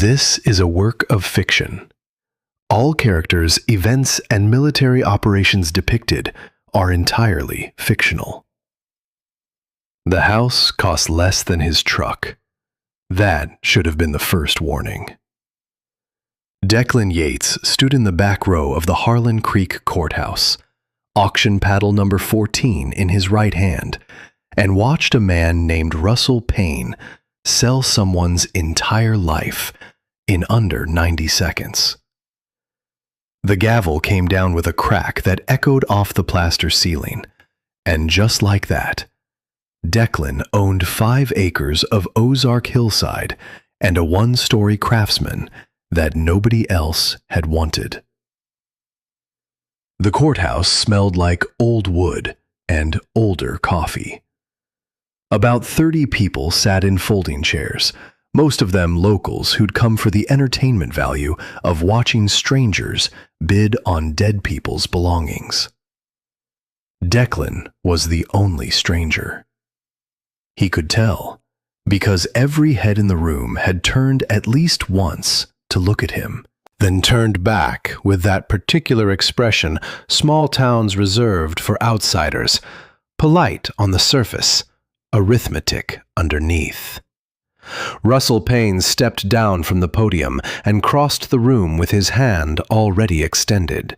This is a work of fiction. All characters, events, and military operations depicted are entirely fictional. The house cost less than his truck. That should have been the first warning. Declan Yates stood in the back row of the Harlan Creek Courthouse, auction paddle number 14 in his right hand, and watched a man named Russell Payne sell someone's entire life in under 90 seconds. The gavel came down with a crack that echoed off the plaster ceiling, and just like that, Declan owned 5 acres of Ozark hillside and a 1-story Craftsman that nobody else had wanted. The courthouse smelled like old wood and older coffee. About 30 people sat in folding chairs, most of them locals who'd come for the entertainment value of watching strangers bid on dead people's belongings. Declan was the only stranger. He could tell, because every head in the room had turned at least once to look at him, then turned back with that particular expression small towns reserved for outsiders, polite on the surface, arithmetic underneath. Russell Payne stepped down from the podium and crossed the room with his hand already extended.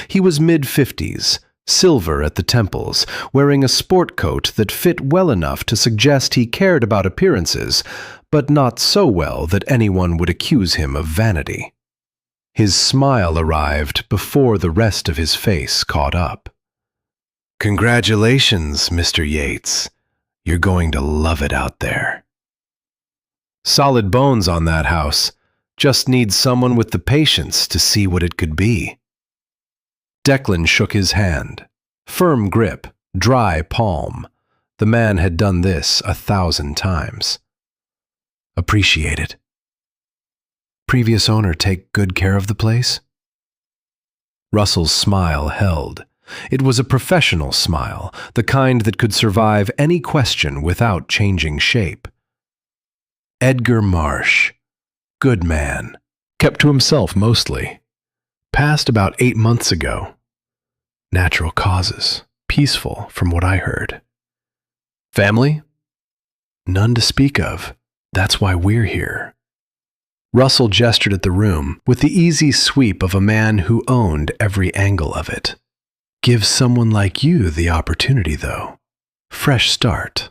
He was mid-50s, silver at the temples, wearing a sport coat that fit well enough to suggest he cared about appearances, but not so well that anyone would accuse him of vanity. His smile arrived before the rest of his face caught up. "Congratulations, Mr. Yates. You're going to love it out there. Solid bones on that house. Just needs someone with the patience to see what it could be." Declan shook his hand. Firm grip, dry palm. The man had done this 1,000 times. "Appreciate it. Previous owner take good care of the place?" Russell's smile held. It was a professional smile, the kind that could survive any question without changing shape. "Edgar Marsh. Good man. Kept to himself mostly. Passed about 8 months ago. Natural causes. Peaceful, from what I heard. Family? None to speak of. That's why we're here." Russell gestured at the room with the easy sweep of a man who owned every angle of it. "Give someone like you the opportunity, though. Fresh start."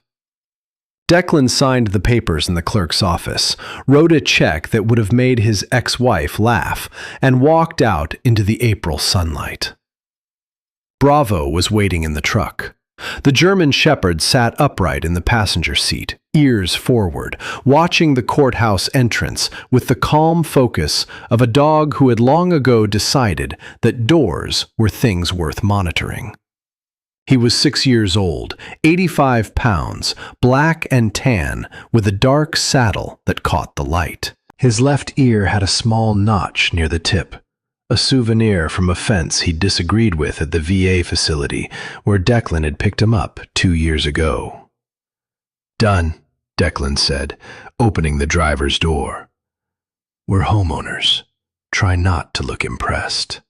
Declan signed the papers in the clerk's office, wrote a check that would have made his ex-wife laugh, and walked out into the April sunlight. Bravo was waiting in the truck. The German Shepherd sat upright in the passenger seat, ears forward, watching the courthouse entrance with the calm focus of a dog who had long ago decided that doors were things worth monitoring. He was 6 years old, 85 pounds, black and tan, with a dark saddle that caught the light. His left ear had a small notch near the tip, a souvenir from a fence he disagreed with at the VA facility where Declan had picked him up 2 years ago. "Done," Declan said, opening the driver's door. "We're homeowners. Try not to look impressed."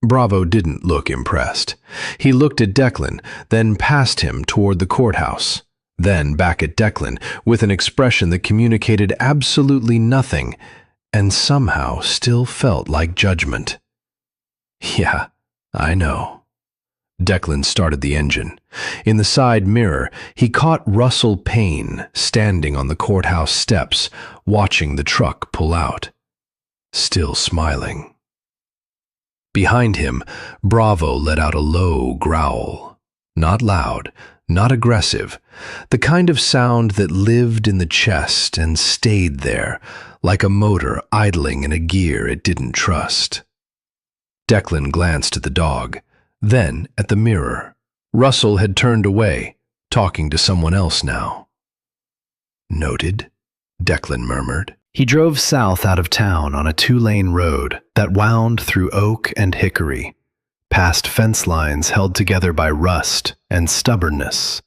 Bravo didn't look impressed. He looked at Declan, then past him toward the courthouse, then back at Declan with an expression that communicated absolutely nothing and somehow still felt like judgment. "Yeah, I know." Declan started the engine. In the side mirror, he caught Russell Payne standing on the courthouse steps, watching the truck pull out, still smiling. Behind him, Bravo let out a low growl. Not loud, not aggressive, the kind of sound that lived in the chest and stayed there, like a motor idling in a gear it didn't trust. Declan glanced at the dog, then at the mirror. Russell had turned away, talking to someone else now. "Noted," Declan murmured. He drove south out of town on a 2-lane road that wound through oak and hickory, past fence lines held together by rust and stubbornness,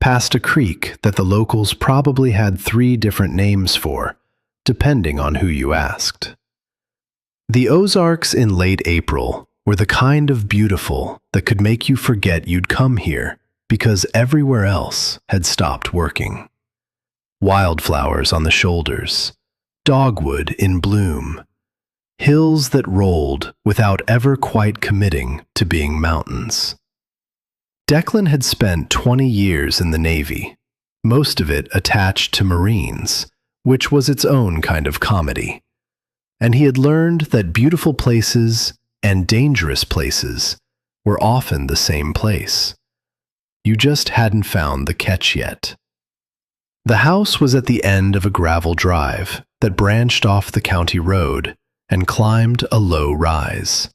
past a creek that the locals probably had 3 different names for, depending on who you asked. The Ozarks in late April were the kind of beautiful that could make you forget you'd come here because everywhere else had stopped working. Wildflowers on the shoulders, dogwood in bloom, hills that rolled without ever quite committing to being mountains. Declan had spent 20 years in the Navy, most of it attached to Marines, which was its own kind of comedy. And he had learned that beautiful places and dangerous places were often the same place. You just hadn't found the catch yet. The house was at the end of a gravel drive that branched off the county road and climbed a low rise.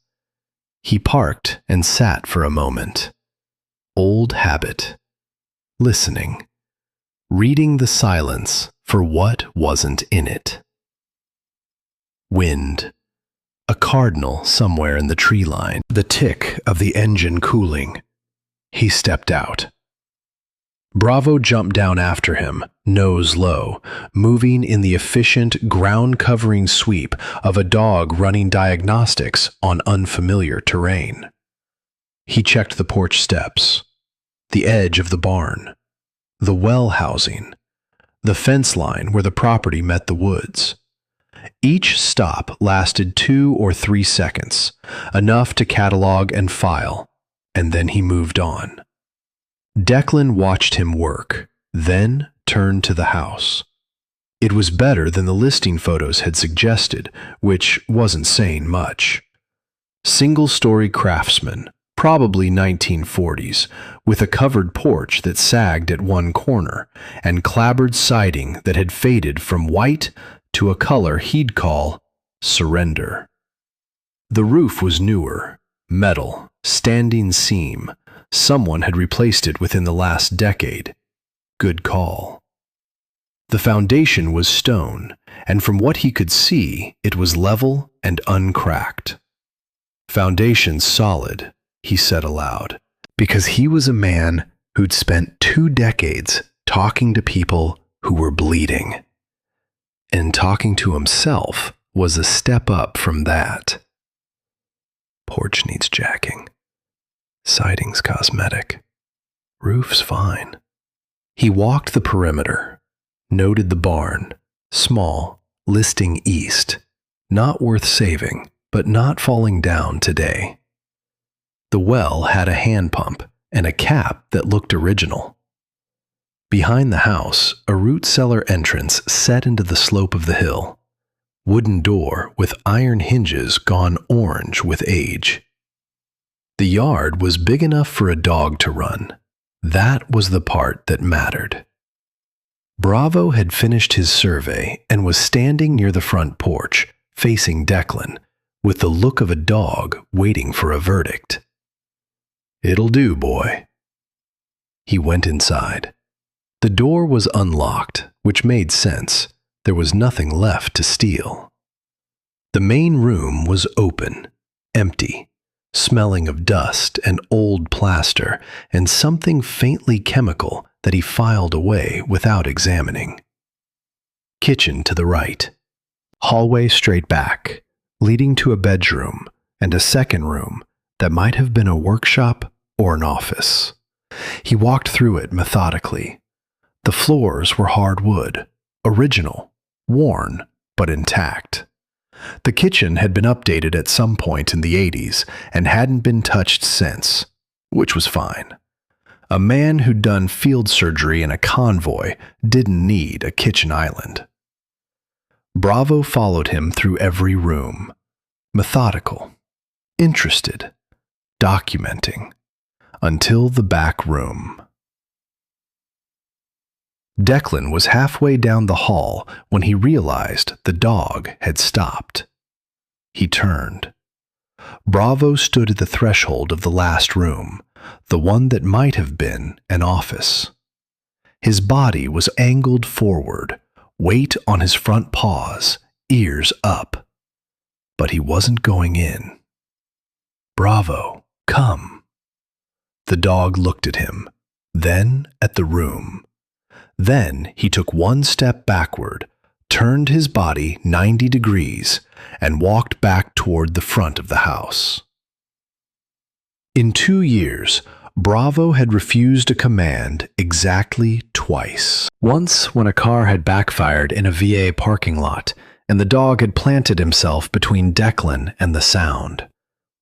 He parked and sat for a moment. Old habit. Listening. Reading the silence for what wasn't in it. Wind. A cardinal somewhere in the tree line. The tick of the engine cooling. He stepped out. Bravo jumped down after him, nose low, moving in the efficient, ground-covering sweep of a dog running diagnostics on unfamiliar terrain. He checked the porch steps, the edge of the barn, the well housing, the fence line where the property met the woods. Each stop lasted 2 or 3 seconds, enough to catalog and file, and then he moved on. Declan watched him work, then turned to the house. It was better than the listing photos had suggested, which wasn't saying much. Single-story craftsman, probably 1940s, with a covered porch that sagged at one corner, and clapboard siding that had faded from white to a color he'd call surrender. The roof was newer, metal, standing seam. Someone had replaced it within the last decade. Good call. The foundation was stone, and from what he could see, it was level and uncracked. Foundation solid, he said aloud, because he was a man who'd spent 2 decades talking to people who were bleeding. And talking to himself was a step up from that. Porch needs jacking. Siding's cosmetic. Roof's fine. He walked the perimeter, noted the barn, small, listing east, not worth saving, but not falling down today. The well had a hand pump and a cap that looked original. Behind the house, a root cellar entrance set into the slope of the hill. Wooden door with iron hinges gone orange with age. The yard was big enough for a dog to run. That was the part that mattered. Bravo had finished his survey and was standing near the front porch, facing Declan, with the look of a dog waiting for a verdict. "It'll do, boy." He went inside. The door was unlocked, which made sense. There was nothing left to steal. The main room was open, empty, smelling of dust and old plaster and something faintly chemical that he filed away without examining. Kitchen to the right. Hallway straight back, leading to a bedroom and a second room that might have been a workshop or an office. He walked through it methodically. The floors were hardwood, original, worn, but intact. The kitchen had been updated at some point in the 80s and hadn't been touched since, which was fine. A man who'd done field surgery in a convoy didn't need a kitchen island. Bravo followed him through every room, methodical, interested, documenting, until the back room. Declan was halfway down the hall when he realized the dog had stopped. He turned. Bravo stood at the threshold of the last room, the one that might have been an office. His body was angled forward, weight on his front paws, ears up. But he wasn't going in. "Bravo, come." The dog looked at him, then at the room. Then he took one step backward, turned his body 90 degrees and walked back toward the front of the house. In 2 years, Bravo had refused a command exactly twice. Once when a car had backfired in a VA parking lot, and the dog had planted himself between Declan and the sound.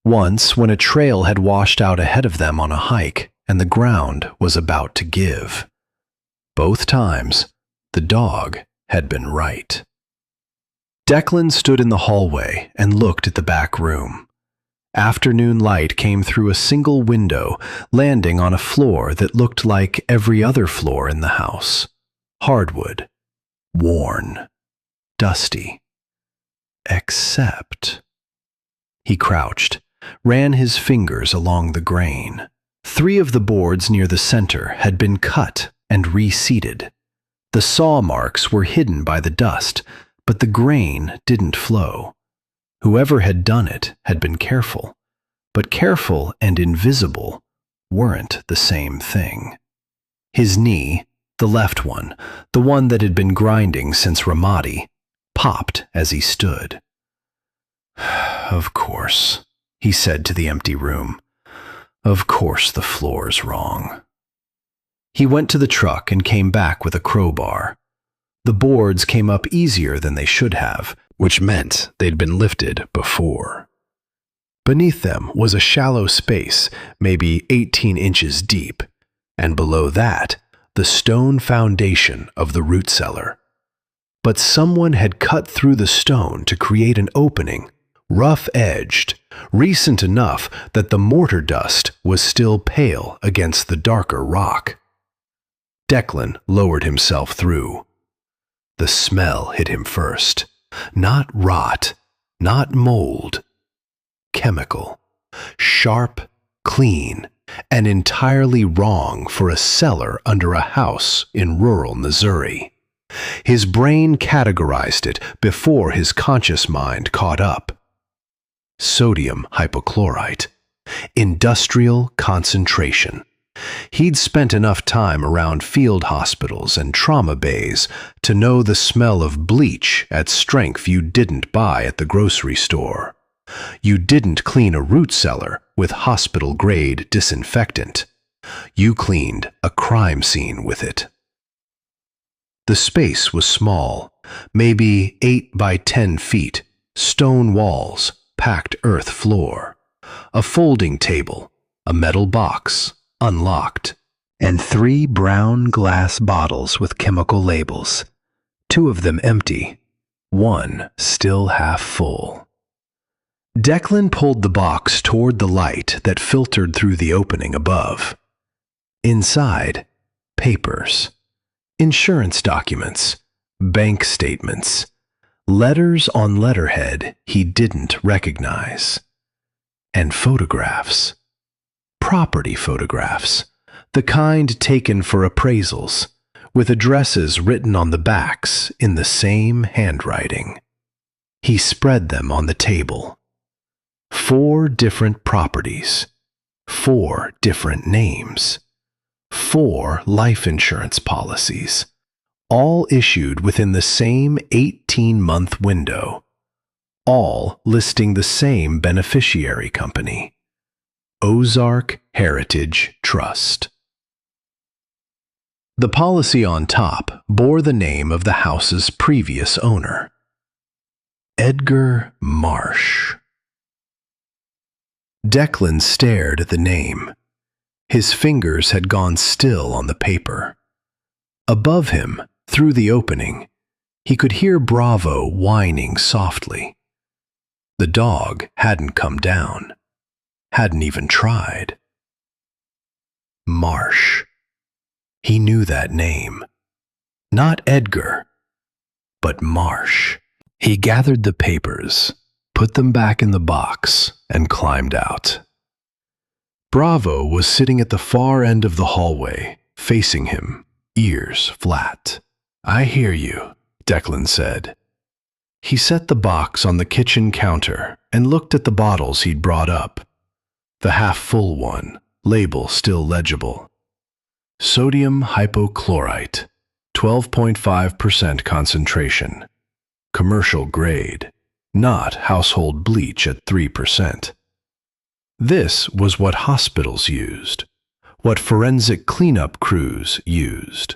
Once when a trail had washed out ahead of them on a hike, and the ground was about to give. Both times, the dog had been right. Declan stood in the hallway and looked at the back room. Afternoon light came through a single window, landing on a floor that looked like every other floor in the house. Hardwood. Worn. Dusty. Except... He crouched, ran his fingers along the grain. 3 of the boards near the center had been cut and reseated. The saw marks were hidden by the dust, but the grain didn't flow. Whoever had done it had been careful, but careful and invisible weren't the same thing. His knee, the left one, the one that had been grinding since Ramadi, popped as he stood. "Of course," he said to the empty room. "Of course the floor's wrong." He went to the truck and came back with a crowbar. The boards came up easier than they should have, which meant they'd been lifted before. Beneath them was a shallow space, maybe 18 inches deep, and below that, the stone foundation of the root cellar. But someone had cut through the stone to create an opening, rough-edged, recent enough that the mortar dust was still pale against the darker rock. Declan lowered himself through. The smell hit him first. Not rot, not mold. Chemical. Sharp, clean, and entirely wrong for a cellar under a house in rural Missouri. His brain categorized it before his conscious mind caught up. Sodium hypochlorite. Industrial concentration. He'd spent enough time around field hospitals and trauma bays to know the smell of bleach at strength you didn't buy at the grocery store. You didn't clean a root cellar with hospital-grade disinfectant. You cleaned a crime scene with it. The space was small, maybe 8 by 10 feet, stone walls, packed earth floor, a folding table, a metal box, unlocked, and 3 brown glass bottles with chemical labels, 2 of them empty, 1 still half full. Declan pulled the box toward the light that filtered through the opening above. Inside, papers, insurance documents, bank statements, letters on letterhead he didn't recognize, and photographs. Property photographs, the kind taken for appraisals, with addresses written on the backs in the same handwriting. He spread them on the table. 4 different properties, 4 different names, 4 life insurance policies, all issued within the same 18-month window, all listing the same beneficiary company. Ozark Heritage Trust. The policy on top bore the name of the house's previous owner, Edgar Marsh. Declan stared at the name. His fingers had gone still on the paper. Above him, through the opening, he could hear Bravo whining softly. The dog hadn't come down. Hadn't even tried. Marsh. He knew that name. Not Edgar, but Marsh. He gathered the papers, put them back in the box, and climbed out. Bravo was sitting at the far end of the hallway, facing him, ears flat. "I hear you," Declan said. He set the box on the kitchen counter and looked at the bottles he'd brought up. The half-full one, label still legible. Sodium hypochlorite, 12.5% concentration, commercial grade, not household bleach at 3%. This was what hospitals used, what forensic cleanup crews used,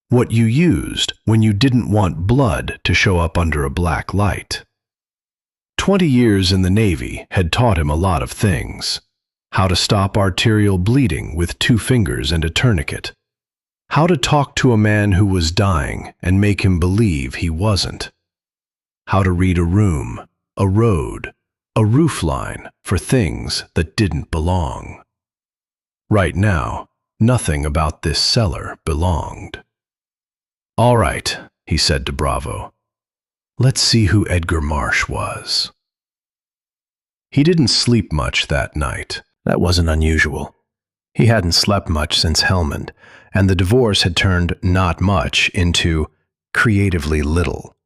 what you used when you didn't want blood to show up under a black light. 20 years in the Navy had taught him a lot of things. How to stop arterial bleeding with 2 fingers and a tourniquet. How to talk to a man who was dying and make him believe he wasn't. How to read a room, a road, a roofline for things that didn't belong. Right now, nothing about this cellar belonged. "All right," he said to Bravo. "Let's see who Edgar Marsh was." He didn't sleep much that night. That wasn't unusual. He hadn't slept much since Helmand, and the divorce had turned not much into creatively little.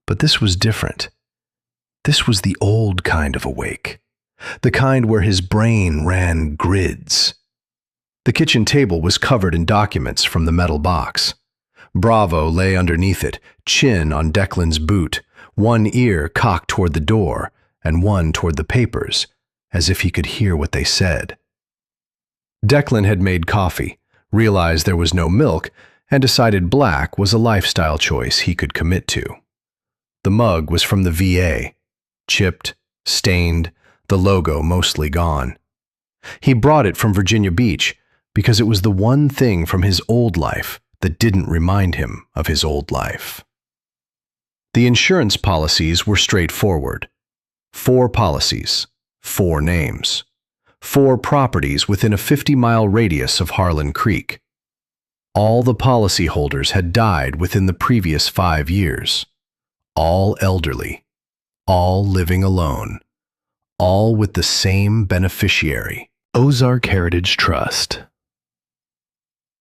But this was different. This was the old kind of awake, the kind where his brain ran grids. The kitchen table was covered in documents from the metal box. Bravo lay underneath it, chin on Declan's boot, one ear cocked toward the door and one toward the papers, as if he could hear what they said. Declan had made coffee, realized there was no milk, and decided black was a lifestyle choice he could commit to. The mug was from the VA, chipped, stained, the logo mostly gone. He brought it from Virginia Beach because it was the one thing from his old life that didn't remind him of his old life. The insurance policies were straightforward. 4 policies, 4 names, 4 properties within a 50-mile radius of Harlan Creek. All the policyholders had died within the previous 5 years. All elderly, all living alone, all with the same beneficiary, Ozark Heritage Trust.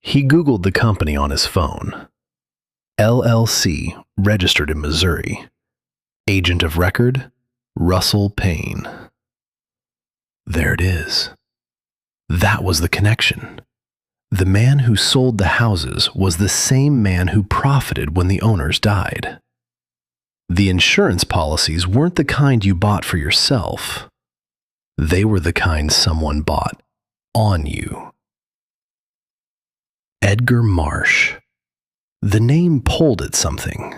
He Googled the company on his phone. LLC, registered in Missouri. Agent of record, Russell Payne. There it is. That was the connection. The man who sold the houses was the same man who profited when the owners died. The insurance policies weren't the kind you bought for yourself. They were the kind someone bought on you. Edgar Marsh. The name pulled at something.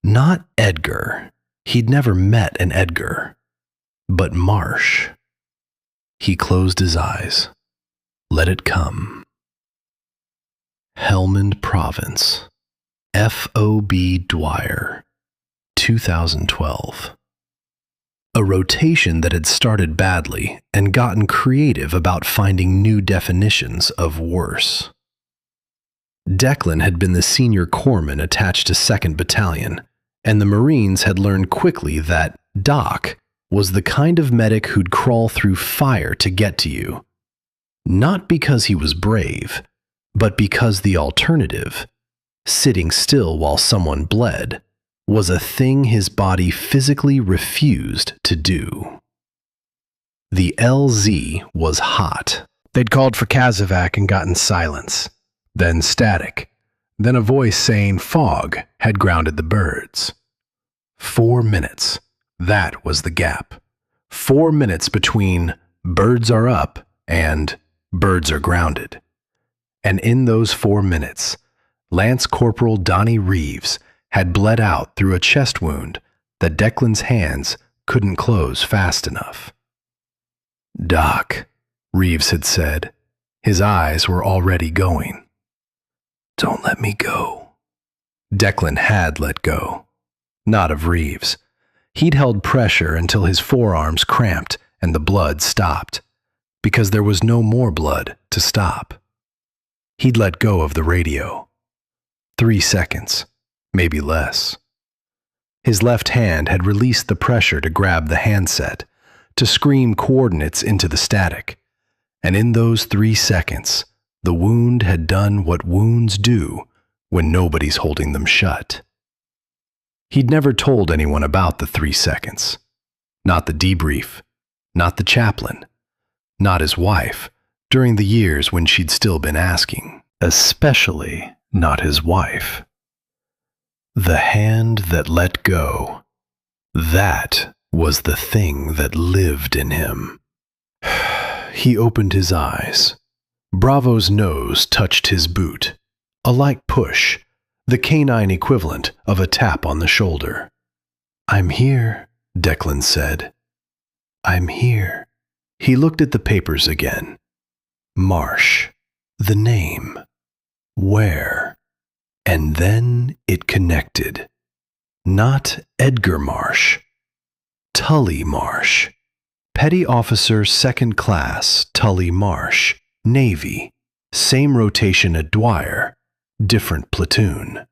Not Edgar. He'd never met an Edgar. But Marsh. He closed his eyes. Let it come. Helmand Province. F.O.B. Dwyer. 2012. A rotation that had started badly and gotten creative about finding new definitions of worse. Declan had been the senior corpsman attached to 2nd Battalion, and the Marines had learned quickly that Doc was the kind of medic who'd crawl through fire to get to you. Not because he was brave, but because the alternative, sitting still while someone bled, was a thing his body physically refused to do. The LZ was hot. They'd called for Kazovac and gotten silence. Then static. Then a voice saying fog had grounded the birds. 4 minutes. That was the gap. 4 minutes between birds are up and birds are grounded. And in those 4 minutes, Lance Corporal Donnie Reeves had bled out through a chest wound that Declan's hands couldn't close fast enough. "Doc," Reeves had said. His eyes were already going. "Don't let me go." Declan had let go. Not of Reeves. He'd held pressure until his forearms cramped and the blood stopped, because there was no more blood to stop. He'd let go of the radio. 3 seconds, maybe less. His left hand had released the pressure to grab the handset, to scream coordinates into the static, and in those 3 seconds, the wound had done what wounds do when nobody's holding them shut. He'd never told anyone about the 3 seconds. Not the debrief, not the chaplain, not his wife, during the years when she'd still been asking. Especially not his wife. The hand that let go. That was the thing that lived in him. He opened his eyes. Bravo's nose touched his boot. A light push, the canine equivalent of a tap on the shoulder. "I'm here," Declan said. "I'm here." He looked at the papers again. Marsh. The name. Where? And then it connected. Not Edgar Marsh. Tully Marsh. Petty Officer 2nd Class Tully Marsh, Navy. Same rotation at Dwyer. Different platoon.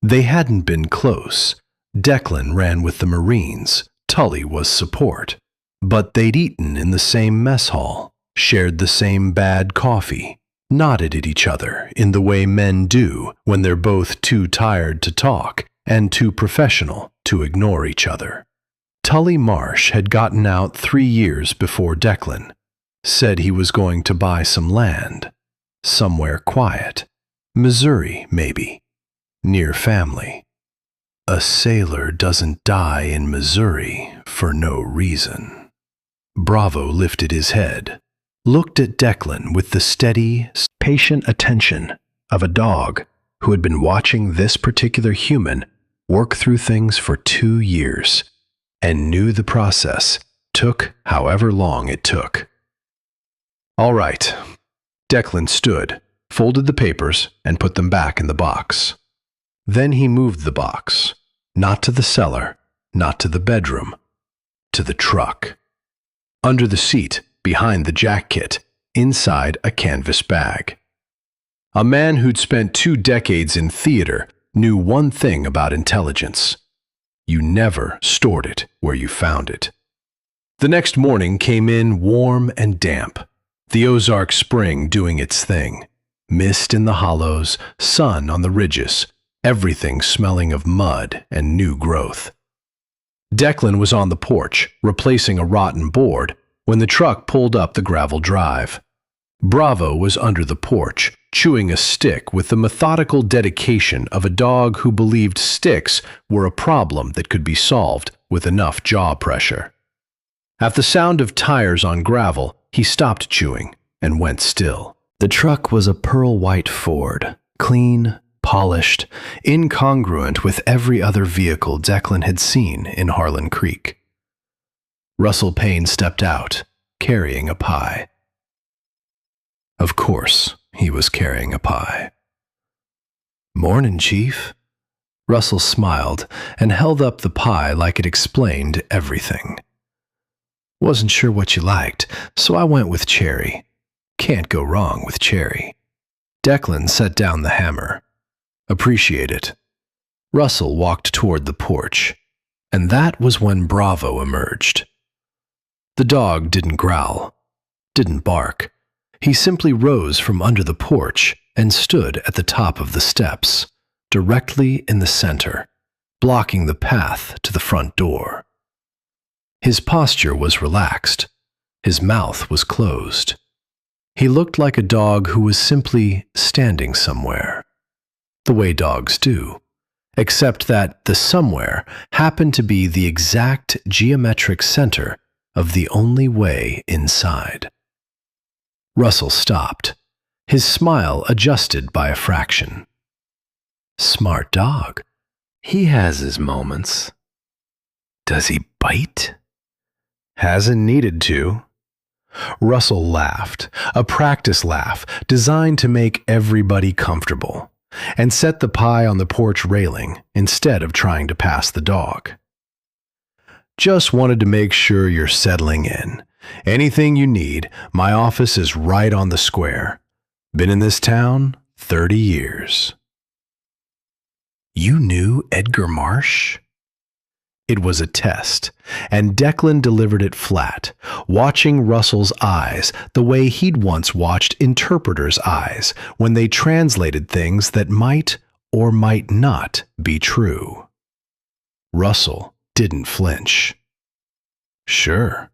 They hadn't been close. Declan ran with the Marines. Tully was support. But they'd eaten in the same mess hall, shared the same bad coffee, nodded at each other in the way men do when they're both too tired to talk and too professional to ignore each other. Tully Marsh had gotten out 3 years before Declan. Said he was going to buy some land. Somewhere quiet. Missouri, maybe. Near family. A sailor doesn't die in Missouri for no reason. Bravo lifted his head, looked at Declan with the steady, patient attention of a dog who had been watching this particular human work through things for 2 years and knew the process took however long it took. "All right." Declan stood, folded the papers, and put them back in the box. Then he moved the box, not to the cellar, not to the bedroom, to the truck. Under the seat, behind the jack kit, inside a canvas bag. A man who'd spent 2 decades in theater knew one thing about intelligence. You never stored it where you found it. The next morning came in warm and damp. The Ozark spring doing its thing. Mist in the hollows, sun on the ridges, everything smelling of mud and new growth. Declan was on the porch, replacing a rotten board, when the truck pulled up the gravel drive. Bravo was under the porch, chewing a stick with the methodical dedication of a dog who believed sticks were a problem that could be solved with enough jaw pressure. At the sound of tires on gravel, he stopped chewing and went still. The truck was a pearl-white Ford, clean, polished, incongruent with every other vehicle Declan had seen in Harlan Creek. Russell Payne stepped out, carrying a pie. Of course, he was carrying a pie. "Mornin', Chief." Russell smiled and held up the pie like it explained everything. "Wasn't sure what you liked, so I went with cherry. Can't go wrong with cherry." Declan set down the hammer. "Appreciate it." Russell walked toward the porch, and that was when Bravo emerged. The dog didn't growl, didn't bark. He simply rose from under the porch and stood at the top of the steps, directly in the center, blocking the path to the front door. His posture was relaxed. His mouth was closed. He looked like a dog who was simply standing somewhere, the way dogs do, except that the somewhere happened to be the exact geometric center of the only way inside. Russell stopped, his smile adjusted by a fraction. Smart dog. He has his moments. Does he bite? Hasn't needed to. Russell laughed, a practice laugh designed to make everybody comfortable, and set the pie on the porch railing instead of trying to pass the dog. "Just wanted to make sure you're settling in. Anything you need, my office is right on the square. Been in this town 30 years. "You knew Edgar Marsh?" It was a test, and Declan delivered it flat, watching Russell's eyes the way he'd once watched interpreters' eyes when they translated things that might or might not be true. Russell didn't flinch. "Sure.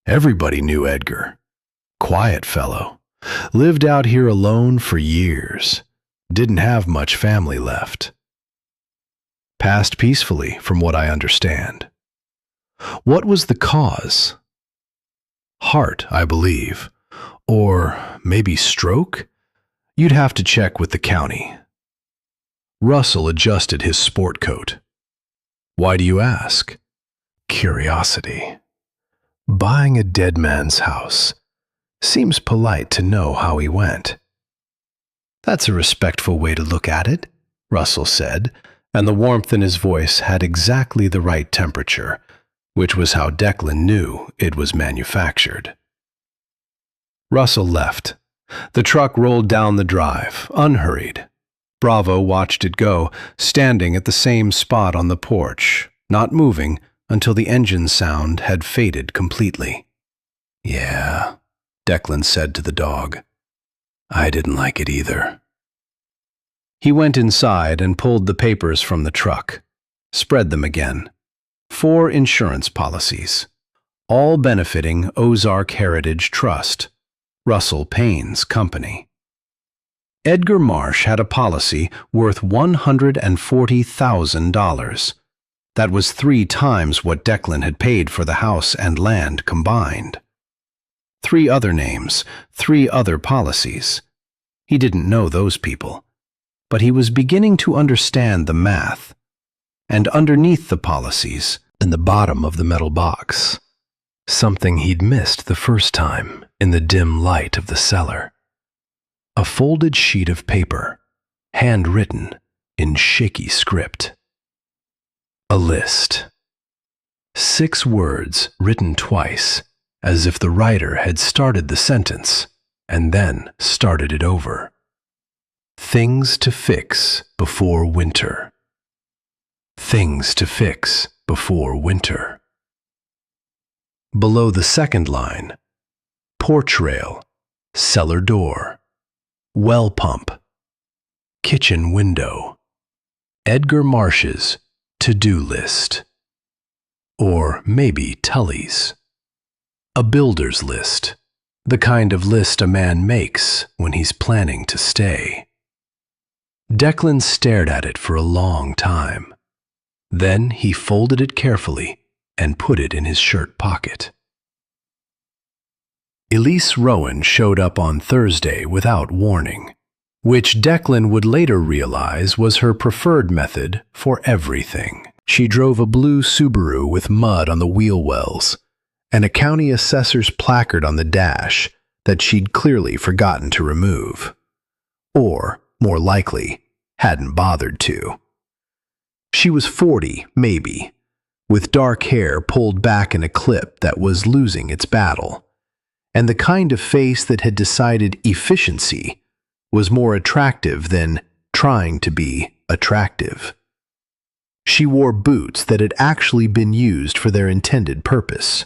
Everybody knew Edgar. Quiet fellow. Lived out here alone for years. Didn't have much family left." Passed peacefully, from what I understand. What was the cause? Heart, I believe. Or maybe stroke? You'd have to check with the county. Russell adjusted his sport coat. Why do you ask? Curiosity. Buying a dead man's house. Seems polite to know how he went. That's a respectful way to look at it, Russell said, and the warmth in his voice had exactly the right temperature, which was how Declan knew it was manufactured. Russell left. The truck rolled down the drive, unhurried. Bravo watched it go, standing at the same spot on the porch, not moving until the engine sound had faded completely. Yeah, Declan said to the dog. I didn't like it either. He went inside and pulled the papers from the truck, spread them again. 4 insurance policies, all benefiting Ozark Heritage Trust, Russell Payne's company. Edgar Marsh had a policy worth $140,000. That was 3 times what Declan had paid for the house and land combined. 3 other names, 3 other policies. He didn't know those people, but he was beginning to understand the math. And underneath the policies, in the bottom of the metal box, something he'd missed the first time in the dim light of the cellar. A folded sheet of paper, handwritten in shaky script. A list. 6 words written twice, as if the writer had started the sentence and then started it over. Things to fix before winter. Things to fix before winter. Below the second line, porch rail, cellar door, well pump, kitchen window, Edgar Marsh's to-do list. Or maybe Tully's. A builder's list, the kind of list a man makes when he's planning to stay. Declan stared at it for a long time. Then he folded it carefully and put it in his shirt pocket. Elise Rowan showed up on Thursday without warning, which Declan would later realize was her preferred method for everything. She drove a blue Subaru with mud on the wheel wells and a county assessor's placard on the dash that she'd clearly forgotten to remove. Or, more likely, hadn't bothered to. She was 40, maybe, with dark hair pulled back in a clip that was losing its battle, and the kind of face that had decided efficiency was more attractive than trying to be attractive. She wore boots that had actually been used for their intended purpose,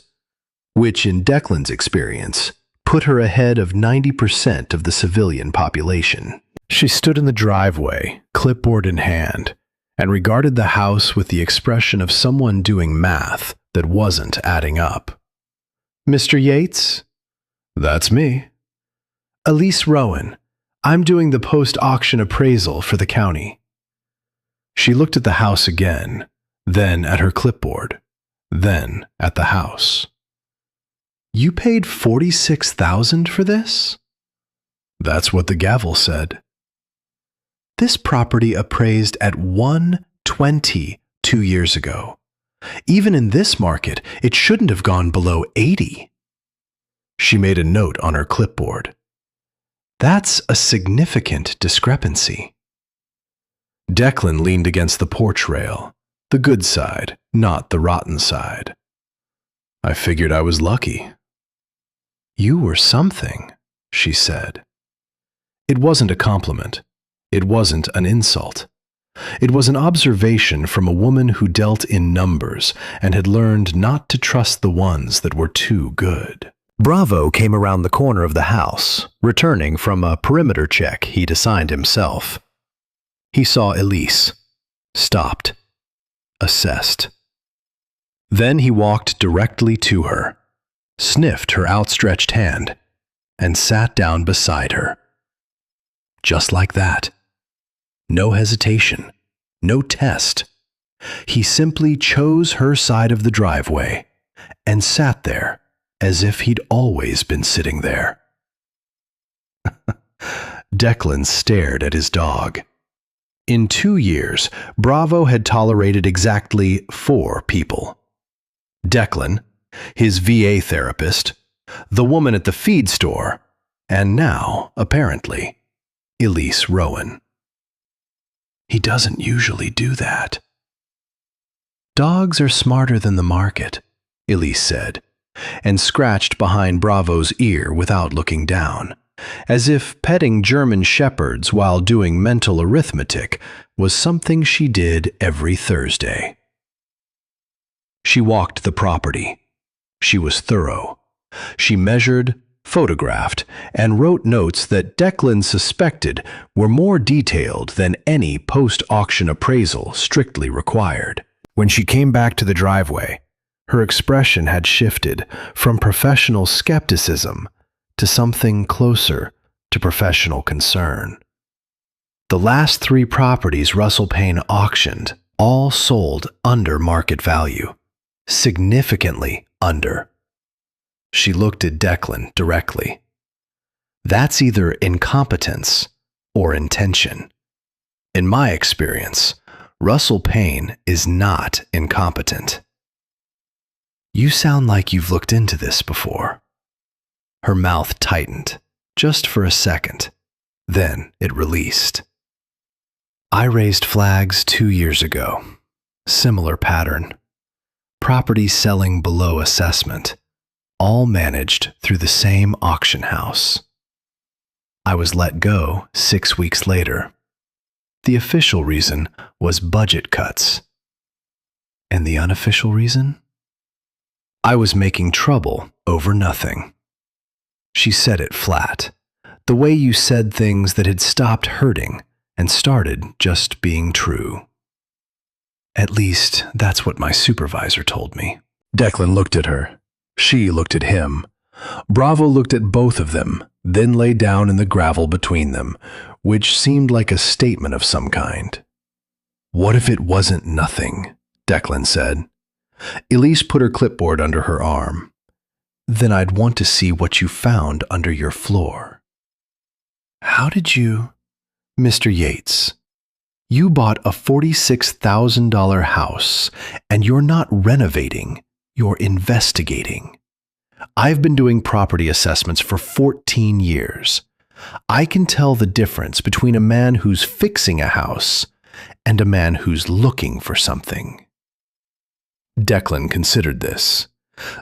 which in Declan's experience put her ahead of 90% of the civilian population. She stood in the driveway, clipboard in hand, and regarded the house with the expression of someone doing math that wasn't adding up. Mr. Yates? That's me. Elise Rowan. I'm doing the post-auction appraisal for the county. She looked at the house again, then at her clipboard, then at the house. You paid $46,000 for this? That's what the gavel said. This property appraised at $120 2 years ago. Even in this market, it shouldn't have gone below $80. She made a note on her clipboard. That's a significant discrepancy. Declan leaned against the porch rail, the good side, not the rotten side. I figured I was lucky. You were something, she said. It wasn't a compliment. It wasn't an insult. It was an observation from a woman who dealt in numbers and had learned not to trust the ones that were too good. Bravo came around the corner of the house, returning from a perimeter check he'd assigned himself. He saw Elise, stopped, assessed. Then he walked directly to her, sniffed her outstretched hand, and sat down beside her. Just like that. No hesitation, no test, He simply chose her side of the driveway and sat there as if he'd always been sitting there. Declan stared at his dog. In 2 years, Bravo had tolerated exactly 4 people. Declan, his VA therapist, the woman at the feed store, and now, apparently, Elise Rowan. He doesn't usually do that. Dogs are smarter than the market, Elise said, and scratched behind Bravo's ear without looking down, as if petting German shepherds while doing mental arithmetic was something she did every Thursday. She walked the property. She was thorough. She measured, photographed, and wrote notes that Declan suspected were more detailed than any post-auction appraisal strictly required. When she came back to the driveway, her expression had shifted from professional skepticism to something closer to professional concern. The last 3 properties Russell Payne auctioned all sold under market value, significantly under. She looked at Declan directly. That's either incompetence or intention. In my experience, Russell Payne is not incompetent. You sound like you've looked into this before. Her mouth tightened, just for a second. Then it released. I raised flags 2 years ago. Similar pattern. Properties selling below assessment, all managed through the same auction house. I was let go 6 weeks later. The official reason was budget cuts. And the unofficial reason? I was making trouble over nothing. She said it flat, the way you said things that had stopped hurting and started just being true. At least, that's what my supervisor told me. Declan looked at her. She looked at him. Bravo looked at both of them, then lay down in the gravel between them, which seemed like a statement of some kind. What if it wasn't nothing? Declan said. Elise put her clipboard under her arm. Then I'd want to see what you found under your floor. How did you... Mr. Yates, you bought a $46,000 house, and you're not renovating, you're investigating. I've been doing property assessments for 14 years. I can tell the difference between a man who's fixing a house and a man who's looking for something. Declan considered this.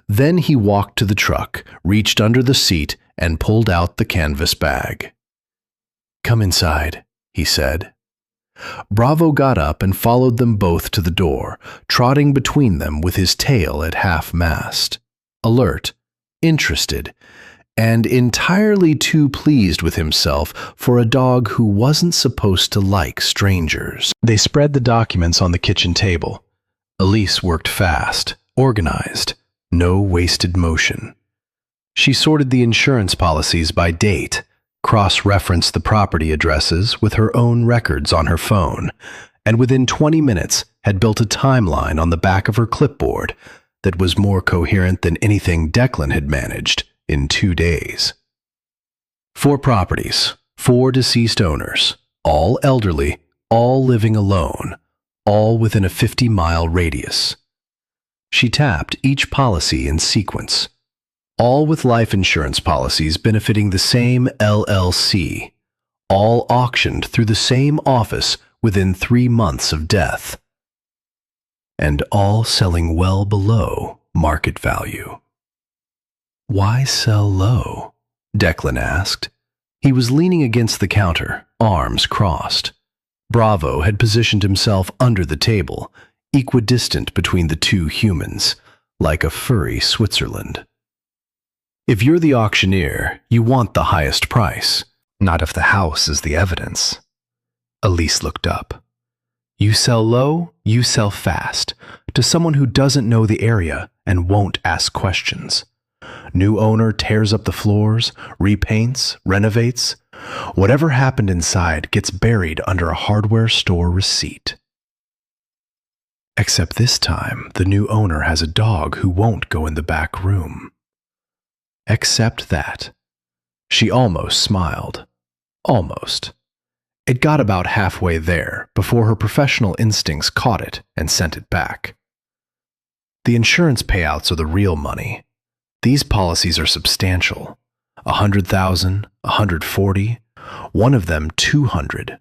Then he walked to the truck, reached under the seat, and pulled out the canvas bag. Come inside, he said. Bravo got up and followed them both to the door, trotting between them with his tail at half-mast, alert, interested, and entirely too pleased with himself for a dog who wasn't supposed to like strangers. They spread the documents on the kitchen table. Elise worked fast, organized, no wasted motion. She sorted the insurance policies by date, cross-referenced the property addresses with her own records on her phone, and within 20 minutes had built a timeline on the back of her clipboard that was more coherent than anything Declan had managed in 2 days. 4 properties, 4 deceased owners, all elderly, all living alone, all within a 50-mile radius. She tapped each policy in sequence, all with life insurance policies benefiting the same LLC, all auctioned through the same office within 3 months of death, and all selling well below market value. Why sell low? Declan asked. He was leaning against the counter, arms crossed. Bravo had positioned himself under the table, equidistant between the 2 humans, like a furry Switzerland. If you're the auctioneer, you want the highest price, not if the house is the evidence. Elise looked up. You sell low, you sell fast, to someone who doesn't know the area and won't ask questions. New owner tears up the floors, repaints, renovates. Whatever happened inside gets buried under a hardware store receipt. Except this time, the new owner has a dog who won't go in the back room. Except that. She almost smiled. Almost. It got about halfway there before her professional instincts caught it and sent it back. The insurance payouts are the real money. These policies are substantial. 100,000, 140, one of them 200.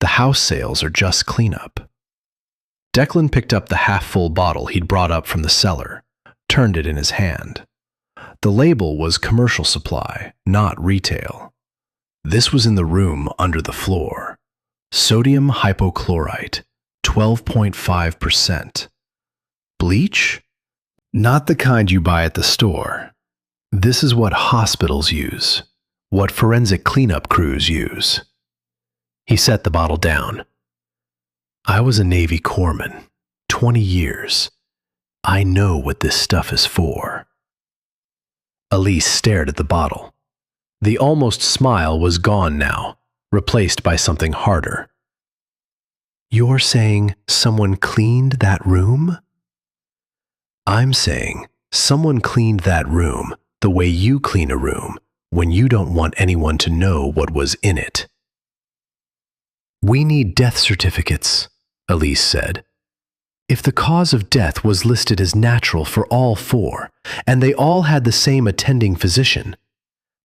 The house sales are just cleanup. Declan picked up the half-full bottle he'd brought up from the cellar, turned it in his hand. The label was commercial supply, not retail. This was in the room under the floor. Sodium hypochlorite, 12.5%. Bleach? Not the kind you buy at the store. This is what hospitals use, what forensic cleanup crews use. He set the bottle down. I was a Navy corpsman, 20 years. I know what this stuff is for. Elise stared at the bottle. The almost smile was gone now, replaced by something harder. You're saying someone cleaned that room? I'm saying someone cleaned that room the way you clean a room when you don't want anyone to know what was in it. We need death certificates, Elise said. If the cause of death was listed as natural for all four, and they all had the same attending physician,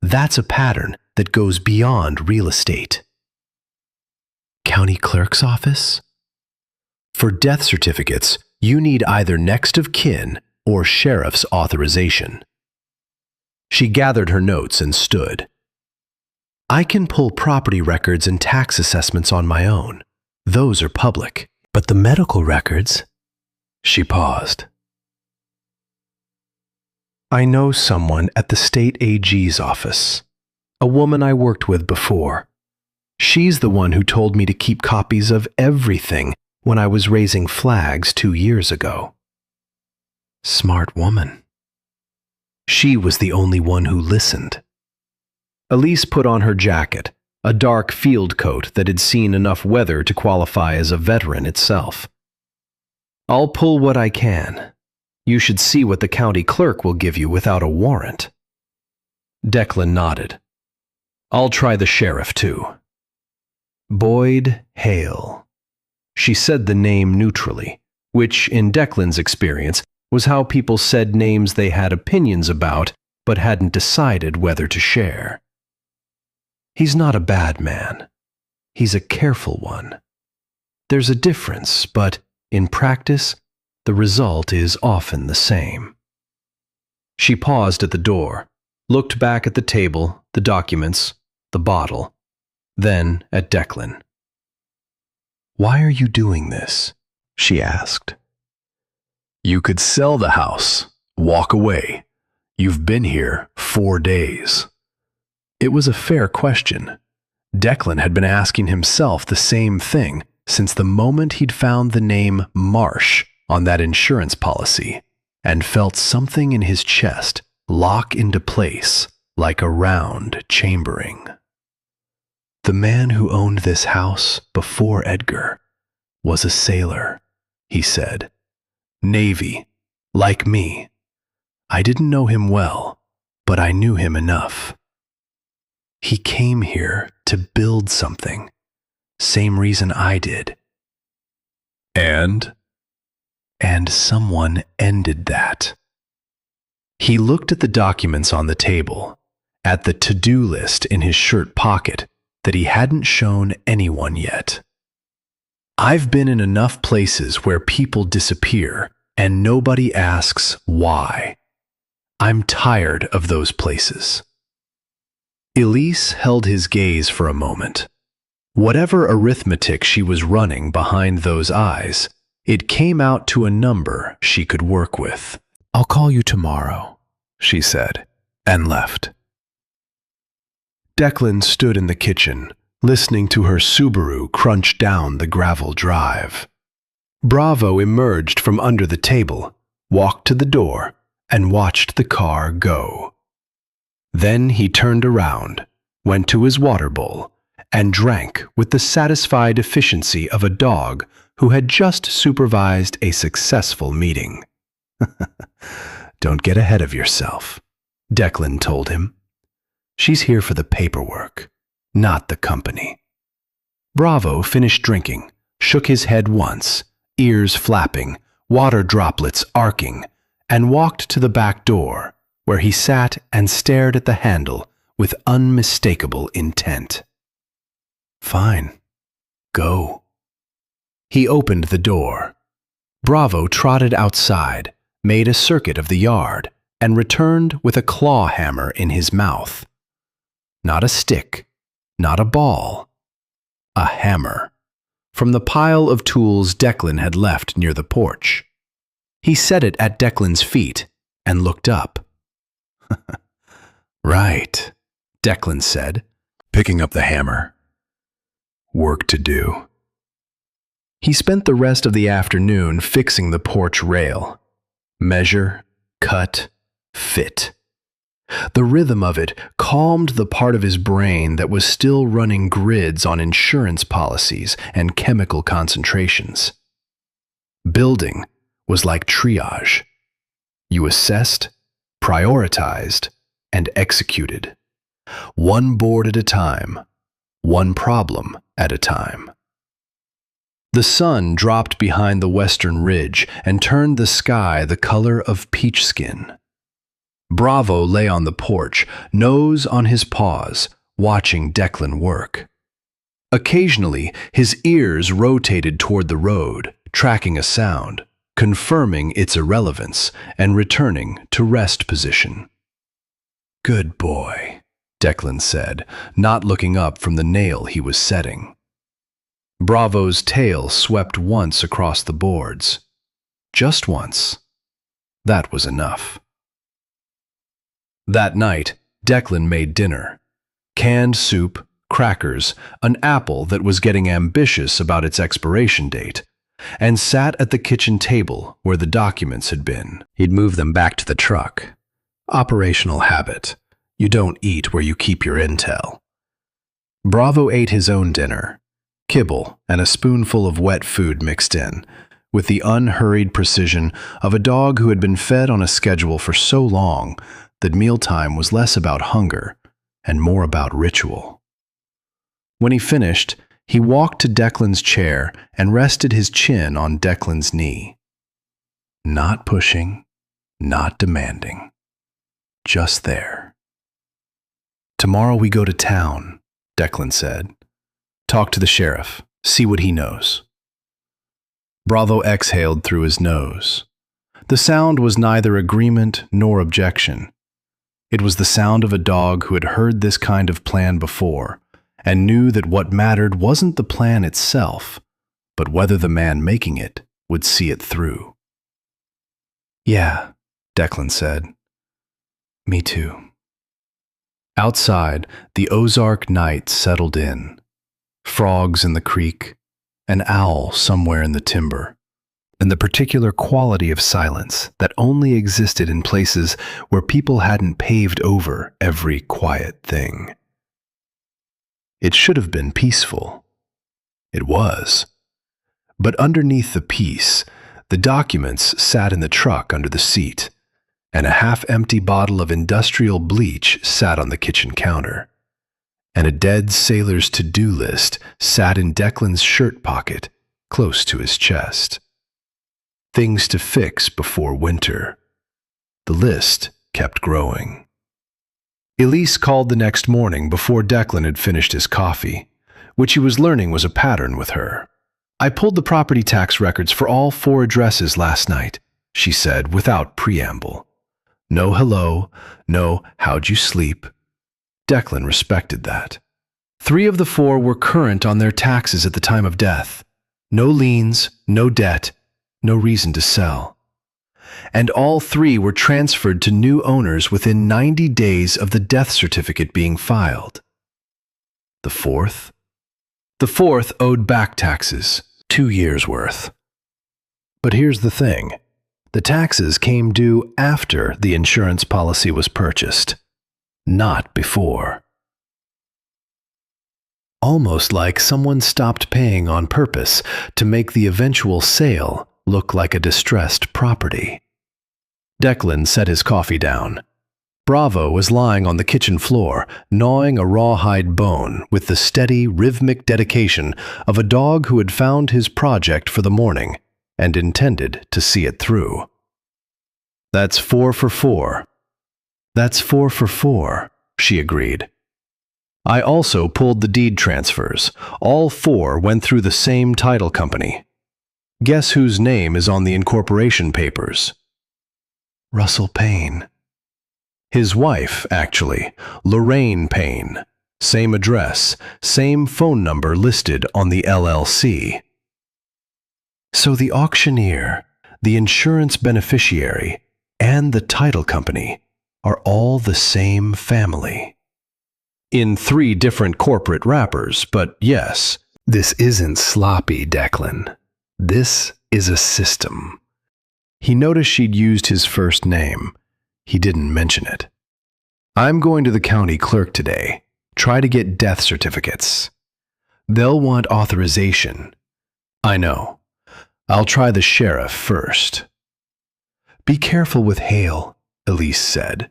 that's a pattern that goes beyond real estate. County clerk's office? For death certificates, you need either next of kin or sheriff's authorization. She gathered her notes and stood. I can pull property records and tax assessments on my own. Those are public. But the medical records... She paused. I know someone at the state AG's office. A woman I worked with before. She's the one who told me to keep copies of everything when I was raising flags 2 years ago. Smart woman. She was the only one who listened. Elise put on her jacket, a dark field coat that had seen enough weather to qualify as a veteran itself. I'll pull what I can. You should see what the county clerk will give you without a warrant. Declan nodded. I'll try the sheriff too. Boyd Hale. She said the name neutrally, which, in Declan's experience, was how people said names they had opinions about but hadn't decided whether to share. He's not a bad man. He's a careful one. There's a difference, but in practice, the result is often the same. She paused at the door, looked back at the table, the documents, the bottle, then at Declan. Why are you doing this? She asked. You could sell the house, walk away. You've been here 4 days. It was a fair question. Declan had been asking himself the same thing since the moment he'd found the name Marsh on that insurance policy and felt something in his chest lock into place like a round chambering. The man who owned this house before Edgar was a sailor, he said. Navy, like me. I didn't know him well, but I knew him enough. He came here to build something. Same reason I did. And someone ended that. He looked at the documents on the table, at the to-do list in his shirt pocket that he hadn't shown anyone yet. I've been in enough places where people disappear and nobody asks why. I'm tired of those places. Elise held his gaze for a moment. Whatever arithmetic she was running behind those eyes, it came out to a number she could work with. I'll call you tomorrow, she said, and left. Declan stood in the kitchen, listening to her Subaru crunch down the gravel drive. Bravo emerged from under the table, walked to the door, and watched the car go. Then he turned around, went to his water bowl, and drank with the satisfied efficiency of a dog who had just supervised a successful meeting. "Don't get ahead of yourself," Declan told him. "She's here for the paperwork, not the company." Bravo finished drinking, shook his head once, ears flapping, water droplets arcing, and walked to the back door, where he sat and stared at the handle with unmistakable intent. "Fine. Go." He opened the door. Bravo trotted outside, made a circuit of the yard, and returned with a claw hammer in his mouth. Not a stick, not a ball, a hammer, from the pile of tools Declan had left near the porch. He set it at Declan's feet and looked up. "Right," Declan said, picking up the hammer. "Work to do." He spent the rest of the afternoon fixing the porch rail. Measure, cut, fit. The rhythm of it calmed the part of his brain that was still running grids on insurance policies and chemical concentrations. Building was like triage. You assessed, prioritized, and executed. One board at a time, one problem at a time. The sun dropped behind the western ridge and turned the sky the color of peach skin. Bravo lay on the porch, nose on his paws, watching Declan work. Occasionally, his ears rotated toward the road, tracking a sound, confirming its irrelevance, and returning to rest position. "Good boy," Declan said, not looking up from the nail he was setting. Bravo's tail swept once across the boards. Just once. That was enough. That night, Declan made dinner. Canned soup, crackers, an apple that was getting ambitious about its expiration date, and sat at the kitchen table where the documents had been. He'd moved them back to the truck. Operational habit. You don't eat where you keep your intel. Bravo ate his own dinner. Kibble and a spoonful of wet food mixed in, with the unhurried precision of a dog who had been fed on a schedule for so long that mealtime was less about hunger and more about ritual. When he finished, he walked to Declan's chair and rested his chin on Declan's knee. Not pushing, not demanding. Just there. "Tomorrow we go to town," Declan said. "Talk to the sheriff, see what he knows." Bravo exhaled through his nose. The sound was neither agreement nor objection. It was the sound of a dog who had heard this kind of plan before and knew that what mattered wasn't the plan itself, but whether the man making it would see it through. "Yeah," Declan said. "Me too." Outside, the Ozark night settled in. Frogs in the creek, an owl somewhere in the timber, and the particular quality of silence that only existed in places where people hadn't paved over every quiet thing. It should have been peaceful. It was. But underneath the peace, the documents sat in the truck under the seat, and a half-empty bottle of industrial bleach sat on the kitchen counter. And a dead sailor's to-do list sat in Declan's shirt pocket, close to his chest. Things to fix before winter. The list kept growing. Elise called the next morning before Declan had finished his coffee, which he was learning was a pattern with her. "I pulled the property tax records for all 4 addresses last night," she said without preamble. No hello, no how'd you sleep. Declan respected that. 3 of the 4 were current on their taxes at the time of death. No liens, no debt, no reason to sell. And all 3 were transferred to new owners within 90 days of the death certificate being filed. The 4th? The 4th owed back taxes, 2 years' worth. But here's the thing. The taxes came due after the insurance policy was purchased, not before. almost like someone stopped paying on purpose to make the eventual sale look like a distressed property. Declan set his coffee down. Bravo was lying on the kitchen floor, gnawing a rawhide bone with the steady, rhythmic dedication of a dog who had found his project for the morning and intended to see it through. "That's 4 for 4. "That's 4 for 4, she agreed. "I also pulled the deed transfers. All 4 went through the same title company. Guess whose name is on the incorporation papers?" "Russell Payne." "His wife, actually, Lorraine Payne. Same address, same phone number listed on the LLC." So the auctioneer, the insurance beneficiary, and the title company are all the same family. In 3 different corporate wrappers, but yes, this isn't sloppy, Declan. This is a system. He noticed she'd used his first name. He didn't mention it. "I'm going to the county clerk today. Try to get death certificates. They'll want authorization." "I know. I'll try the sheriff first." "Be careful with Hale," Elise said.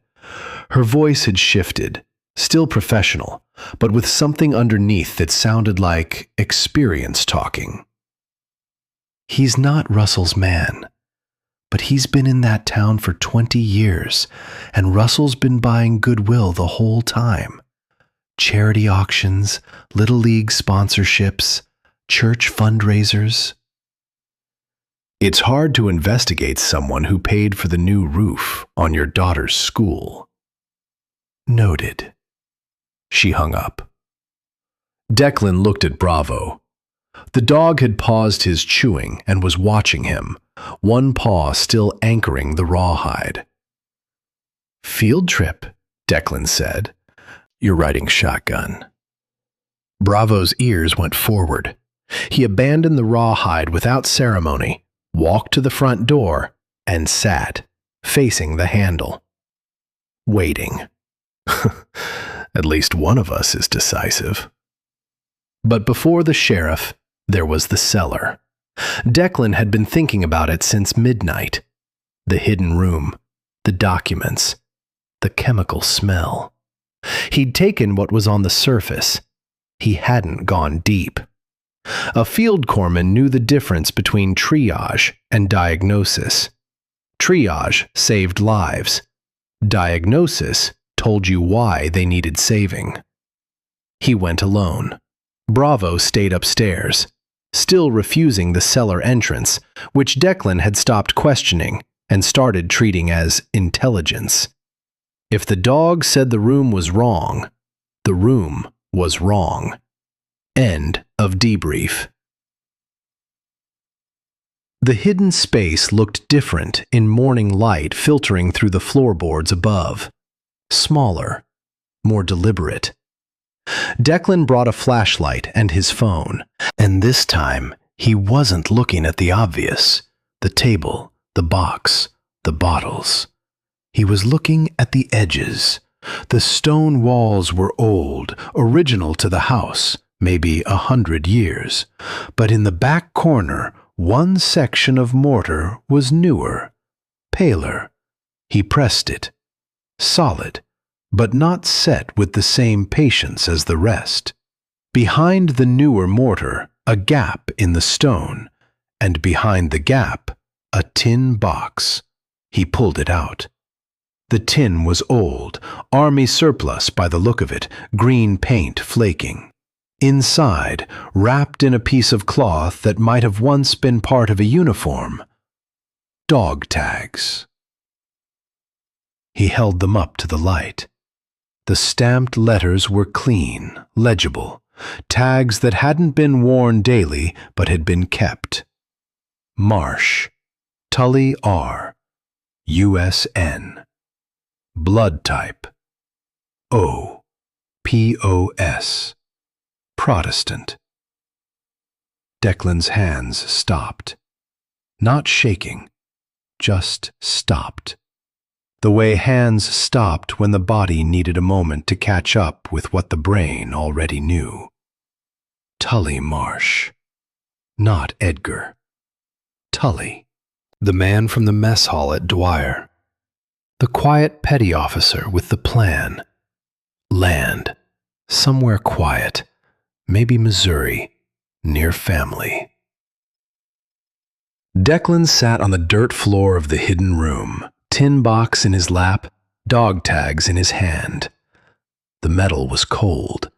Her voice had shifted, still professional, but with something underneath that sounded like experience talking. "He's not Russell's man. But he's been in that town for 20 years, and Russell's been buying goodwill the whole time. Charity auctions, Little League sponsorships, church fundraisers." "It's hard to investigate someone who paid for the new roof on your daughter's school." "Noted." She hung up. Declan looked at Bravo. The dog had paused his chewing and was watching him, one paw still anchoring the rawhide. "Field trip," Declan said. "You're riding shotgun." Bravo's ears went forward. He abandoned the rawhide without ceremony, walked to the front door, and sat, facing the handle. Waiting. At least one of us is decisive. But before the sheriff, there was the cellar. Declan had been thinking about it since midnight. The hidden room, the documents, the chemical smell. He'd taken what was on the surface. He hadn't gone deep. A field corpsman knew the difference between triage and diagnosis. Triage saved lives. Diagnosis told you why they needed saving. He went alone. Bravo stayed upstairs, still refusing the cellar entrance, which Declan had stopped questioning and started treating as intelligence. If the dog said the room was wrong, the room was wrong. End of debrief. The hidden space looked different in morning light filtering through the floorboards above. Smaller, more deliberate. Declan brought a flashlight and his phone, and this time he wasn't looking at the obvious, the table, the box, the bottles. He was looking at the edges. The stone walls were old, original to the house, maybe 100 years, but in the back corner, one section of mortar was newer, paler. He pressed it. Solid, but not set with the same patience as the rest. Behind the newer mortar, a gap in the stone, and behind the gap, a tin box. He pulled it out. The tin was old, army surplus by the look of it, green paint flaking. Inside, wrapped in a piece of cloth that might have once been part of a uniform, dog tags. He held them up to the light. The stamped letters were clean, legible, tags that hadn't been worn daily but had been kept. Marsh, Tully R, USN. Blood type, O, POS. Protestant. Declan's hands stopped. Not shaking, just stopped. The way hands stopped when the body needed a moment to catch up with what the brain already knew. Tully Marsh. Not Edgar. Tully. The man from the mess hall at Dwyer. The quiet petty officer with the plan. Land. Somewhere quiet. Maybe Missouri. Near family. Declan sat on the dirt floor of the hidden room, tin box in his lap, dog tags in his hand. The metal was cold.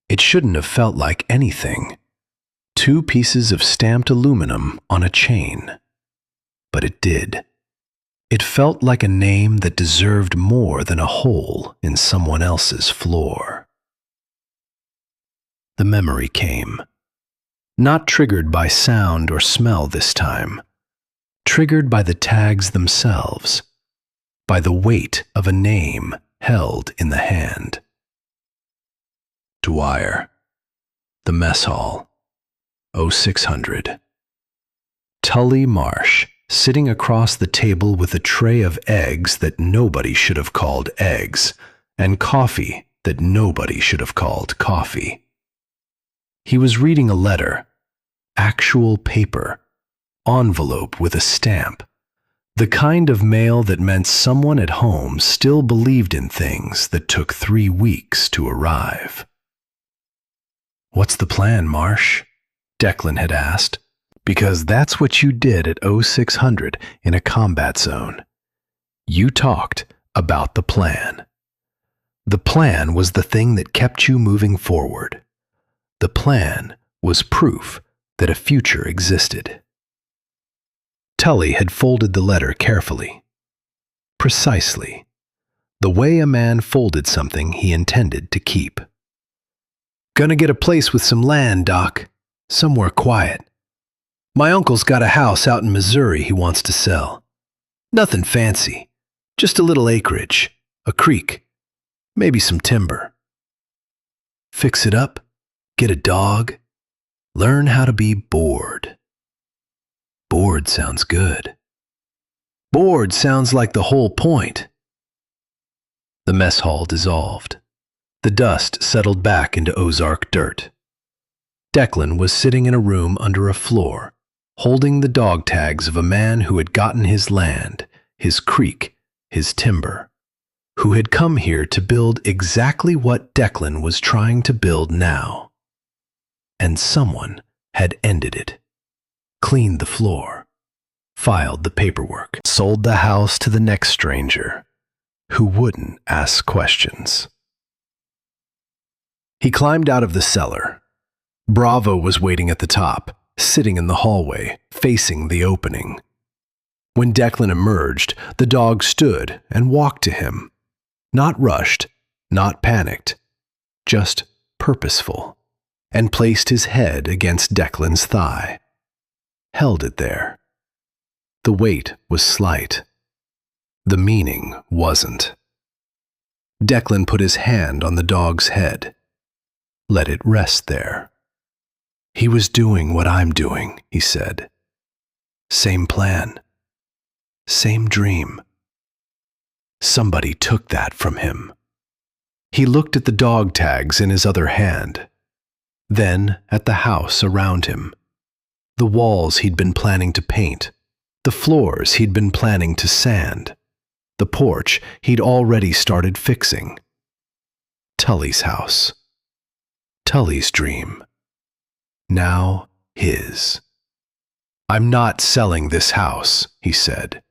It shouldn't have felt like anything. 2 pieces of stamped aluminum on a chain. But it did. It felt like a name that deserved more than a hole in someone else's floor. The memory came. Not triggered by sound or smell this time. Triggered by the tags themselves. By the weight of a name held in the hand. Dwyer. The mess hall. 0600. Tully Marsh, sitting across the table with a tray of eggs that nobody should have called eggs, and coffee that nobody should have called coffee. He was reading a letter, actual paper, envelope with a stamp, the kind of mail that meant someone at home still believed in things that took 3 weeks to arrive. "What's the plan, Marsh?" Declan had asked. Because that's what you did at 0600 in a combat zone. You talked about the plan. The plan was the thing that kept you moving forward. The plan was proof that a future existed. Tully had folded the letter carefully. Precisely. The way a man folded something he intended to keep. "Gonna get a place with some land, Doc. Somewhere quiet. My uncle's got a house out in Missouri he wants to sell. Nothing fancy, just a little acreage, a creek, maybe some timber. Fix it up, get a dog, learn how to be bored." Bored sounds good. Bored sounds like the whole point. The mess hall dissolved. The dust settled back into Ozark dirt. Declan was sitting in a room under a floor, holding the dog tags of a man who had gotten his land, his creek, his timber, who had come here to build exactly what Declan was trying to build now. And someone had ended it, cleaned the floor, filed the paperwork, sold the house to the next stranger, who wouldn't ask questions. He climbed out of the cellar. Bravo was waiting at the top, sitting in the hallway, facing the opening. When Declan emerged, the dog stood and walked to him. Not rushed, not panicked, just purposeful, and placed his head against Declan's thigh. Held it there. The weight was slight. The meaning wasn't. Declan put his hand on the dog's head. Let it rest there. "He was doing what I'm doing," he said. "Same plan. Same dream. Somebody took that from him." He looked at the dog tags in his other hand, then at the house around him, the walls he'd been planning to paint, the floors he'd been planning to sand, the porch he'd already started fixing. Tully's house. Tully's dream. Now his. "I'm not selling this house," he said.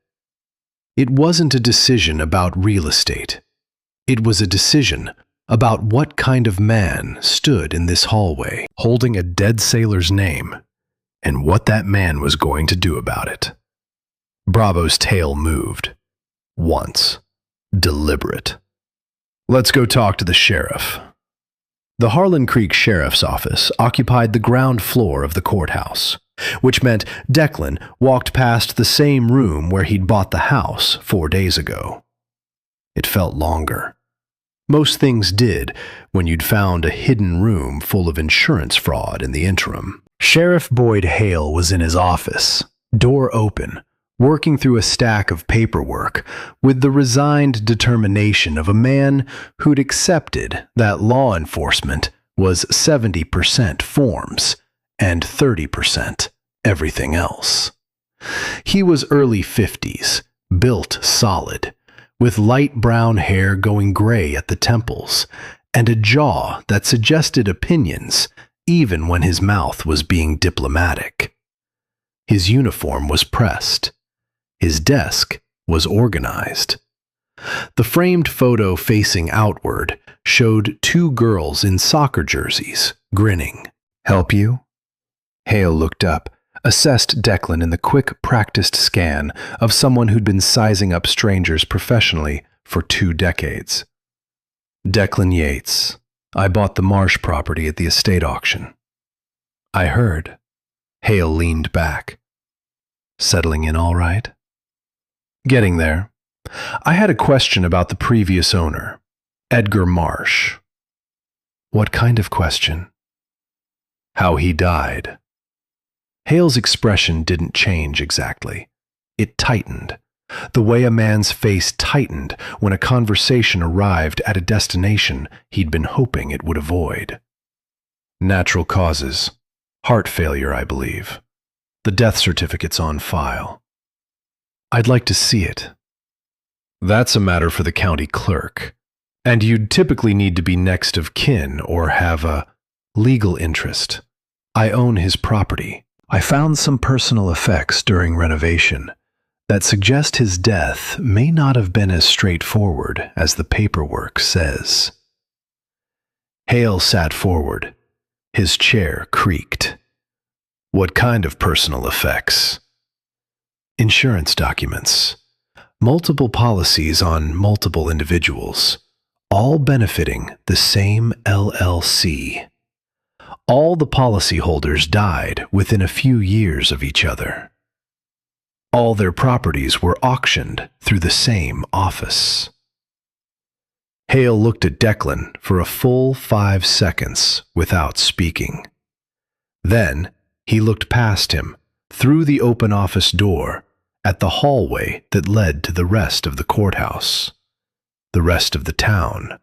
It wasn't a decision about real estate. It was a decision about what kind of man stood in this hallway, holding a dead sailor's name, and what that man was going to do about it. Bravo's tail moved. Once. Deliberate. "Let's go talk to the sheriff." The Harlan Creek Sheriff's Office occupied the ground floor of the courthouse, which meant Declan walked past the same room where he'd bought the house 4 days ago. It felt longer. Most things did when you'd found a hidden room full of insurance fraud in the interim. Sheriff Boyd Hale was in his office, door open, working through a stack of paperwork with the resigned determination of a man who'd accepted that law enforcement was 70% forms and 30% everything else. He was early 50s, built solid, with light brown hair going gray at the temples, and a jaw that suggested opinions even when his mouth was being diplomatic. His uniform was pressed. His desk was organized. The framed photo facing outward showed two girls in soccer jerseys, grinning. "Help you?" Hale looked up, assessed Declan in the quick, practiced scan of someone who'd been sizing up strangers professionally for 2 decades. "Declan Yates. I bought the Marsh property at the estate auction." "I heard." Hale leaned back. "Settling in all right?" "Getting there. I had a question about the previous owner, Edgar Marsh." "What kind of question?" "How he died." Hale's expression didn't change exactly. It tightened, the way a man's face tightened when a conversation arrived at a destination he'd been hoping it would avoid. "Natural causes. Heart failure, I believe. The death certificate's on file." "I'd like to see it." "That's a matter for the county clerk, and you'd typically need to be next of kin or have a legal interest. I own his property. I found some personal effects during renovation that suggest his death may not have been as straightforward as the paperwork says." Hale sat forward. His chair creaked. "What kind of personal effects?" "Insurance documents. Multiple policies on multiple individuals, all benefiting the same LLC. All the policyholders died within a few years of each other. All their properties were auctioned through the same office." Hale looked at Declan for a full 5 seconds without speaking. Then he looked past him, through the open office door, at the hallway that led to the rest of the courthouse, the rest of the town,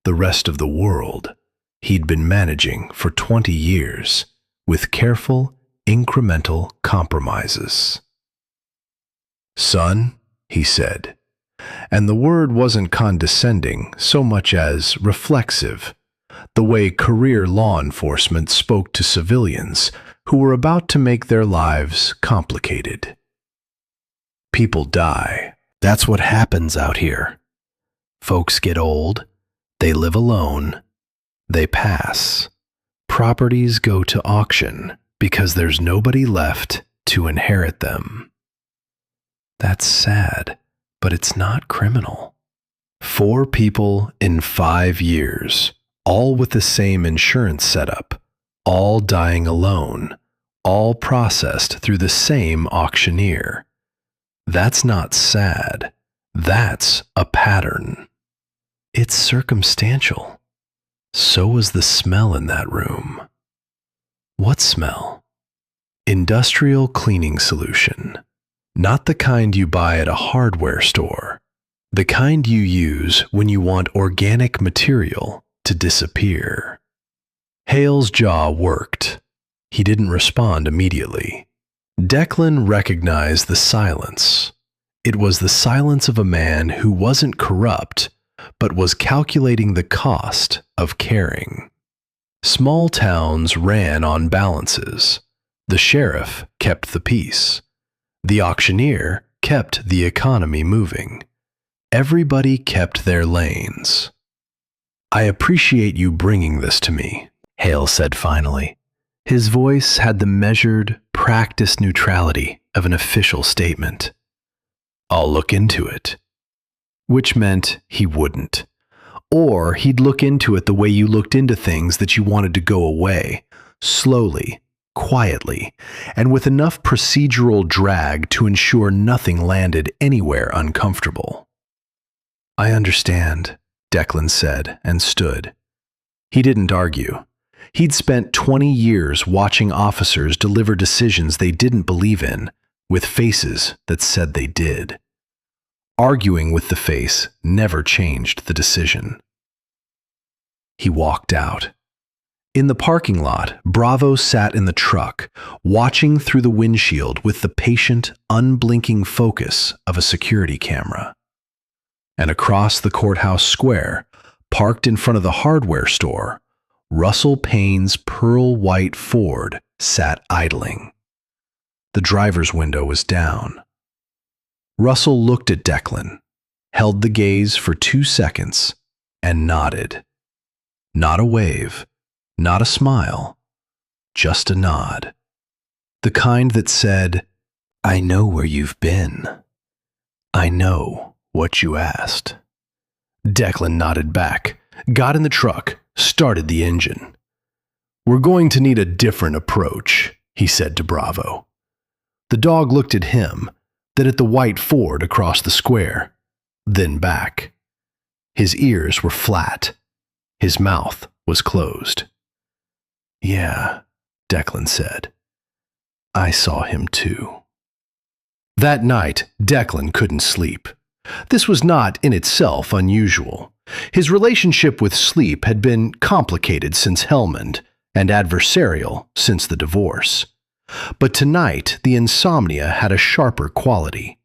the rest of the world he'd been managing for 20 years with careful, incremental compromises. "Son," he said, and the word wasn't condescending so much as reflexive, the way career law enforcement spoke to civilians who were about to make their lives complicated. "People die. That's what happens out here. Folks get old, they live alone, they pass. Properties go to auction because there's nobody left to inherit them. That's sad, but it's not criminal. 4 people in 5 years, all with the same insurance setup, all dying alone, all processed through the same auctioneer. That's not sad. That's a pattern. It's circumstantial. So was the smell in that room." "What smell?" "Industrial cleaning solution. Not the kind you buy at a hardware store. The kind you use when you want organic material to disappear." Hale's jaw worked. He didn't respond immediately. Declan recognized the silence. It was the silence of a man who wasn't corrupt, but was calculating the cost of caring. Small towns ran on balances. The sheriff kept the peace. The auctioneer kept the economy moving. Everybody kept their lanes. "I appreciate you bringing this to me," Hale said finally. His voice had the measured, practiced neutrality of an official statement. "I'll look into it." Which meant he wouldn't. Or he'd look into it the way you looked into things that you wanted to go away, slowly, quietly, and with enough procedural drag to ensure nothing landed anywhere uncomfortable. "I understand," Declan said and stood. He didn't argue. He'd spent 20 years watching officers deliver decisions they didn't believe in, with faces that said they did. Arguing with the face never changed the decision. He walked out. In the parking lot, Bravo sat in the truck, watching through the windshield with the patient, unblinking focus of a security camera. And across the courthouse square, parked in front of the hardware store, Russell Payne's pearl white Ford sat idling. The driver's window was down. Russell looked at Declan, held the gaze for 2 seconds, and nodded. Not a wave, not a smile, just a nod. The kind that said, "I know where you've been. I know what you asked." Declan nodded back, got in the truck, started the engine. "We're going to need a different approach," he said to Bravo. The dog looked at him, then at the white Ford across the square, then back. His ears were flat. His mouth was closed. "Yeah," Declan said. "I saw him too." That night, Declan couldn't sleep. This was not in itself unusual. His relationship with sleep had been complicated since Helmand and adversarial since the divorce. But tonight, the insomnia had a sharper quality.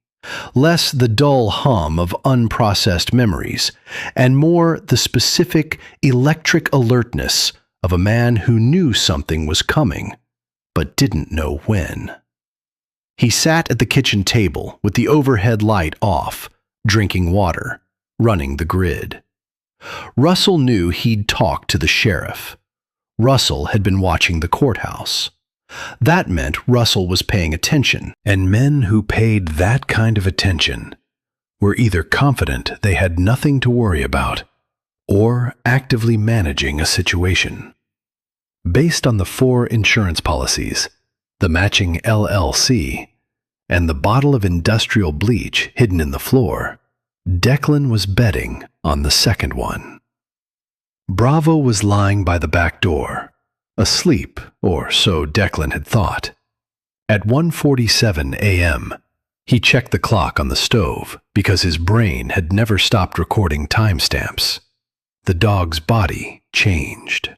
Less the dull hum of unprocessed memories, and more the specific electric alertness of a man who knew something was coming, but didn't know when. He sat at the kitchen table with the overhead light off, drinking water, running the grid. Russell knew he'd talked to the sheriff. Russell had been watching the courthouse. That meant Russell was paying attention, and men who paid that kind of attention were either confident they had nothing to worry about or actively managing a situation. Based on the 4 insurance policies, the matching LLC, and the bottle of industrial bleach hidden in the floor, Declan was betting on the second one. Bravo was lying by the back door, asleep, or so Declan had thought. At 1:47 a.m., he checked the clock on the stove because his brain had never stopped recording timestamps. The dog's body changed.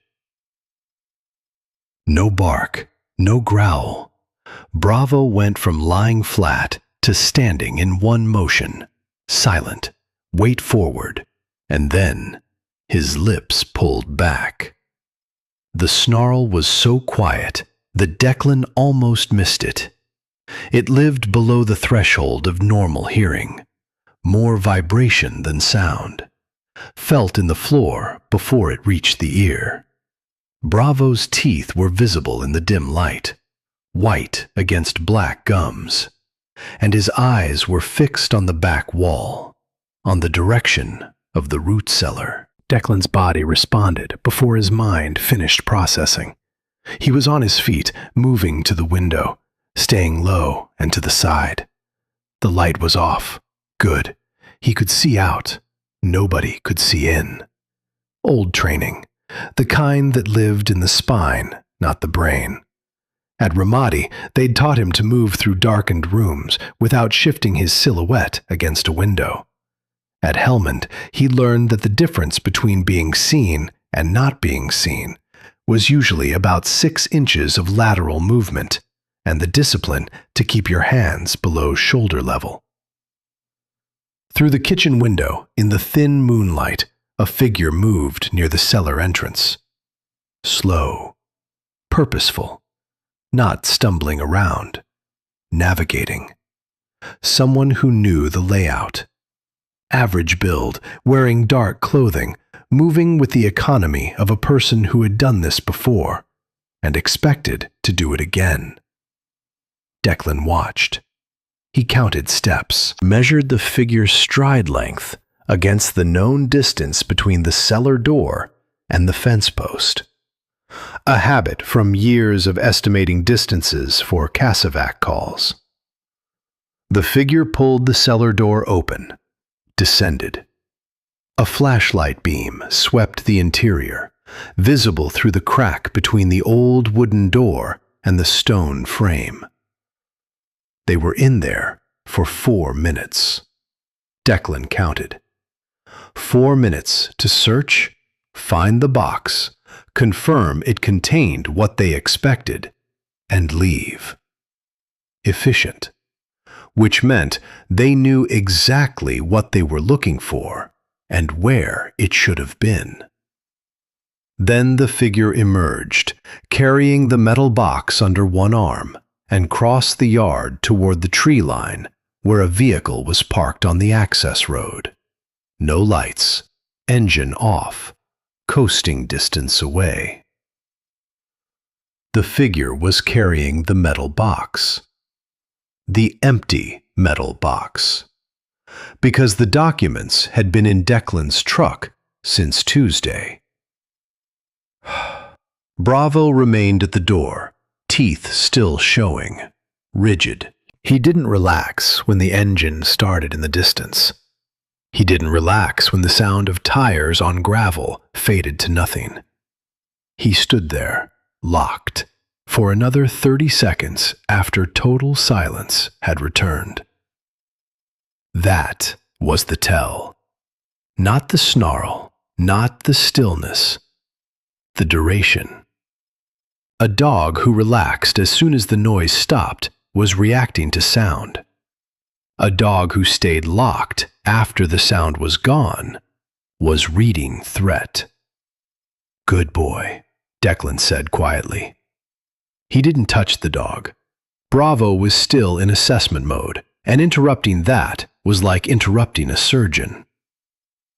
No bark, no growl. Bravo went from lying flat to standing in one motion, silent, weight forward, and then his lips pulled back. The snarl was so quiet that Declan almost missed it. It lived below the threshold of normal hearing, more vibration than sound, felt in the floor before it reached the ear. Bravo's teeth were visible in the dim light, white against black gums, and his eyes were fixed on the back wall, on the direction of the root cellar. Declan's body responded before his mind finished processing. He was on his feet, moving to the window, staying low and to the side. The light was off. Good. He could see out. Nobody could see in. Old training, the kind that lived in the spine, not the brain. At Ramadi, they'd taught him to move through darkened rooms without shifting his silhouette against a window. At Helmand, he learned that the difference between being seen and not being seen was usually about 6 inches of lateral movement, and the discipline to keep your hands below shoulder level. Through the kitchen window, in the thin moonlight, a figure moved near the cellar entrance. Slow, purposeful, not stumbling around, navigating. Someone who knew the layout. Average build, wearing dark clothing, moving with the economy of a person who had done this before and expected to do it again. Declan watched. He counted steps, measured the figure's stride length against the known distance between the cellar door and the fence post. A habit from years of estimating distances for Cassavac calls. The figure pulled the cellar door open, descended. A flashlight beam swept the interior, visible through the crack between the old wooden door and the stone frame. They were in there for 4 minutes. Declan counted. 4 minutes to search, find the box, confirm it contained what they expected, and leave. Efficient, which meant they knew exactly what they were looking for and where it should have been. Then the figure emerged, carrying the metal box under one arm, and crossed the yard toward the tree line where a vehicle was parked on the access road. No lights, engine off, coasting distance away. The figure was carrying the metal box. The empty metal box. Because the documents had been in Declan's truck since Tuesday. Bravo remained at the door, teeth still showing, rigid. He didn't relax when the engine started in the distance. He didn't relax when the sound of tires on gravel faded to nothing. He stood there, locked, for another 30 seconds after total silence had returned. That was the tell. Not the snarl, not the stillness, the duration. A dog who relaxed as soon as the noise stopped was reacting to sound. A dog who stayed locked after the sound was gone was reading threat. "Good boy," Declan said quietly. He didn't touch the dog. Bravo was still in assessment mode, and interrupting that was like interrupting a surgeon.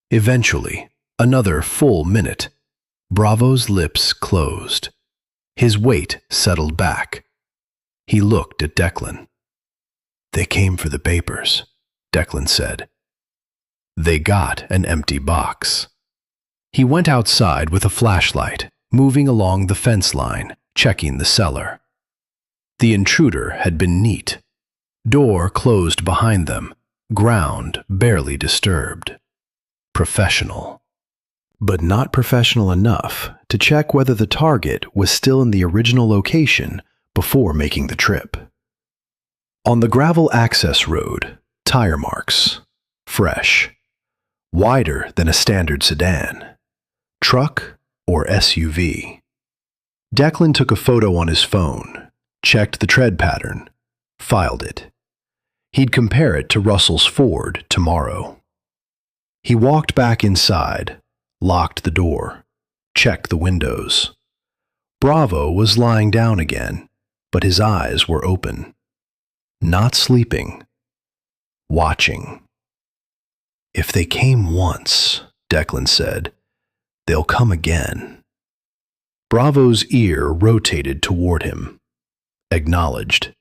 Eventually, another full minute, Bravo's lips closed. His weight settled back. He looked at Declan. "They came for the papers," Declan said. They got an empty box. He went outside with a flashlight, moving along the fence line, checking the cellar. The intruder had been neat. Door closed behind them, ground barely disturbed. Professional. But not professional enough to check whether the target was still in the original location before making the trip. On the gravel access road, tire marks. Fresh. Wider than a standard sedan. Truck or SUV. Declan took a photo on his phone, checked the tread pattern, filed it. He'd compare it to Russell's Ford tomorrow. He walked back inside, locked the door, checked the windows. Bravo was lying down again, but his eyes were open. Not sleeping. Watching. "If they came once," Declan said, "they'll come again." Bravo's ear rotated toward him. Acknowledged.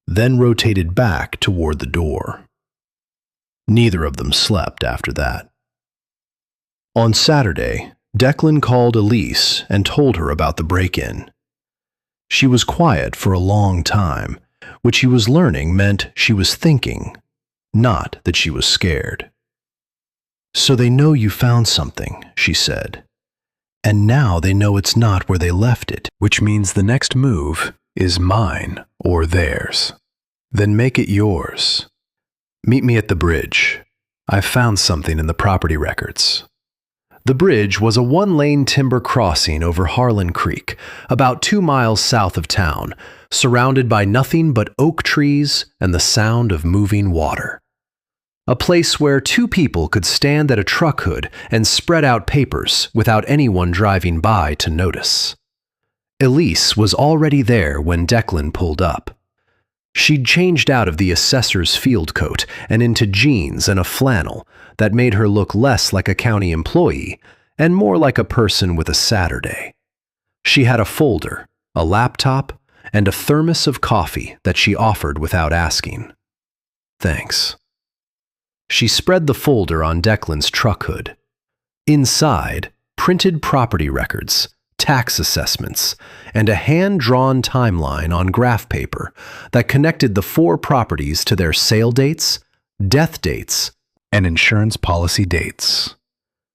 Then rotated back toward the door. Neither of them slept after that. On Saturday, Declan called Elise and told her about the break-in. She was quiet for a long time, which he was learning meant she was thinking, not that she was scared. "So they know you found something," she said. "And now they know it's not where they left it, which means the next move is mine or theirs. Then make it yours. Meet me at the bridge. I've found something in the property records." The bridge was a one-lane timber crossing over Harlan Creek, about 2 miles south of town, surrounded by nothing but oak trees and the sound of moving water. A place where 2 people could stand at a truck hood and spread out papers without anyone driving by to notice. Elise was already there when Declan pulled up. She'd changed out of the assessor's field coat and into jeans and a flannel that made her look less like a county employee and more like a person with a Saturday. She had a folder, a laptop, and a thermos of coffee that she offered without asking. "Thanks." She spread the folder on Declan's truck hood. Inside, printed property records, tax assessments, and a hand-drawn timeline on graph paper that connected the 4 properties to their sale dates, death dates, and insurance policy dates.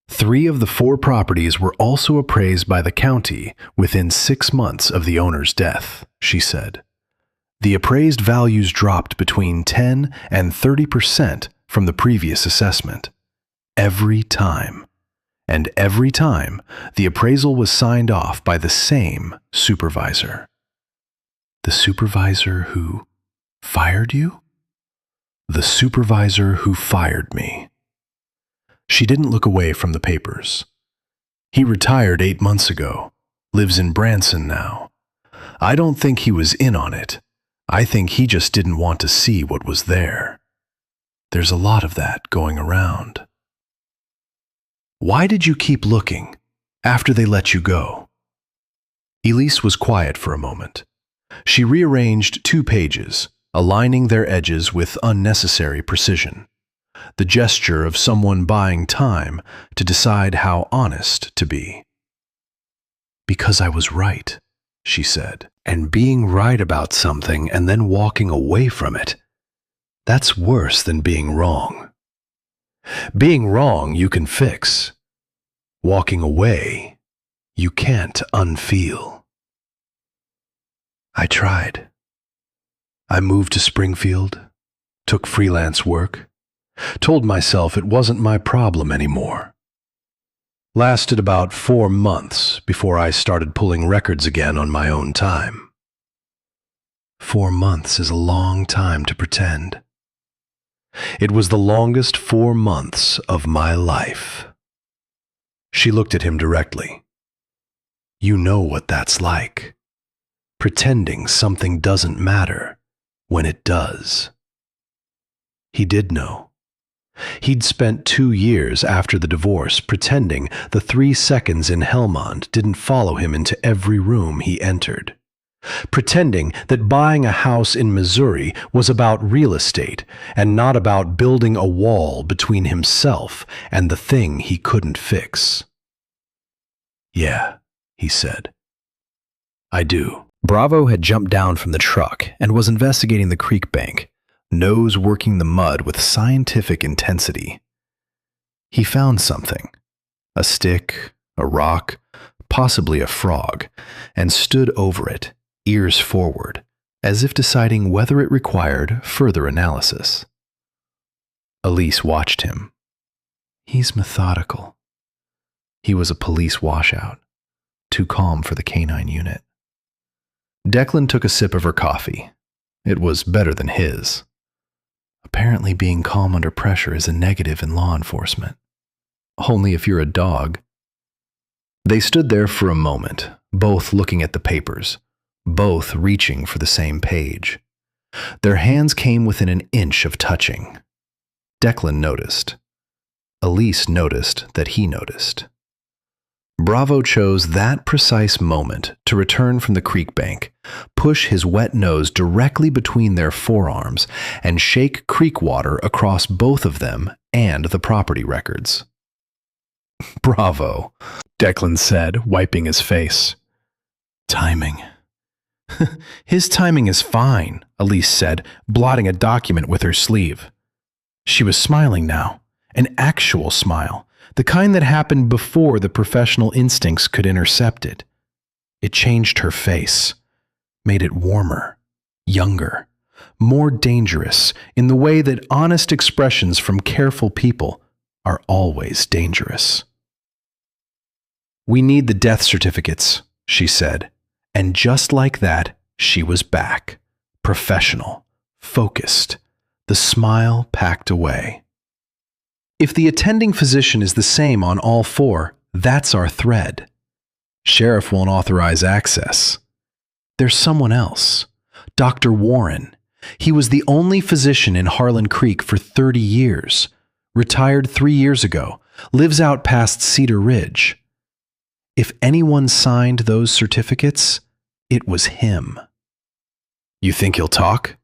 3 of the 4 properties were also appraised by the county within 6 months of the owner's death, she said. The appraised values dropped between 10 and 30% from the previous assessment. Every time. And every time, the appraisal was signed off by the same supervisor. The supervisor who fired you? The supervisor who fired me. She didn't look away from the papers. He retired 8 months ago, lives in Branson now. I don't think he was in on it. I think he just didn't want to see what was there. There's a lot of that going around. Why did you keep looking after they let you go? Elise was quiet for a moment. She rearranged 2 pages, aligning their edges with unnecessary precision. The gesture of someone buying time to decide how honest to be. Because I was right, she said. And being right about something and then walking away from it, that's worse than being wrong. Being wrong you can fix. Walking away, you can't unfeel. I tried. I moved to Springfield, took freelance work, told myself it wasn't my problem anymore. Lasted about 4 months before I started pulling records again on my own time. 4 months is a long time to pretend. It was the longest 4 months of my life. She looked at him directly. You know what that's like. Pretending something doesn't matter when it does. He did know. He'd spent 2 years after the divorce pretending the 3 seconds in Helmond didn't follow him into every room he entered. Pretending that buying a house in Missouri was about real estate and not about building a wall between himself and the thing he couldn't fix. Yeah, he said. I do. Bravo had jumped down from the truck and was investigating the creek bank, nose working the mud with scientific intensity. He found something. A stick, a rock, possibly a frog, and stood over it, ears forward, as if deciding whether it required further analysis. Elise watched him. He's methodical. He was a police washout, too calm for the canine unit. Declan took a sip of her coffee. It was better than his. Apparently being calm under pressure is a negative in law enforcement. Only if you're a dog. They stood there for a moment, both looking at the papers, both reaching for the same page. Their hands came within an inch of touching. Declan noticed. Elise noticed that he noticed. Bravo chose that precise moment to return from the creek bank, push his wet nose directly between their forearms, and shake creek water across both of them and the property records. Bravo, Declan said, wiping his face. Timing. His timing is fine, Elise said, blotting a document with her sleeve. She was smiling now, an actual smile. The kind that happened before the professional instincts could intercept it. It changed her face, made it warmer, younger, more dangerous in the way that honest expressions from careful people are always dangerous. We need the death certificates, she said, and just like that, she was back, professional, focused, the smile packed away. If the attending physician is the same on all 4, that's our thread. Sheriff won't authorize access. There's someone else. Dr. Warren. He was the only physician in Harlan Creek for 30 years. Retired 3 years ago. Lives out past Cedar Ridge. If anyone signed those certificates, it was him. You think he'll talk?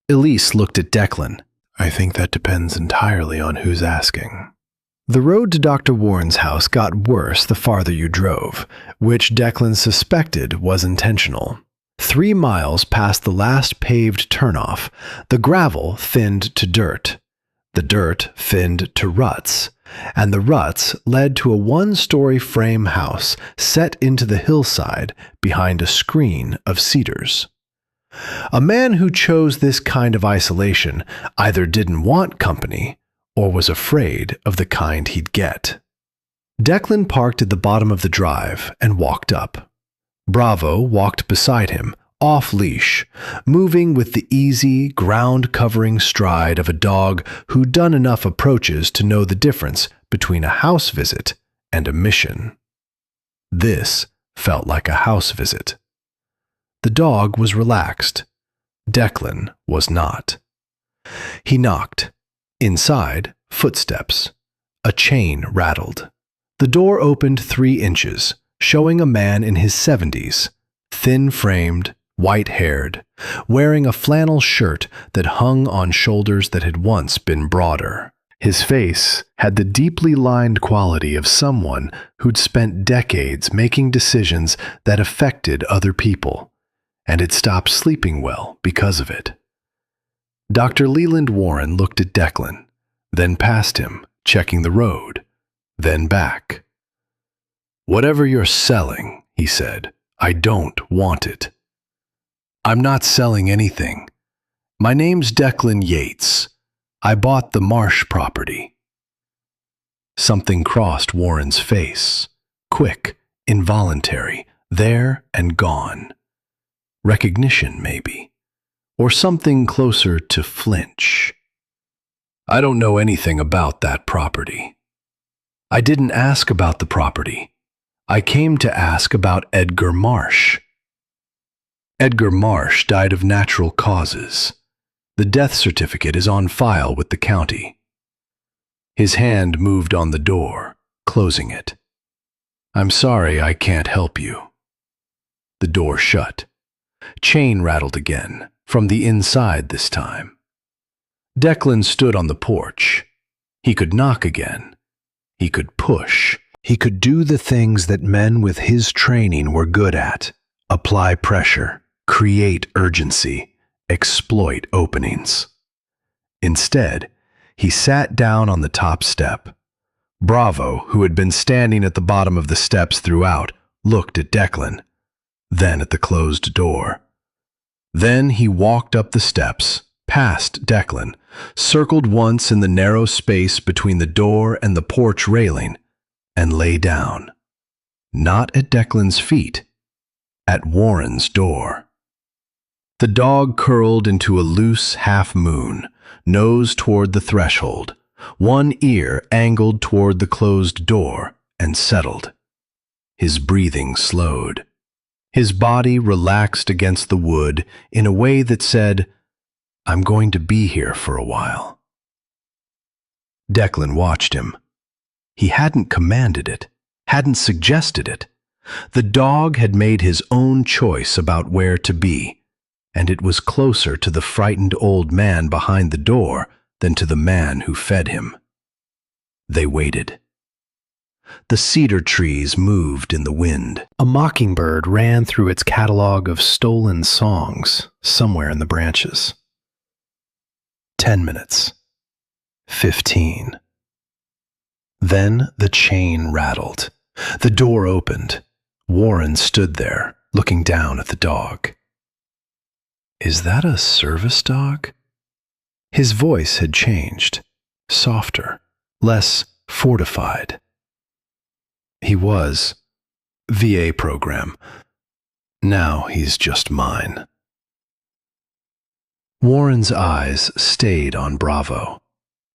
Elise looked at Declan. I think that depends entirely on who's asking. The road to Dr. Warren's house got worse the farther you drove, which Declan suspected was intentional. 3 miles past the last paved turnoff, the gravel thinned to dirt. The dirt thinned to ruts, and the ruts led to a 1-story frame house set into the hillside behind a screen of cedars. A man who chose this kind of isolation either didn't want company or was afraid of the kind he'd get. Declan parked at the bottom of the drive and walked up. Bravo walked beside him, off-leash, moving with the easy, ground-covering stride of a dog who'd done enough approaches to know the difference between a house visit and a mission. This felt like a house visit. The dog was relaxed. Declan was not. He knocked. Inside, footsteps. A chain rattled. The door opened 3 inches, showing a man in his 70s, thin-framed, white-haired, wearing a flannel shirt that hung on shoulders that had once been broader. His face had the deeply lined quality of someone who'd spent decades making decisions that affected other people, and had stopped sleeping well because of it. Dr. Leland Warren looked at Declan, then past him, checking the road, then back. "Whatever you're selling," he said, "I don't want it." "I'm not selling anything. My name's Declan Yates. I bought the Marsh property." Something crossed Warren's face, quick, involuntary, there and gone. Recognition, maybe, or something closer to flinch. "I don't know anything about that property." "I didn't ask about the property. I came to ask about Edgar Marsh." "Edgar Marsh died of natural causes. The death certificate is on file with the county." His hand moved on the door, closing it. "I'm sorry I can't help you." The door shut. Chain rattled again, from the inside this time. Declan stood on the porch. He could knock again. He could push. He could do the things that men with his training were good at: apply pressure, create urgency, exploit openings. Instead, he sat down on the top step. Bravo, who had been standing at the bottom of the steps throughout, looked at Declan, then at the closed door. Then he walked up the steps, past Declan, circled once in the narrow space between the door and the porch railing, and lay down. Not at Declan's feet, at Warren's door. The dog curled into a loose half-moon, nose toward the threshold, one ear angled toward the closed door, and settled. His breathing slowed. His body relaxed against the wood in a way that said, "I'm going to be here for a while." Declan watched him. He hadn't commanded it, hadn't suggested it. The dog had made his own choice about where to be, and it was closer to the frightened old man behind the door than to the man who fed him. They waited. The cedar trees moved in the wind. A mockingbird ran through its catalog of stolen songs somewhere in the branches. 10 minutes. 15. Then the chain rattled. The door opened. Warren stood there, looking down at the dog. "Is that a service dog?" His voice had changed, softer, less fortified. "He was. VA program. Now he's just mine." Warren's eyes stayed on Bravo.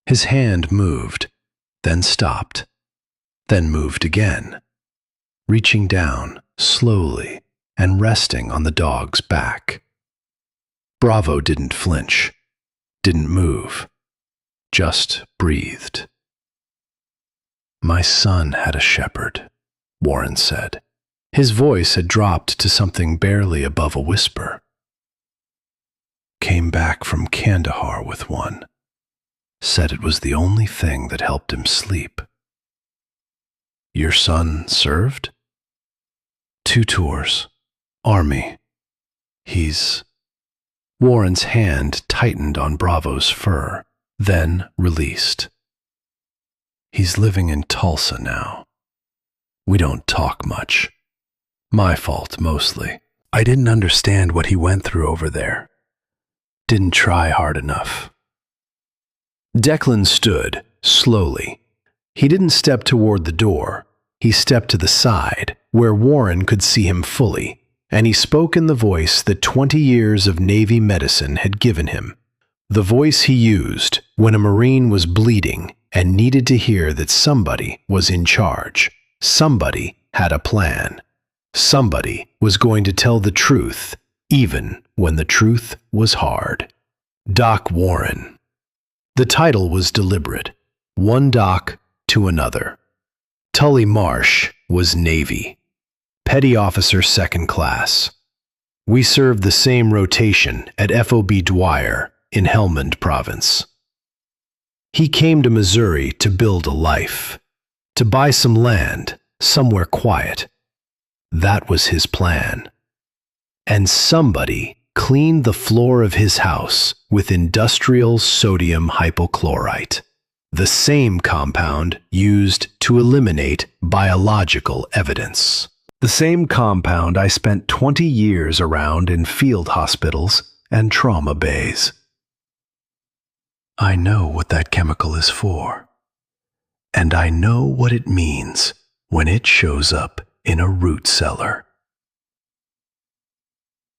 His hand moved, then stopped, then moved again, reaching down slowly and resting on the dog's back. Bravo didn't flinch, didn't move, just breathed. "My son had a shepherd," Warren said. His voice had dropped to something barely above a whisper. "Came back from Kandahar with one. Said it was the only thing that helped him sleep." "Your son served?" "2 tours. Army. He's..." Warren's hand tightened on Bravo's fur, then released. "He's living in Tulsa now. We don't talk much. My fault, mostly. I didn't understand what he went through over there. Didn't try hard enough." Declan stood, slowly. He didn't step toward the door. He stepped to the side, where Warren could see him fully, and he spoke in the voice that 20 years of Navy medicine had given him. The voice he used when a Marine was bleeding and needed to hear that somebody was in charge. Somebody had a plan. Somebody was going to tell the truth, even when the truth was hard. Doc Warren. The title was deliberate. One doc to another. Tully Marsh was Navy. Petty Officer Second Class. We served the same rotation at FOB Dwyer in Helmand Province. He came to Missouri to build a life, to buy some land somewhere quiet. That was his plan. And somebody cleaned the floor of his house with industrial sodium hypochlorite, the same compound used to eliminate biological evidence. The same compound I spent 20 years around in field hospitals and trauma bays. I know what that chemical is for, and I know what it means when it shows up in a root cellar.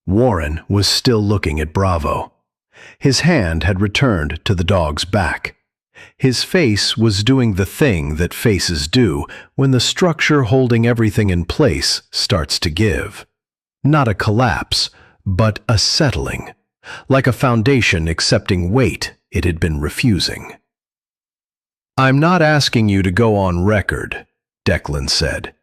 Warren was still looking at Bravo. His hand had returned to the dog's back. His face was doing the thing that faces do when the structure holding everything in place starts to give. Not a collapse, but a settling, like a foundation accepting weight it had been refusing. "I'm not asking you to go on record," Declan said.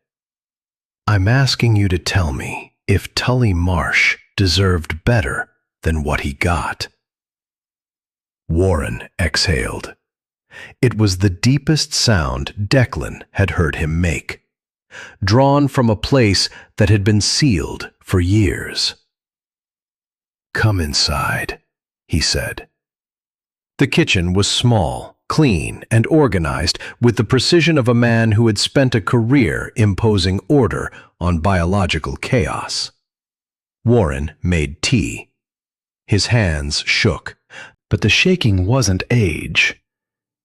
"I'm asking you to tell me if Tully Marsh deserved better than what he got." Warren exhaled. It was the deepest sound Declan had heard him make, drawn from a place that had been sealed for years. "Come inside," he said. The kitchen was small, clean, and organized with the precision of a man who had spent a career imposing order on biological chaos. Warren made tea. His hands shook, but the shaking wasn't age.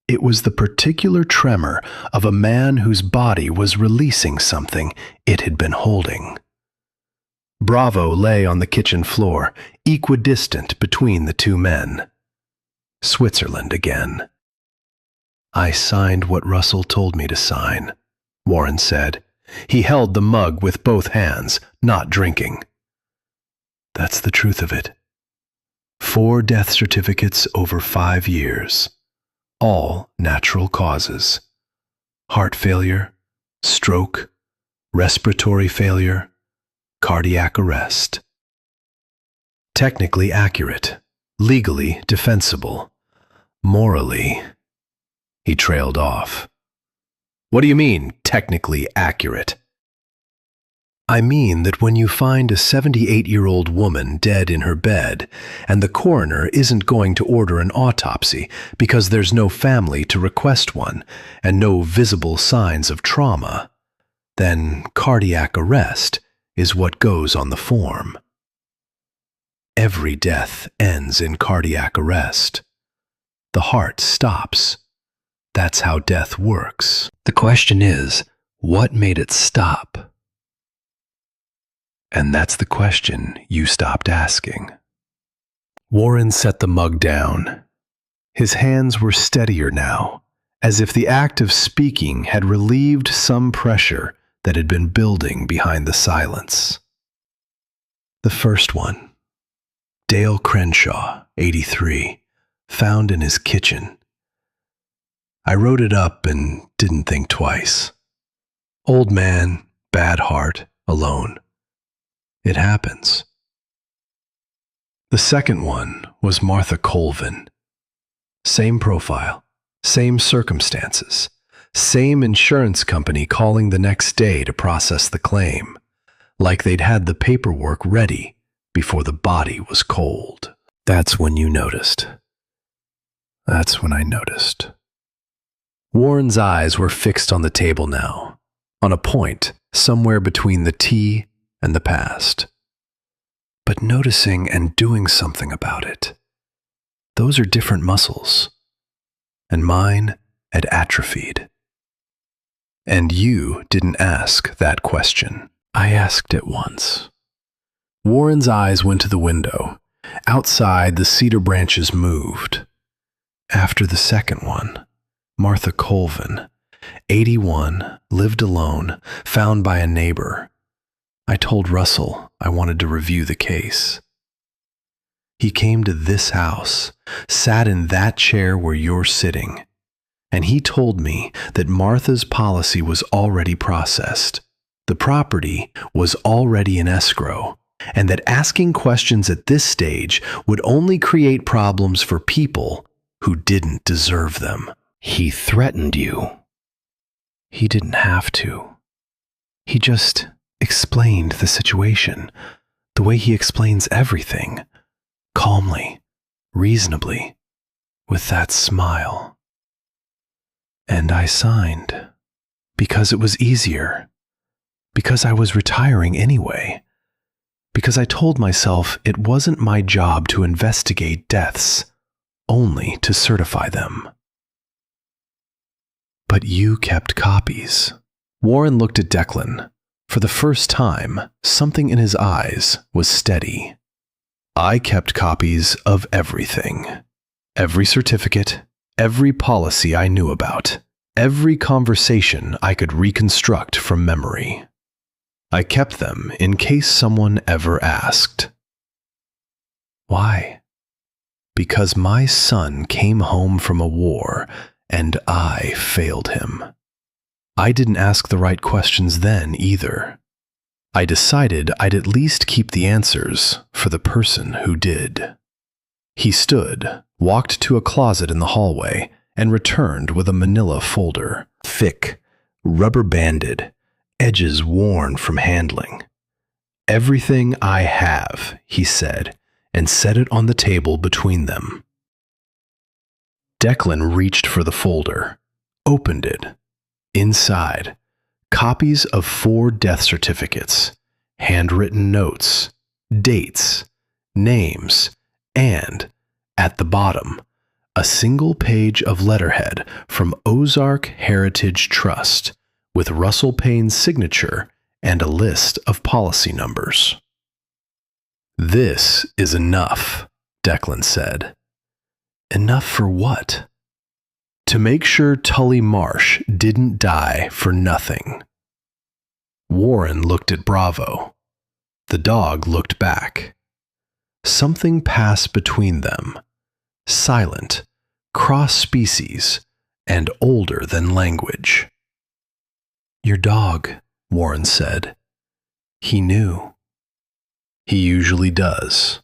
It was the particular tremor of a man whose body was releasing something it had been holding. Bravo lay on the kitchen floor, equidistant between the two men. Switzerland again. "I signed what Russell told me to sign," Warren said. He held the mug with both hands, not drinking. "That's the truth of it. 4 death certificates over 5 years. All natural causes. Heart failure, stroke, respiratory failure, cardiac arrest. Technically accurate, legally defensible, morally..." He trailed off. "What do you mean, technically accurate?" "I mean that when you find a 78-year-old woman dead in her bed, and the coroner isn't going to order an autopsy because there's no family to request one and no visible signs of trauma, then cardiac arrest is what goes on the form. Every death ends in cardiac arrest. The heart stops. That's how death works. The question is, what made it stop? And that's the question you stopped asking." Warren set the mug down. His hands were steadier now, as if the act of speaking had relieved some pressure that had been building behind the silence. The first one. Dale Crenshaw, 83, found in his kitchen. I wrote it up and didn't think twice. Old man, bad heart, alone. It happens. The second one was Martha Colvin. Same profile, same circumstances, same insurance company calling the next day to process the claim, like they'd had the paperwork ready before the body was cold. That's when you noticed. That's when I noticed. Warren's eyes were fixed on the table now, on a point somewhere between the tea and the past. But noticing and doing something about it, those are different muscles, and mine had atrophied. And you didn't ask that question. I asked it once. Warren's eyes went to the window. Outside, the cedar branches moved. After the second one, Martha Colvin, 81, lived alone, found by a neighbor. I told Russell I wanted to review the case. He came to this house, sat in that chair where you're sitting, and he told me that Martha's policy was already processed. The property was already in escrow, and that asking questions at this stage would only create problems for people who didn't deserve them. He threatened you. He didn't have to. He just explained the situation, the way he explains everything, calmly, reasonably, with that smile. And I signed, because it was easier, because I was retiring anyway, because I told myself it wasn't my job to investigate deaths, only to certify them. But you kept copies. Warren looked at Declan. For the first time, something in his eyes was steady. I kept copies of everything. Every certificate, every policy I knew about, every conversation I could reconstruct from memory. I kept them in case someone ever asked. Why? Because my son came home from a war and I failed him. I didn't ask the right questions then either. I decided I'd at least keep the answers for the person who did. He stood, walked to a closet in the hallway, and returned with a manila folder, thick, rubber-banded, edges worn from handling. "Everything I have," he said, and set it on the table between them. Declan reached for the folder, opened it. Inside, copies of 4 death certificates, handwritten notes, dates, names, and, at the bottom, a single page of letterhead from Ozark Heritage Trust with Russell Payne's signature and a list of policy numbers. "This is enough," Declan said. Enough for what? To make sure Tully Marsh didn't die for nothing. Warren looked at Bravo. The dog looked back. Something passed between them, silent, cross-species, and older than language. "Your dog," Warren said. He knew. He usually does.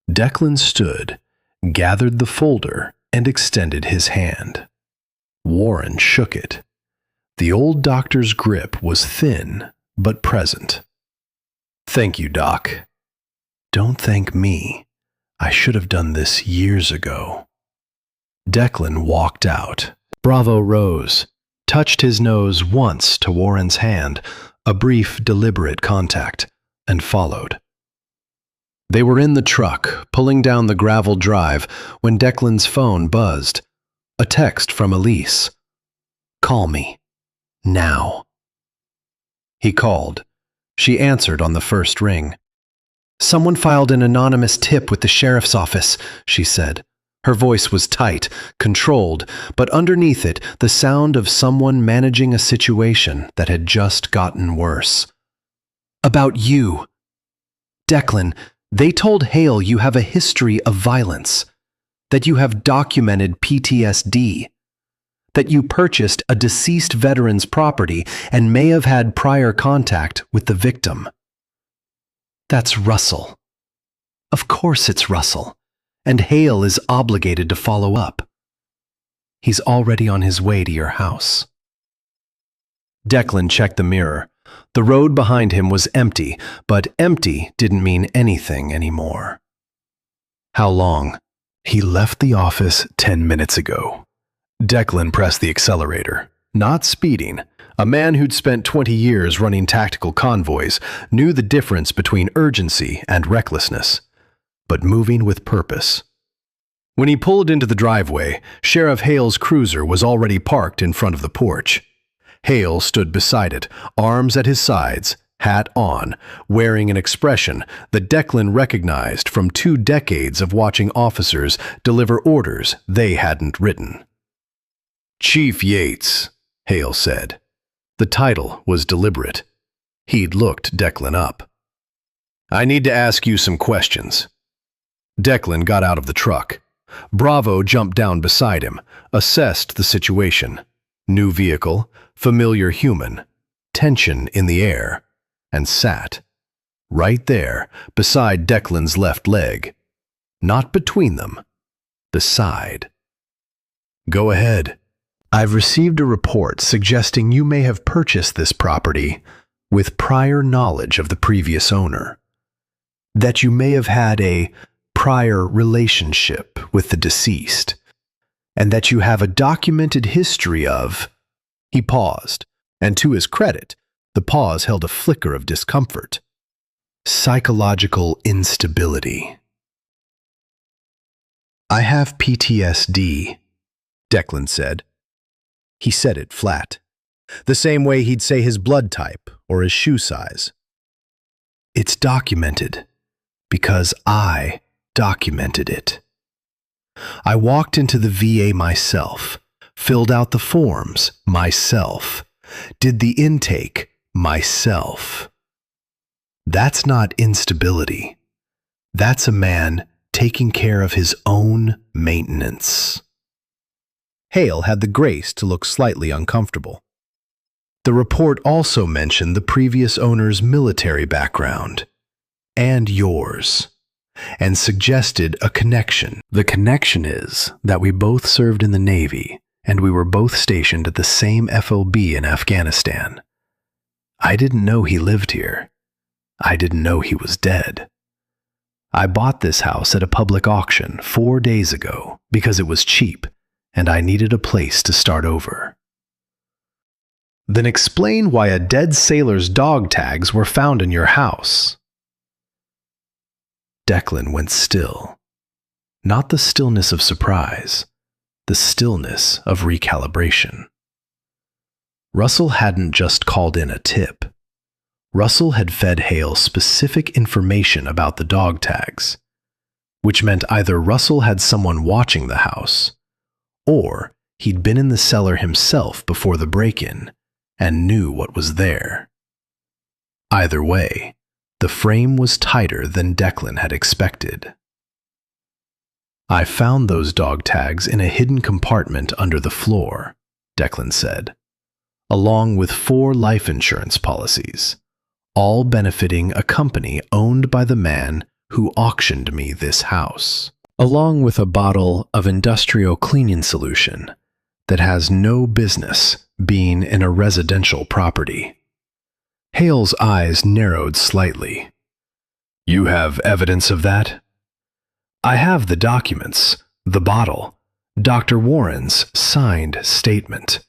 Declan stood, gathered the folder, and extended his hand. Warren shook it. The old doctor's grip was thin, but present. "Thank you, Doc." "Don't thank me. I should have done this years ago." Declan walked out. Bravo rose, touched his nose once to Warren's hand, a brief, deliberate contact, and followed. They were in the truck, pulling down the gravel drive, when Declan's phone buzzed. A text from Elise. "Call me. Now." He called. She answered on the first ring. "Someone filed an anonymous tip with the sheriff's office," she said. Her voice was tight, controlled, but underneath it, the sound of someone managing a situation that had just gotten worse. "About you. Declan, they told Hale you have a history of violence, that you have documented PTSD, that you purchased a deceased veteran's property and may have had prior contact with the victim." "That's Russell. Of course it's Russell, and Hale is obligated to follow up. He's already on his way to your house." Declan checked the mirror. The road behind him was empty, but empty didn't mean anything anymore. "How long?" "He left the office 10 minutes ago." Declan pressed the accelerator. Not speeding. A man who'd spent 20 years running tactical convoys knew the difference between urgency and recklessness, but moving with purpose. When he pulled into the driveway, Sheriff Hale's cruiser was already parked in front of the porch. Hale stood beside it, arms at his sides, hat on, wearing an expression that Declan recognized from 2 decades of watching officers deliver orders they hadn't written. "Chief Yates," Hale said. The title was deliberate. He'd looked Declan up. "I need to ask you some questions." Declan got out of the truck. Bravo jumped down beside him, assessed the situation. New vehicle, familiar human, tension in the air, and sat right there beside Declan's left leg. Not between them, beside. "Go ahead." "I've received a report suggesting you may have purchased this property with prior knowledge of the previous owner. That you may have had a prior relationship with the deceased, and that you have a documented history of—" He paused, and to his credit, the pause held a flicker of discomfort. "Psychological instability." "I have PTSD," Declan said. He said it flat, the same way he'd say his blood type or his shoe size. "It's documented because I documented it. I walked into the VA myself, filled out the forms myself, did the intake myself. That's not instability. That's a man taking care of his own maintenance." Hale had the grace to look slightly uncomfortable. The report also mentioned the previous owner's military background, and yours, and suggested a connection. "The connection is that we both served in the Navy, and we were both stationed at the same FOB in Afghanistan. I didn't know he lived here. I didn't know he was dead. I bought this house at a public auction 4 days ago because it was cheap, and I needed a place to start over." "Then explain why a dead sailor's dog tags were found in your house." Declan went still. Not the stillness of surprise, the stillness of recalibration. Russell hadn't just called in a tip. Russell had fed Hale specific information about the dog tags, which meant either Russell had someone watching the house, or he'd been in the cellar himself before the break-in and knew what was there. Either way, the frame was tighter than Declan had expected. "I found those dog tags in a hidden compartment under the floor," Declan said, "along with 4 life insurance policies, all benefiting a company owned by the man who auctioned me this house, along with a bottle of industrial cleaning solution that has no business being in a residential property." Hale's eyes narrowed slightly. "You have evidence of that?" "I have the documents, the bottle, Dr. Warren's signed statement.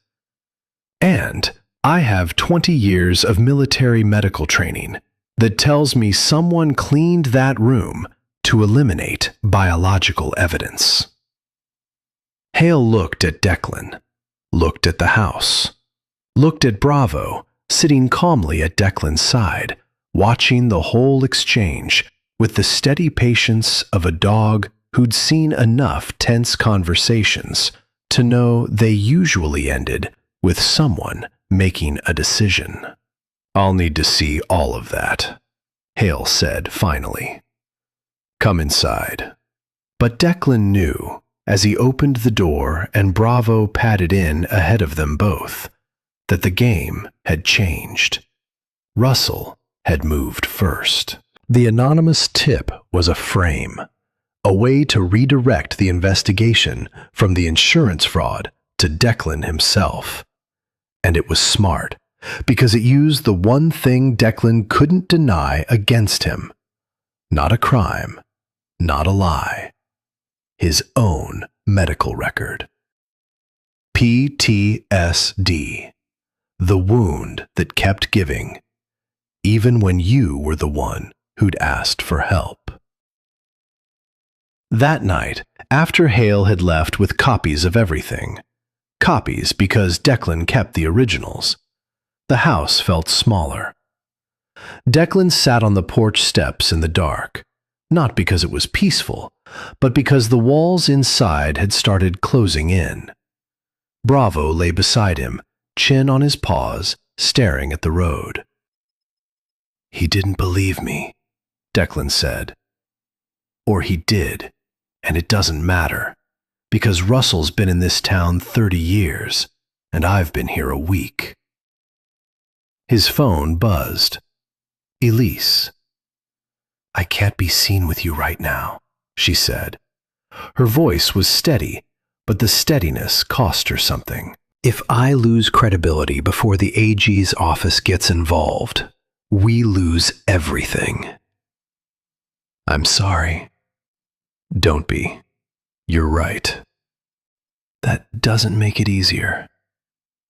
And I have 20 years of military medical training that tells me someone cleaned that room to eliminate biological evidence." Hale looked at Declan, looked at the house, looked at Bravo, sitting calmly at Declan's side, watching the whole exchange with the steady patience of a dog who'd seen enough tense conversations to know they usually ended with someone making a decision. "I'll need to see all of that," Hale said finally. "Come inside." But Declan knew, as he opened the door and Bravo padded in ahead of them both, that the game had changed. Russell had moved first. The anonymous tip was a frame, a way to redirect the investigation from the insurance fraud to Declan himself. And it was smart, because it used the one thing Declan couldn't deny against him. Not a crime, not a lie. His own medical record. PTSD. The wound that kept giving, even when you were the one who'd asked for help. That night, after Hale had left with copies of everything, Copies because Declan kept the originals. The house felt smaller. Declan sat on the porch steps in the dark, not because it was peaceful, but because the walls inside had started closing in. Bravo lay beside him, chin on his paws, staring at the road. "He didn't believe me," Declan said. "Or he did, and it doesn't matter, because Russell's been in this town 30 years, and I've been here a week." His phone buzzed. Elise. "I can't be seen with you right now," she said. Her voice was steady, but the steadiness cost her something. "If I lose credibility before the AG's office gets involved, we lose everything." "I'm sorry." "Don't be. You're right." "That doesn't make it easier."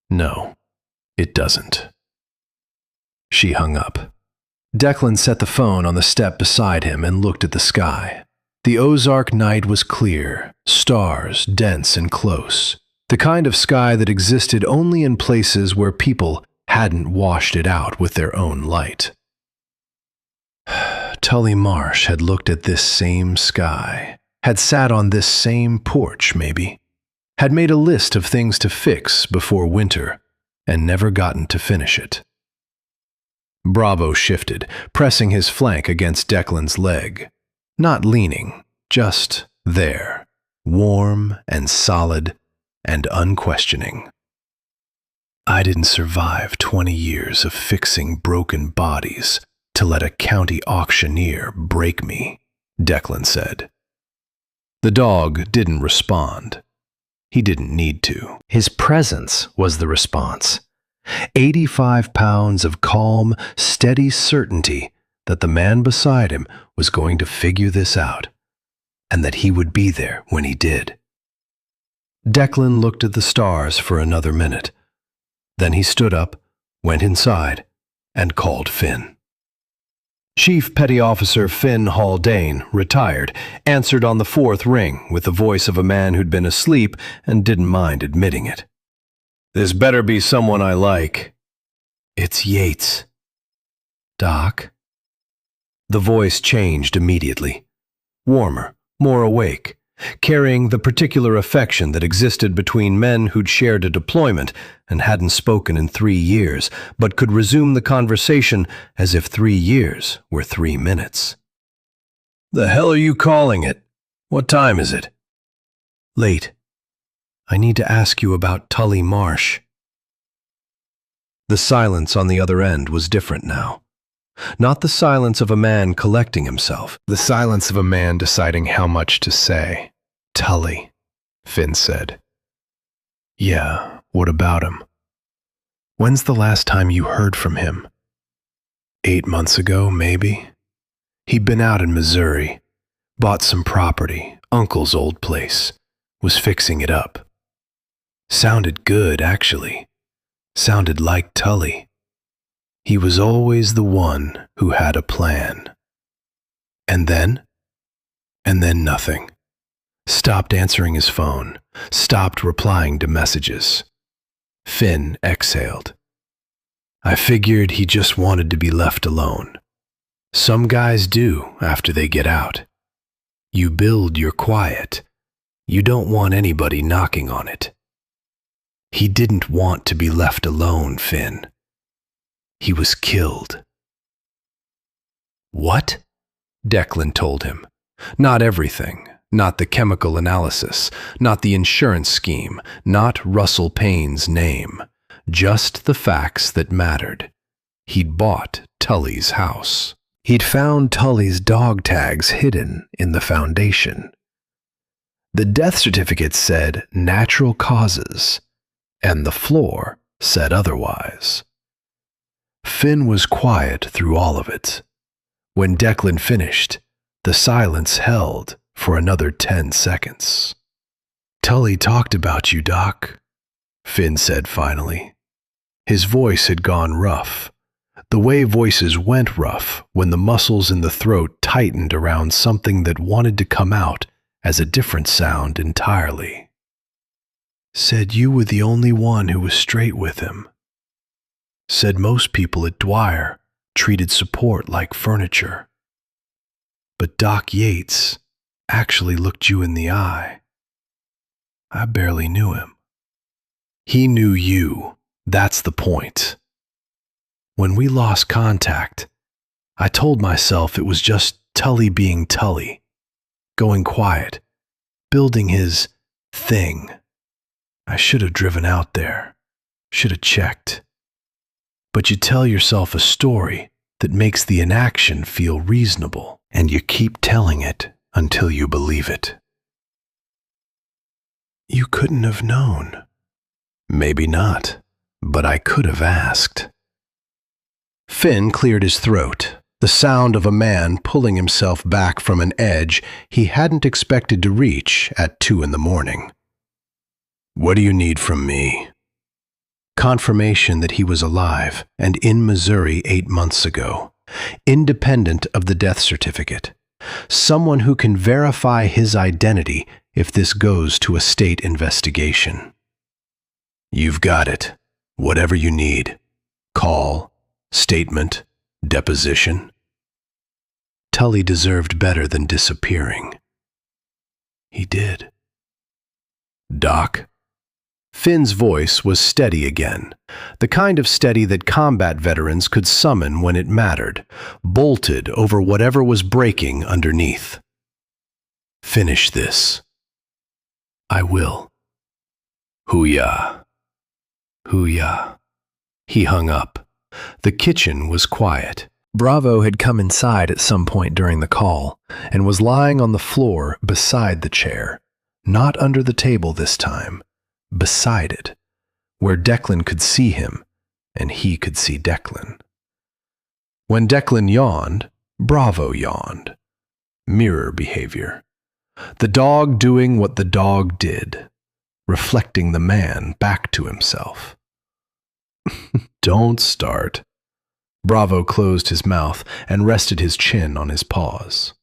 "No, it doesn't." She hung up. Declan set the phone on the step beside him and looked at the sky. The Ozark night was clear, stars dense and close, the kind of sky that existed only in places where people hadn't washed it out with their own light. Tully Marsh had looked at this same sky, had sat on this same porch maybe, had made a list of things to fix before winter, and never gotten to finish it. Bravo shifted, pressing his flank against Declan's leg. Not leaning, just there, warm and solid and unquestioning. "I didn't survive 20 years of fixing broken bodies to let a county auctioneer break me," Declan said. The dog didn't respond. He didn't need to. His presence was the response. 85 pounds of calm, steady certainty that the man beside him was going to figure this out, and that he would be there when he did. Declan looked at the stars for another minute. Then he stood up, went inside, and called Finn. Chief Petty Officer Finn Haldane, retired, answered on the fourth ring with the voice of a man who'd been asleep and didn't mind admitting it. "This better be someone I like." "It's Yates." "Doc?" The voice changed immediately. Warmer, more awake, carrying the particular affection that existed between men who'd shared a deployment and hadn't spoken in 3 years, but could resume the conversation as if 3 years were 3 minutes. "The hell are you calling it? What time is it?" "Late. I need to ask you about Tully Marsh." The silence on the other end was different now. Not the silence of a man collecting himself, the silence of a man deciding how much to say. "Tully," Finn said. "Yeah, what about him? When's the last time you heard from him?" 8 months ago, maybe. He'd been out in Missouri, bought some property, Uncle's old place, was fixing it up. Sounded good, actually. Sounded like Tully. He was always the one who had a plan. And then? And then nothing. Stopped answering his phone, stopped replying to messages. Finn exhaled. "I figured he just wanted to be left alone. Some guys do after they get out. You build your quiet. You don't want anybody knocking on it." He didn't want to be left alone, Finn. He was killed. "What?" Declan told him. Not everything. Not the chemical analysis. Not the insurance scheme. Not Russell Payne's name. Just the facts that mattered. He'd bought Tully's house. He'd found Tully's dog tags hidden in the foundation. The death certificate said natural causes, and the floor said otherwise. Finn was quiet through all of it. When Declan finished, the silence held for another 10 seconds. "Tully talked about you, Doc," Finn said finally. His voice had gone rough, the way voices went rough when the muscles in the throat tightened around something that wanted to come out as a different sound entirely. Said you were the only one who was straight with him. Said most people at Dwyer treated support like furniture. But Doc Yates actually looked you in the eye. I barely knew him. He knew you. That's the point. When we lost contact, I told myself it was just Tully being Tully, going quiet, building his thing. I should have driven out there, should have checked. But you tell yourself a story that makes the inaction feel reasonable, and you keep telling it until you believe it. You couldn't have known. Maybe not, but I could have asked. Finn cleared his throat, the sound of a man pulling himself back from an edge he hadn't expected to reach at 2 a.m. What do you need from me? Confirmation that he was alive and in Missouri 8 months ago, independent of the death certificate. Someone who can verify his identity if this goes to a state investigation. You've got it. Whatever you need. Call, statement, deposition. Tully deserved better than disappearing. He did. Doc? Finn's voice was steady again, the kind of steady that combat veterans could summon when it mattered, bolted over whatever was breaking underneath. Finish this. I will. Hoo-yah. Hoo-yah. He hung up. The kitchen was quiet. Bravo had come inside at some point during the call and was lying on the floor beside the chair, not under the table this time. Beside it, where Declan could see him, and he could see Declan. When Declan yawned, Bravo yawned. Mirror behavior. The dog doing what the dog did, reflecting the man back to himself. Don't start. Bravo closed his mouth and rested his chin on his paws.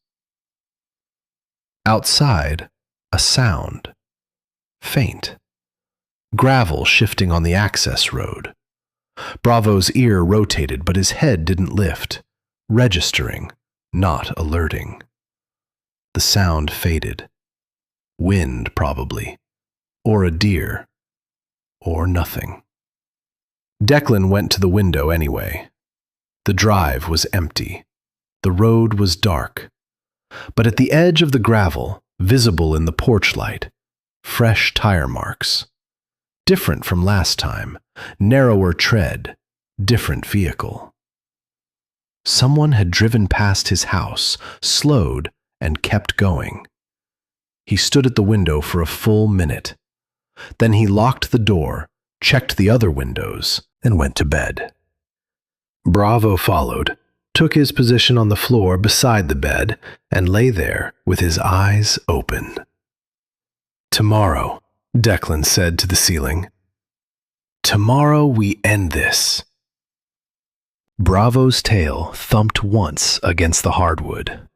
Outside, a sound. Faint. Gravel shifting on the access road. Bravo's ear rotated, but his head didn't lift, registering, not alerting. The sound faded. Wind, probably. Or a deer. Or nothing. Declan went to the window anyway. The drive was empty. The road was dark. But at the edge of the gravel, visible in the porch light, fresh tire marks. Different from last time, narrower tread, different vehicle. Someone had driven past his house, slowed, and kept going. He stood at the window for a full minute. Then he locked the door, checked the other windows, and went to bed. Bravo followed, took his position on the floor beside the bed, and lay there with his eyes open. Tomorrow, Declan said to the ceiling. Tomorrow we end this. Bravo's tail thumped once against the hardwood.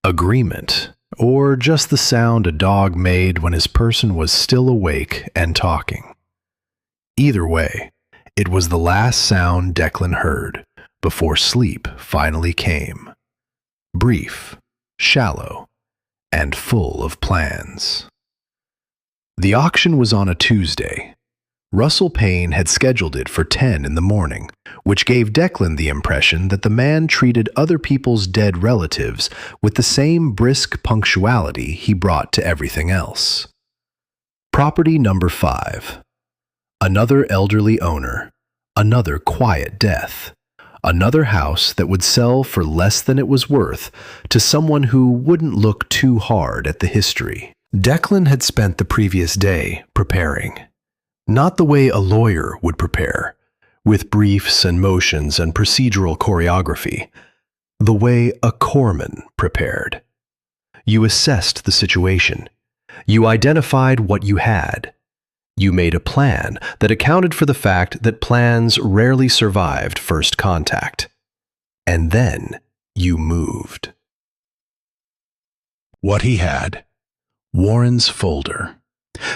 Agreement, or just the sound a dog made when his person was still awake and talking. Either way, it was the last sound Declan heard before sleep finally came. Brief, shallow, and full of plans. The auction was on a Tuesday. Russell Payne had scheduled it for 10 in the morning, which gave Declan the impression that the man treated other people's dead relatives with the same brisk punctuality he brought to everything else. Property number 5. Another elderly owner. Another quiet death. Another house that would sell for less than it was worth to someone who wouldn't look too hard at the history. Declan had spent the previous day preparing. Not the way a lawyer would prepare, with briefs and motions and procedural choreography. The way a corpsman prepared. You assessed the situation. You identified what you had. You made a plan that accounted for the fact that plans rarely survived first contact. And then you moved. What he had. Warren's folder.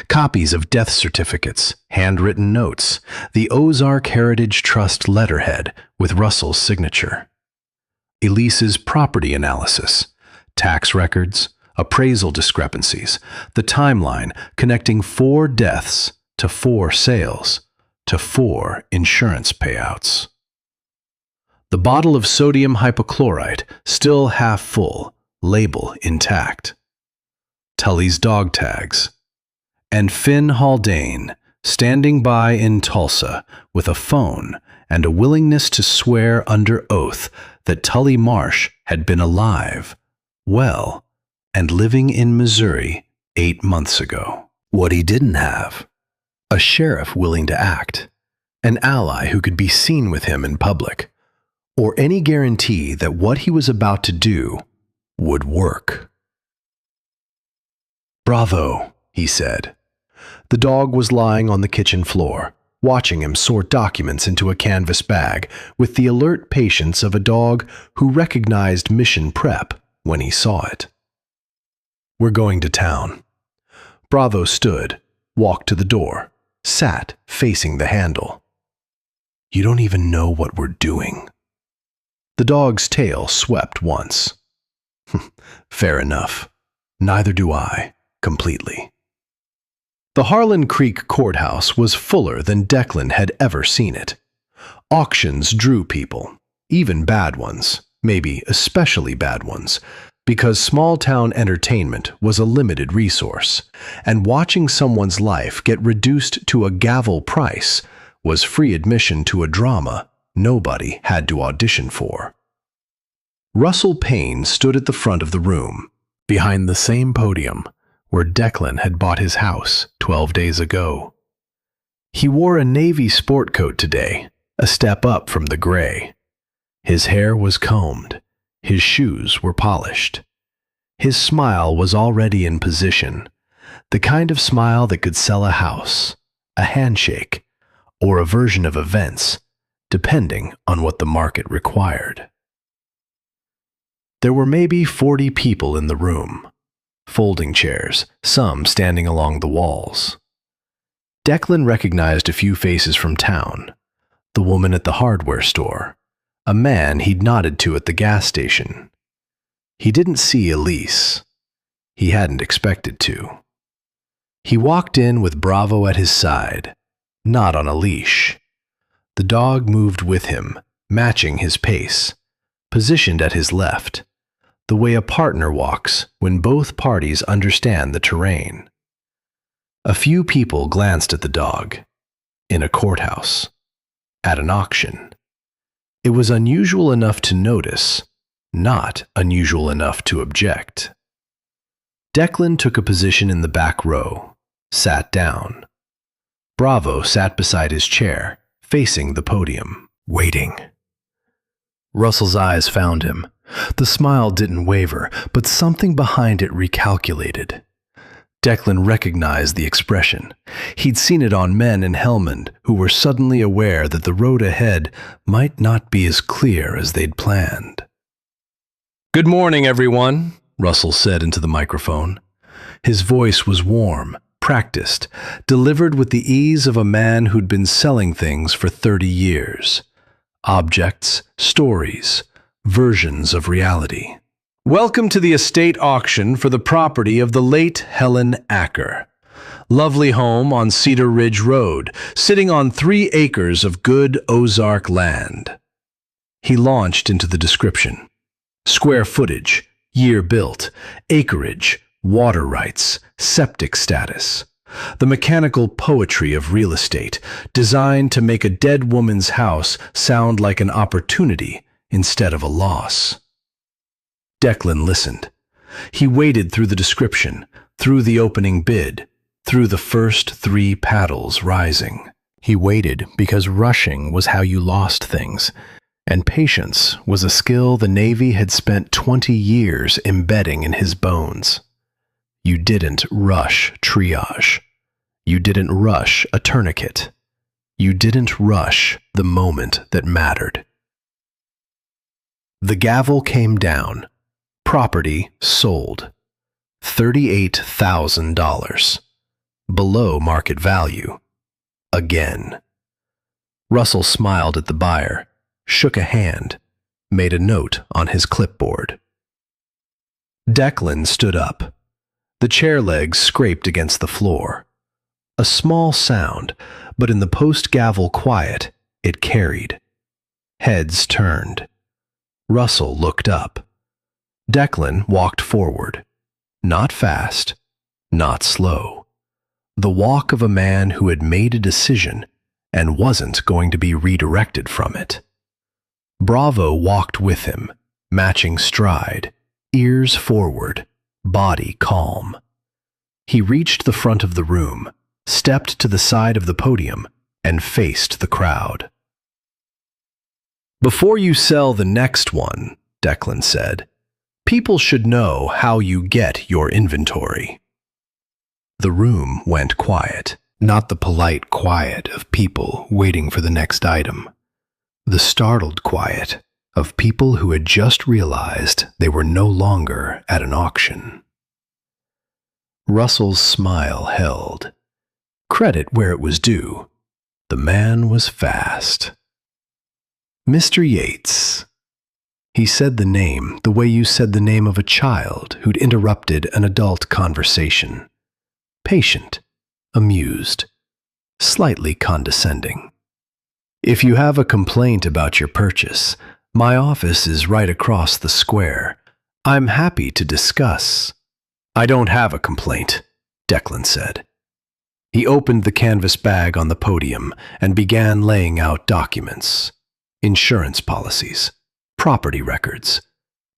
Copies of death certificates, handwritten notes, the Ozark Heritage Trust letterhead with Russell's signature. Elise's property analysis, tax records, appraisal discrepancies, the timeline connecting 4 deaths to 4 sales to 4 insurance payouts. The bottle of sodium hypochlorite, still half full, label intact. Tully's dog tags. And Finn Haldane, standing by in Tulsa with a phone and a willingness to swear under oath that Tully Marsh had been alive, well, and living in Missouri 8 months ago. What he didn't have: a sheriff willing to act, an ally who could be seen with him in public, or any guarantee that what he was about to do would work. "Bravo," he said. The dog was lying on the kitchen floor, watching him sort documents into a canvas bag with the alert patience of a dog who recognized mission prep when he saw it. "We're going to town." Bravo stood, walked to the door, sat facing the handle. "You don't even know what we're doing." The dog's tail swept once. "Fair enough. Neither do I, completely." The Harlan Creek courthouse was fuller than Declan had ever seen it. Auctions drew people, even bad ones, maybe especially bad ones, because small-town entertainment was a limited resource, and watching someone's life get reduced to a gavel price was free admission to a drama nobody had to audition for. Russell Payne stood at the front of the room, behind the same podium where Declan had bought his house 12 days ago. He wore a navy sport coat today, a step up from the gray. His hair was combed, his shoes were polished. His smile was already in position, the kind of smile that could sell a house, a handshake, or a version of events, depending on what the market required. There were maybe 40 people in the room. Folding chairs, some standing along the walls. Declan recognized a few faces from town: the woman at the hardware store, a man he'd nodded to at the gas station. He didn't see Elise. He hadn't expected to. He walked in with Bravo at his side, not on a leash. The dog moved with him, matching his pace, positioned at his left, the way a partner walks when both parties understand the terrain. A few people glanced at the dog. In a courthouse. At an auction. It was unusual enough to notice, not unusual enough to object. Declan took a position in the back row, sat down. Bravo sat beside his chair, facing the podium, waiting. Russell's eyes found him. The smile didn't waver, but something behind it recalculated. Declan recognized the expression. He'd seen it on men in Helmand who were suddenly aware that the road ahead might not be as clear as they'd planned. "Good morning, everyone," Russell said into the microphone. His voice was warm, practiced, delivered with the ease of a man who'd been selling things for 30 years. Objects, stories, versions of reality. "Welcome to the estate auction for the property of the late Helen Acker. Lovely home on Cedar Ridge Road, sitting on 3 acres of good Ozark land." He launched into the description. Square footage, year built, acreage, water rights, septic status. The mechanical poetry of real estate, designed to make a dead woman's house sound like an opportunity instead of a loss. Declan listened. He waded through the description, through the opening bid, through the first 3 paddles rising. He waited because rushing was how you lost things, and patience was a skill the Navy had spent 20 years embedding in his bones. You didn't rush triage. You didn't rush a tourniquet. You didn't rush the moment that mattered. The gavel came down. Property sold. $38,000. below market value. Again. Russell smiled at the buyer, shook a hand, made a note on his clipboard. Declan stood up. The chair legs scraped against the floor. A small sound, but in the post-gavel quiet, it carried. Heads turned. Russell looked up. Declan walked forward. Not fast, not slow. The walk of a man who had made a decision and wasn't going to be redirected from it. Bravo walked with him, matching stride, ears forward, body calm. He reached the front of the room, stepped to the side of the podium, and faced the crowd. "Before you sell the next one," Declan said, "people should know how you get your inventory." The room went quiet, not the polite quiet of people waiting for the next item. The startled quiet of people who had just realized they were no longer at an auction. Russell's smile held. Credit where it was due. The man was fast. "Mr. Yates." He said the name the way you said the name of a child who'd interrupted an adult conversation. Patient, amused, slightly condescending. "If you have a complaint about your purchase, my office is right across the square. I'm happy to discuss." "I don't have a complaint," Declan said. He opened the canvas bag on the podium and began laying out documents. Insurance policies, property records,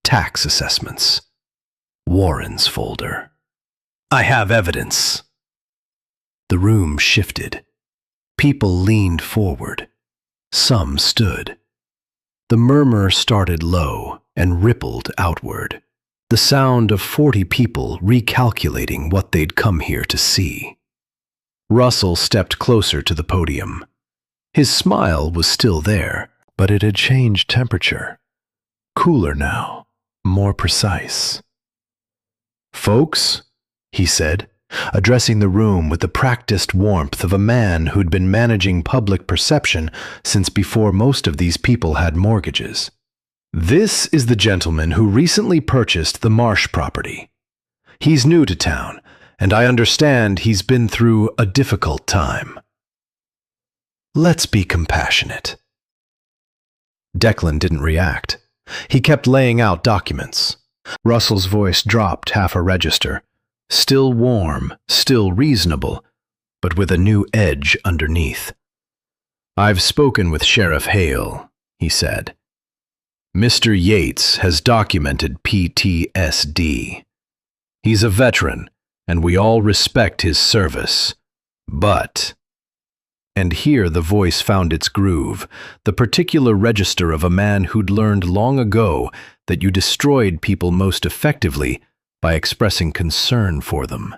tax assessments. Warren's folder. "I have evidence." The room shifted. People leaned forward. Some stood. The murmur started low and rippled outward, the sound of 40 people recalculating what they'd come here to see. Russell stepped closer to the podium. His smile was still there, but it had changed temperature. Cooler now, more precise. "Folks," he said, addressing the room with the practiced warmth of a man who'd been managing public perception since before most of these people had mortgages. "This is the gentleman who recently purchased the Marsh property. He's new to town, and I understand he's been through a difficult time. Let's be compassionate." Declan didn't react. He kept laying out documents. Russell's voice dropped half a register. Still warm, still reasonable, but with a new edge underneath. "I've spoken with Sheriff Hale," he said. "Mr. Yates has documented PTSD. He's a veteran, and we all respect his service. But," and here the voice found its groove, the particular register of a man who'd learned long ago that you destroyed people most effectively by expressing concern for them.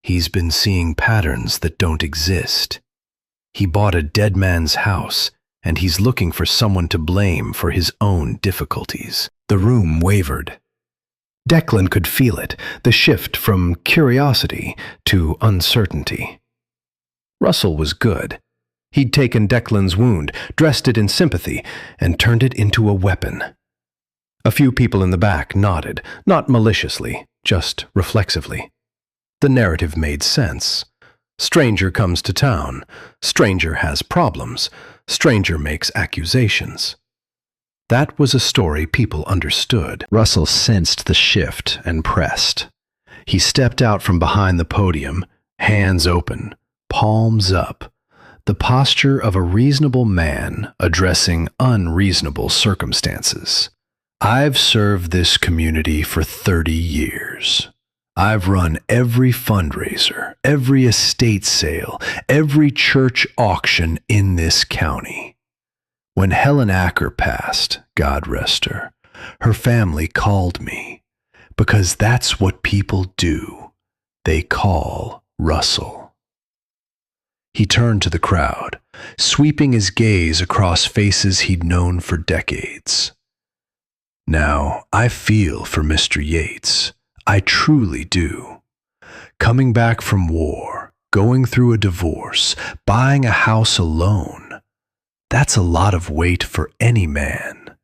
"He's been seeing patterns that don't exist. He bought a dead man's house, and he's looking for someone to blame for his own difficulties." The room wavered. Declan could feel it, the shift from curiosity to uncertainty. Russell was good. He'd taken Declan's wound, dressed it in sympathy, and turned it into a weapon. A few people in the back nodded, not maliciously, just reflexively. The narrative made sense. Stranger comes to town. Stranger has problems. Stranger makes accusations. That was a story people understood. Russell sensed the shift and pressed. He stepped out from behind the podium, hands open, palms up, the posture of a reasonable man addressing unreasonable circumstances. "I've served this community for 30 years. I've run every fundraiser, every estate sale, every church auction in this county. When Helen Acker passed, God rest her, her family called me, because that's what people do. They call Russell." He turned to the crowd, sweeping his gaze across faces he'd known for decades. "Now, I feel for Mr. Yates. I truly do. Coming back from war, going through a divorce, buying a house alone. That's a lot of weight for any man.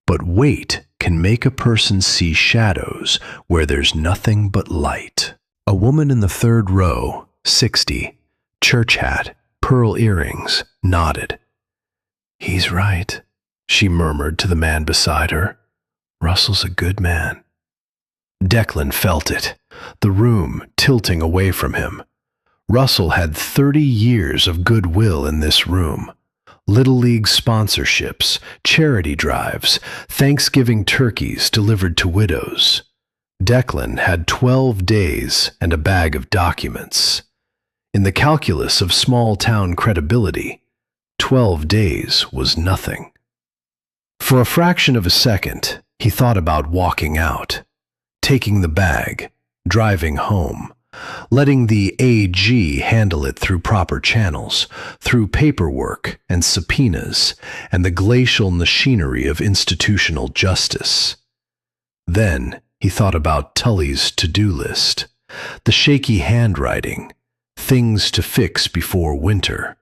But weight can make a person see shadows where there's nothing but light. A woman in the third row, 60, church hat, pearl earrings, nodded. "He's right," she murmured to the man beside her. "Russell's a good man." Declan felt it, the room tilting away from him. Russell had 30 years of goodwill in this room. Little League sponsorships, charity drives, Thanksgiving turkeys delivered to widows. Declan had 12 days and a bag of documents. In the calculus of small-town credibility, 12 days was nothing. For a fraction of a second, he thought about walking out, taking the bag, driving home, letting the AG handle it through proper channels, through paperwork and subpoenas and the glacial machinery of institutional justice. Then he thought about Tully's to-do list, the shaky handwriting, things to fix before winter,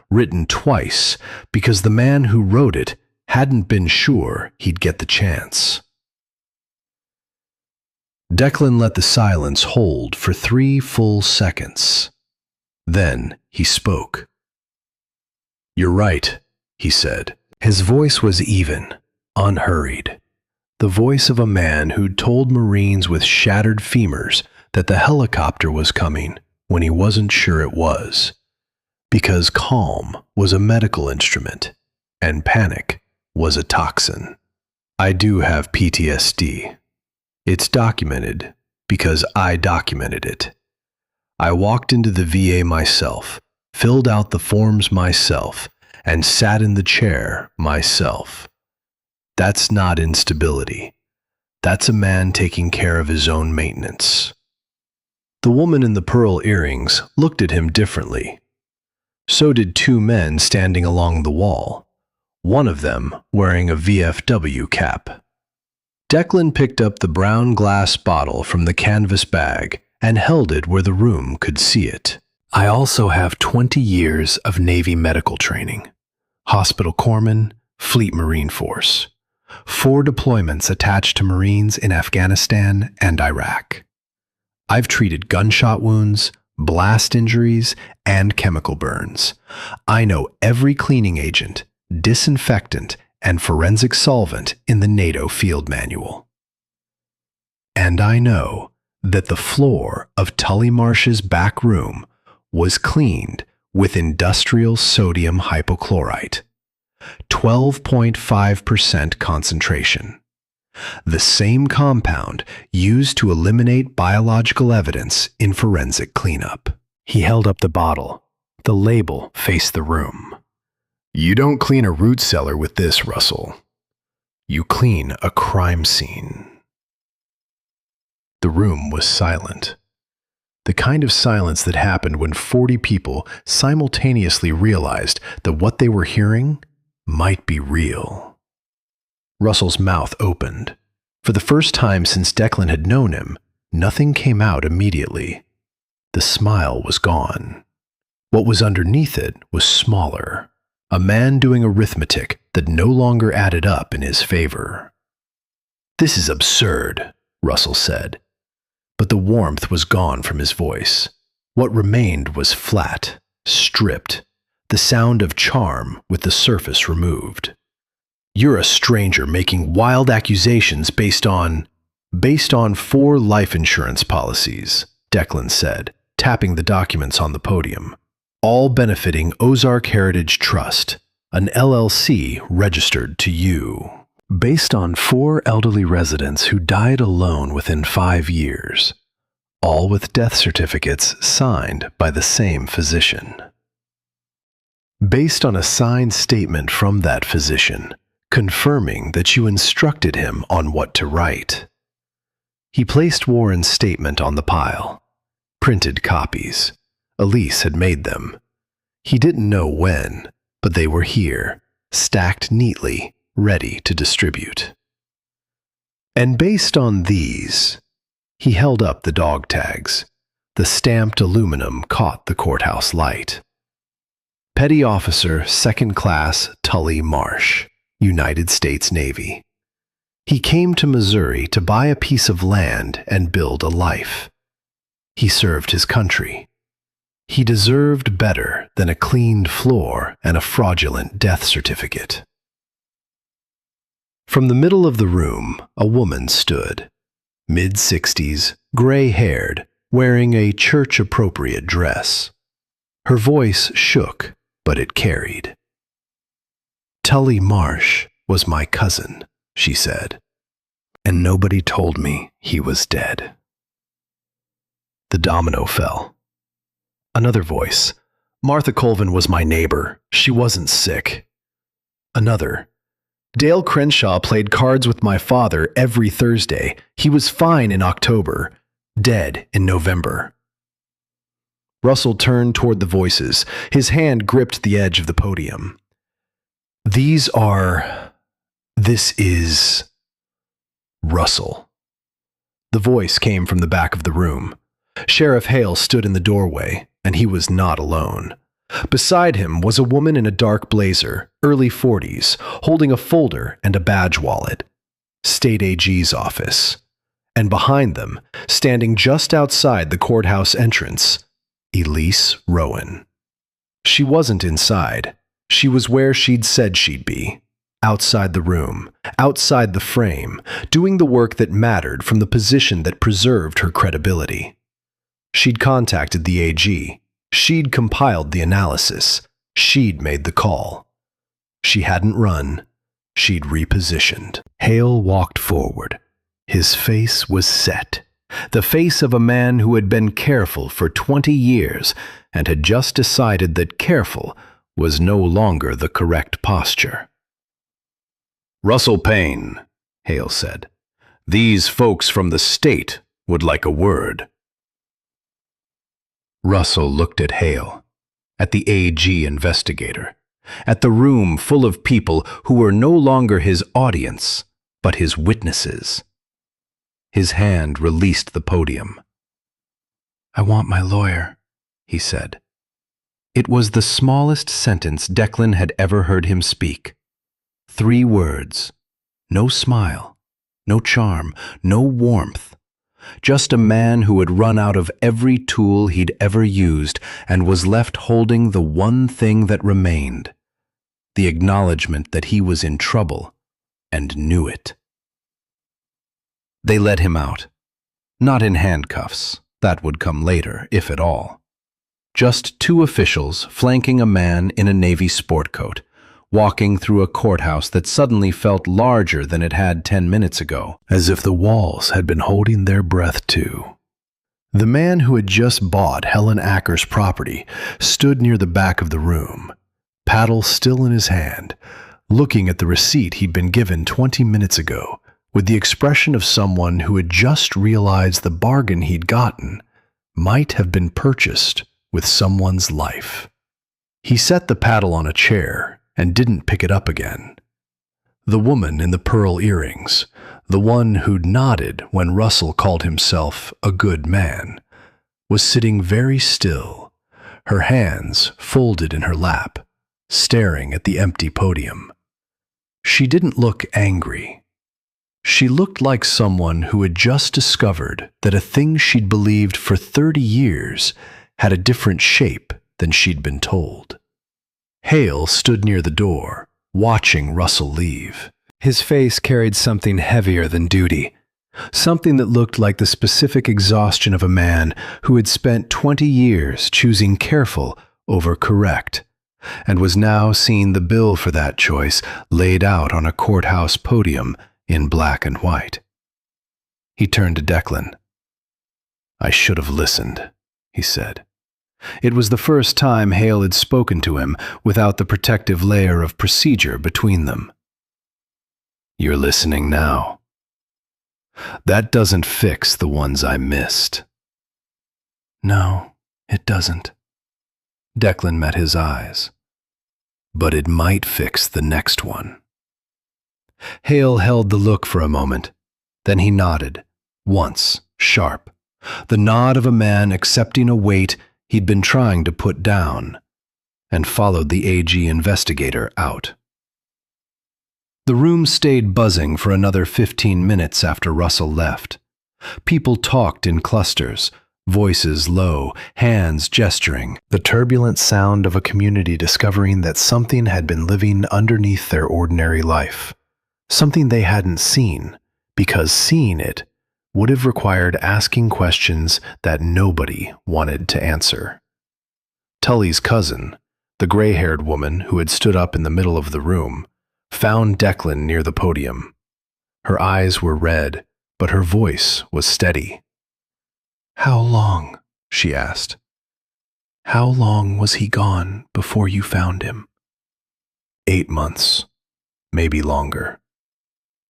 written twice because the man who wrote it hadn't been sure he'd get the chance. Declan let the silence hold for 3 full seconds. Then he spoke. "You're right," he said. His voice was even, unhurried. The voice of a man who'd told Marines with shattered femurs that the helicopter was coming when he wasn't sure it was. Because calm was a medical instrument, and panic was a toxin. "I do have PTSD. It's documented because I documented it. I walked into the VA myself, filled out the forms myself, and sat in the chair myself. That's not instability. That's a man taking care of his own maintenance." The woman in the pearl earrings looked at him differently. So did 2 men standing along the wall, one of them wearing a VFW cap. Declan picked up the brown glass bottle from the canvas bag and held it where the room could see it. "I also have 20 years of Navy medical training. Hospital corpsman, Fleet Marine Force. 4 deployments attached to Marines in Afghanistan and Iraq. I've treated gunshot wounds, blast injuries, and chemical burns. I know every cleaning agent, disinfectant, and forensic solvent in the NATO field manual. And I know that the floor of Tully Marsh's back room was cleaned with industrial sodium hypochlorite, 12.5% concentration. The same compound used to eliminate biological evidence in forensic cleanup." He held up the bottle. The label faced the room. "You don't clean a root cellar with this, Russell. You clean a crime scene." The room was silent. The kind of silence that happened when 40 people simultaneously realized that what they were hearing might be real. Russell's mouth opened. For the first time since Declan had known him, nothing came out immediately. The smile was gone. What was underneath it was smaller. A man doing arithmetic that no longer added up in his favor. "This is absurd," Russell said. But the warmth was gone from his voice. What remained was flat, stripped, the sound of charm with the surface removed. "You're a stranger making wild accusations based on 4 life insurance policies," Declan said, tapping the documents on the podium. "All benefiting Ozark Heritage Trust, an LLC registered to you. Based on 4 elderly residents who died alone within 5 years, all with death certificates signed by the same physician. Based on a signed statement from that physician, confirming that you instructed him on what to write." He placed Warren's statement on the pile. Printed copies. Elise had made them. He didn't know when, but they were here, stacked neatly, ready to distribute. And based on these, he held up the dog tags. The stamped aluminum caught the courthouse light. Petty Officer 2nd Class Tully Marsh, United States Navy. He came to Missouri to buy a piece of land and build a life. He served his country. He deserved better than a cleaned floor and a fraudulent death certificate. From the middle of the room, a woman stood, mid-60s, gray-haired, wearing a church-appropriate dress. Her voice shook, but it carried. "Tully Marsh was my cousin," she said, "and nobody told me he was dead." The domino fell. Another voice. "Martha Colvin was my neighbor. She wasn't sick." Another. "Dale Crenshaw played cards with my father every Thursday. He was fine in October, dead in November." Russell turned toward the voices. His hand gripped the edge of the podium. This is Russell." The voice came from the back of the room. Sheriff Hale stood in the doorway, and he was not alone. Beside him was a woman in a dark blazer, early 40s, holding a folder and a badge wallet. State AG's office. And behind them, standing just outside the courthouse entrance, Elise Rowan. She wasn't inside. She was where she'd said she'd be. Outside the room, outside the frame, doing the work that mattered from the position that preserved her credibility. She'd contacted the AG. She'd compiled the analysis. She'd made the call. She hadn't run. She'd repositioned. Hale walked forward. His face was set. The face of a man who had been careful for 20 years and had just decided that careful was no longer the correct posture. "Russell Payne," Hale said. "These folks from the state would like a word." Russell looked at Hale, at the AG investigator, at the room full of people who were no longer his audience, but his witnesses. His hand released the podium. "I want my lawyer," he said. It was the smallest sentence Declan had ever heard him speak. 3 words. No smile, no charm, no warmth. Just a man who had run out of every tool he'd ever used and was left holding the one thing that remained, the acknowledgement that he was in trouble and knew it. They let him out. Not in handcuffs. That would come later, if at all. Just 2 officials flanking a man in a Navy sport coat, walking through a courthouse that suddenly felt larger than it had 10 minutes ago, as if the walls had been holding their breath too. The man who had just bought Helen Acker's property stood near the back of the room, paddle still in his hand, looking at the receipt he'd been given 20 minutes ago, with the expression of someone who had just realized the bargain he'd gotten might have been purchased with someone's life. He set the paddle on a chair and didn't pick it up again. The woman in the pearl earrings, the one who'd nodded when Russell called himself a good man, was sitting very still, her hands folded in her lap, staring at the empty podium. She didn't look angry. She looked like someone who had just discovered that a thing she'd believed for 30 years had a different shape than she'd been told. Hale stood near the door, watching Russell leave. His face carried something heavier than duty, something that looked like the specific exhaustion of a man who had spent 20 years choosing careful over correct, and was now seeing the bill for that choice laid out on a courthouse podium in black and white. He turned to Declan. "I should have listened," he said. It was the first time Hale had spoken to him without the protective layer of procedure between them. "You're listening now. That doesn't fix the ones I missed." "No, it doesn't." Declan met his eyes. "But it might fix the next one." Hale held the look for a moment. Then he nodded, once, sharp, the nod of a man accepting a weight he'd been trying to put down, and followed the AG investigator out. The room stayed buzzing for another 15 minutes after Russell left. People talked in clusters, voices low, hands gesturing, the turbulent sound of a community discovering that something had been living underneath their ordinary life, something they hadn't seen, because seeing it would have required asking questions that nobody wanted to answer. Tully's cousin, the gray-haired woman who had stood up in the middle of the room, found Declan near the podium. Her eyes were red, but her voice was steady. "How long?" she asked. "How long was he gone before you found him?" 8 months, maybe longer.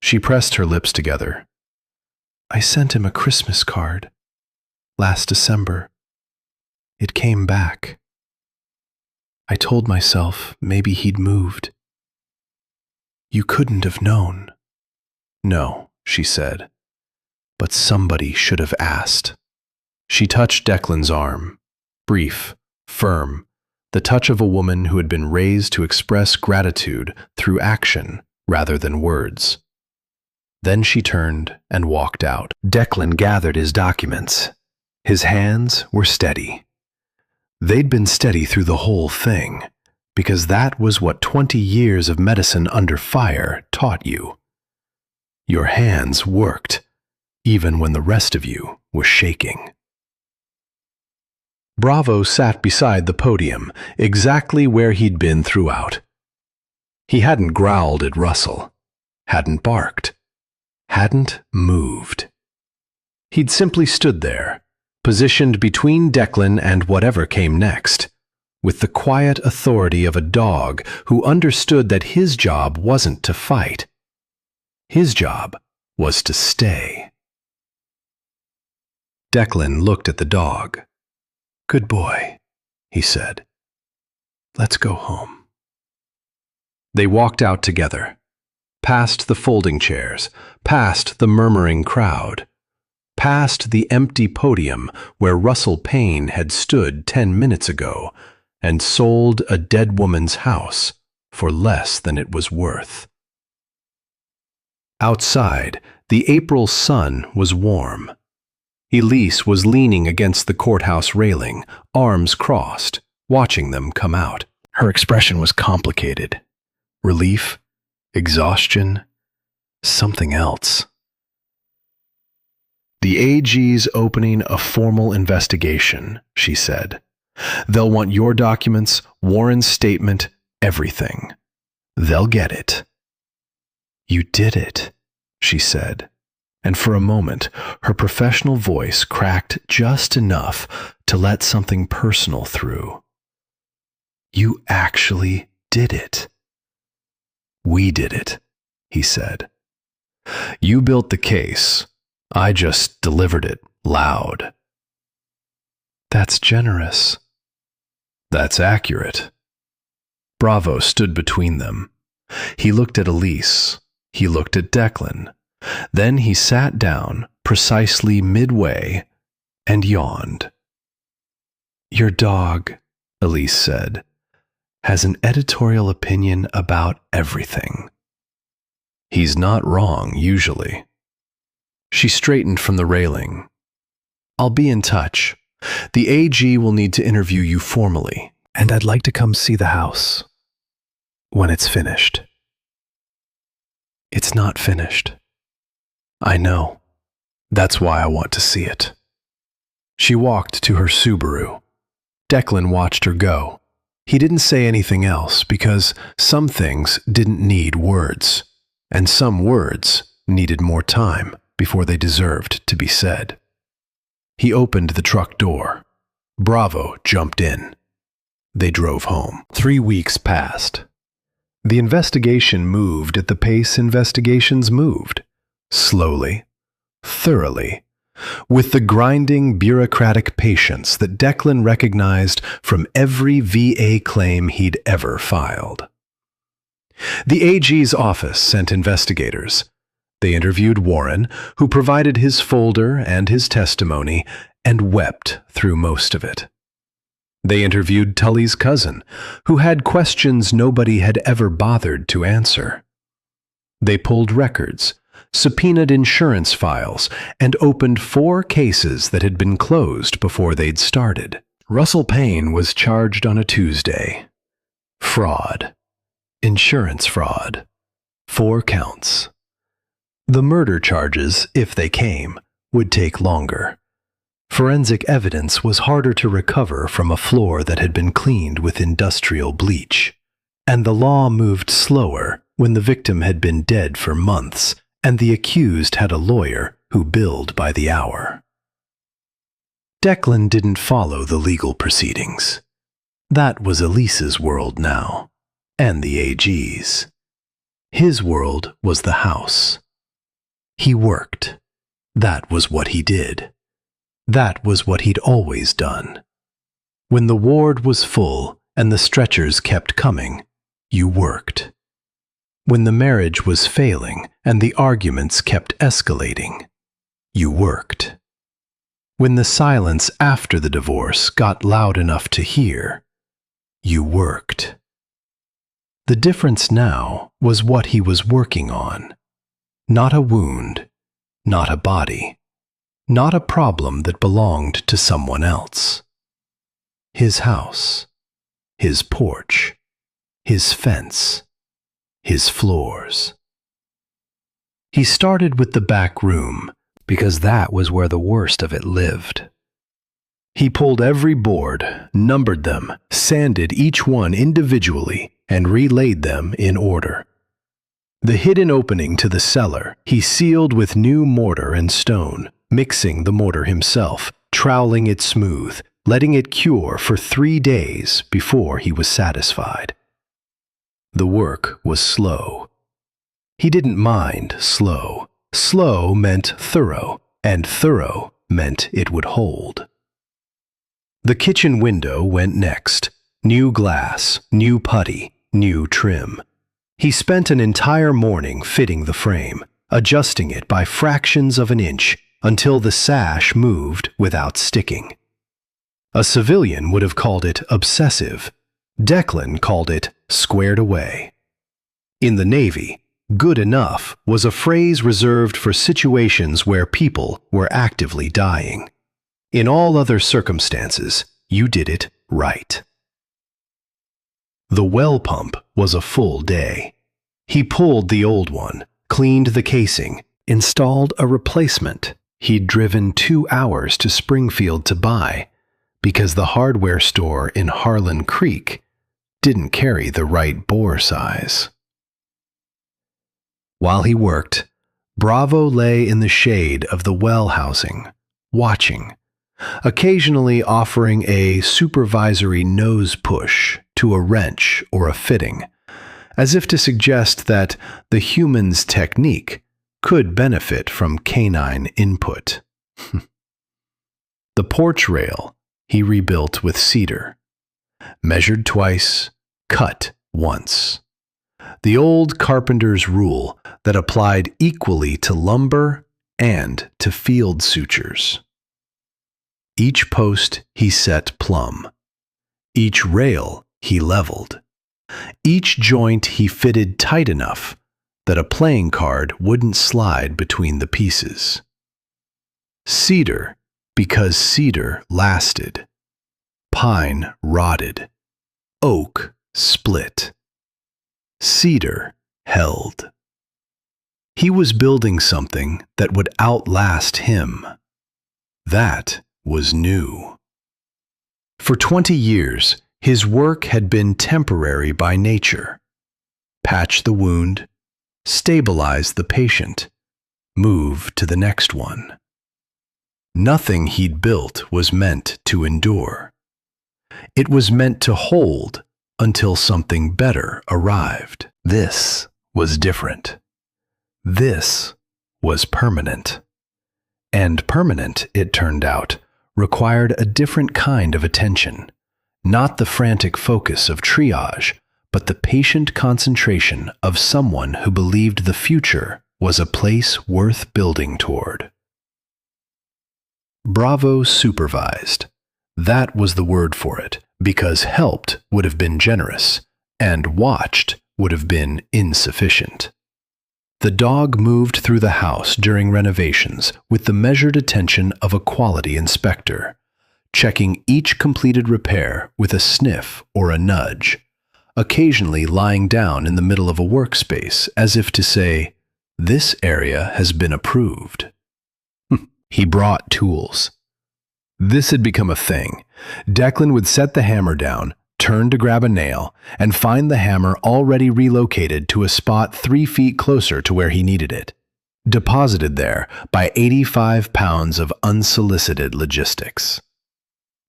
She pressed her lips together. "I sent him a Christmas card last December. It came back. I told myself maybe he'd moved. You couldn't have known." "No," she said, "but somebody should have asked." She touched Declan's arm, brief, firm, the touch of a woman who had been raised to express gratitude through action rather than words. Then she turned and walked out. Declan gathered his documents. His hands were steady. They'd been steady through the whole thing, because that was what 20 years of medicine under fire taught you. Your hands worked, even when the rest of you was shaking. Bravo sat beside the podium, exactly where he'd been throughout. He hadn't growled at Russell, hadn't barked, hadn't moved. He'd simply stood there, positioned between Declan and whatever came next, with the quiet authority of a dog who understood that his job wasn't to fight. His job was to stay. Declan looked at the dog. "Good boy," he said. "Let's go home." They walked out together, past the folding chairs, past the murmuring crowd, past the empty podium where Russell Payne had stood 10 minutes ago and sold a dead woman's house for less than it was worth. Outside, the April sun was warm. Elise was leaning against the courthouse railing, arms crossed, watching them come out. Her expression was complicated. Relief, exhaustion, something else. "The AG's opening a formal investigation," she said. "They'll want your documents, Warren's statement, everything. They'll get it." "You did it," she said. And for a moment, her professional voice cracked just enough to let something personal through. "You actually did it." "We did it," he said. "You built the case. I just delivered it loud." "That's generous." "That's accurate." Bravo stood between them. He looked at Elise. He looked at Declan. Then he sat down, precisely midway, and yawned. "Your dog," Elise said, "has an editorial opinion about everything." "He's not wrong, usually." She straightened from the railing. "I'll be in touch. The AG will need to interview you formally, and I'd like to come see the house when it's finished." "It's not finished." "I know. That's why I want to see it." She walked to her Subaru. Declan watched her go. He didn't say anything else because some things didn't need words, and some words needed more time before they deserved to be said. He opened the truck door. Bravo jumped in. They drove home. 3 weeks passed. The investigation moved at the pace investigations moved. Slowly, thoroughly, with the grinding bureaucratic patience that Declan recognized from every VA claim he'd ever filed. The AG's office sent investigators. They interviewed Warren, who provided his folder and his testimony, and wept through most of it. They interviewed Tully's cousin, who had questions nobody had ever bothered to answer. They pulled records, subpoenaed insurance files, and opened 4 cases that had been closed before they'd started. Russell Payne was charged on a Tuesday. Fraud. Insurance fraud. 4 counts. The murder charges, if they came, would take longer. Forensic evidence was harder to recover from a floor that had been cleaned with industrial bleach, and the law moved slower when the victim had been dead for months and the accused had a lawyer who billed by the hour. Declan didn't follow the legal proceedings. That was Elise's world now, and the AG's. His world was the house. He worked. That was what he did. That was what he'd always done. When the ward was full and the stretchers kept coming, you worked. When the marriage was failing and the arguments kept escalating, you worked. When the silence after the divorce got loud enough to hear, you worked. The difference now was what he was working on. Not a wound, not a body, not a problem that belonged to someone else. His house, his porch, his fence, his floors. He started with the back room because that was where the worst of it lived. He pulled every board, numbered them, sanded each one individually, and relaid them in order. The hidden opening to the cellar he sealed with new mortar and stone, mixing the mortar himself, troweling it smooth, letting it cure for 3 days before he was satisfied. The work was slow. He didn't mind slow. Slow meant thorough, and thorough meant it would hold. The kitchen window went next. New glass, new putty, new trim. He spent an entire morning fitting the frame, adjusting it by fractions of an inch until the sash moved without sticking. A civilian would have called it obsessive. Declan called it squared away. In the Navy, good enough was a phrase reserved for situations where people were actively dying. In all other circumstances, you did it right. The well pump was a full day. He pulled the old one, cleaned the casing, installed a replacement he'd driven 2 hours to Springfield to buy because the hardware store in Harlan Creek didn't carry the right bore size. While he worked, Bravo lay in the shade of the well housing, watching, occasionally offering a supervisory nose push to a wrench or a fitting, as if to suggest that the human's technique could benefit from canine input. The porch rail he rebuilt with cedar, measured twice, cut once. The old carpenter's rule that applied equally to lumber and to field sutures. Each post he set plumb. Each rail he leveled. Each joint he fitted tight enough that a playing card wouldn't slide between the pieces. Cedar because cedar lasted. Pine rotted. Oak split. Cedar held. He was building something that would outlast him. That was new. For 20 years, his work had been temporary by nature. Patch the wound, stabilize the patient, move to the next one. Nothing he'd built was meant to endure. It was meant to hold until something better arrived. This was different. This was permanent. And permanent, it turned out, required a different kind of attention. Not the frantic focus of triage, but the patient concentration of someone who believed the future was a place worth building toward. Bravo supervised. That was the word for it, because helped would have been generous, and watched would have been insufficient. The dog moved through the house during renovations with the measured attention of a quality inspector, checking each completed repair with a sniff or a nudge, occasionally lying down in the middle of a workspace as if to say, "This area has been approved." He brought tools. This had become a thing. Declan would set the hammer down, turn to grab a nail, and find the hammer already relocated to a spot 3 feet closer to where he needed it, deposited there by 85 pounds of unsolicited logistics.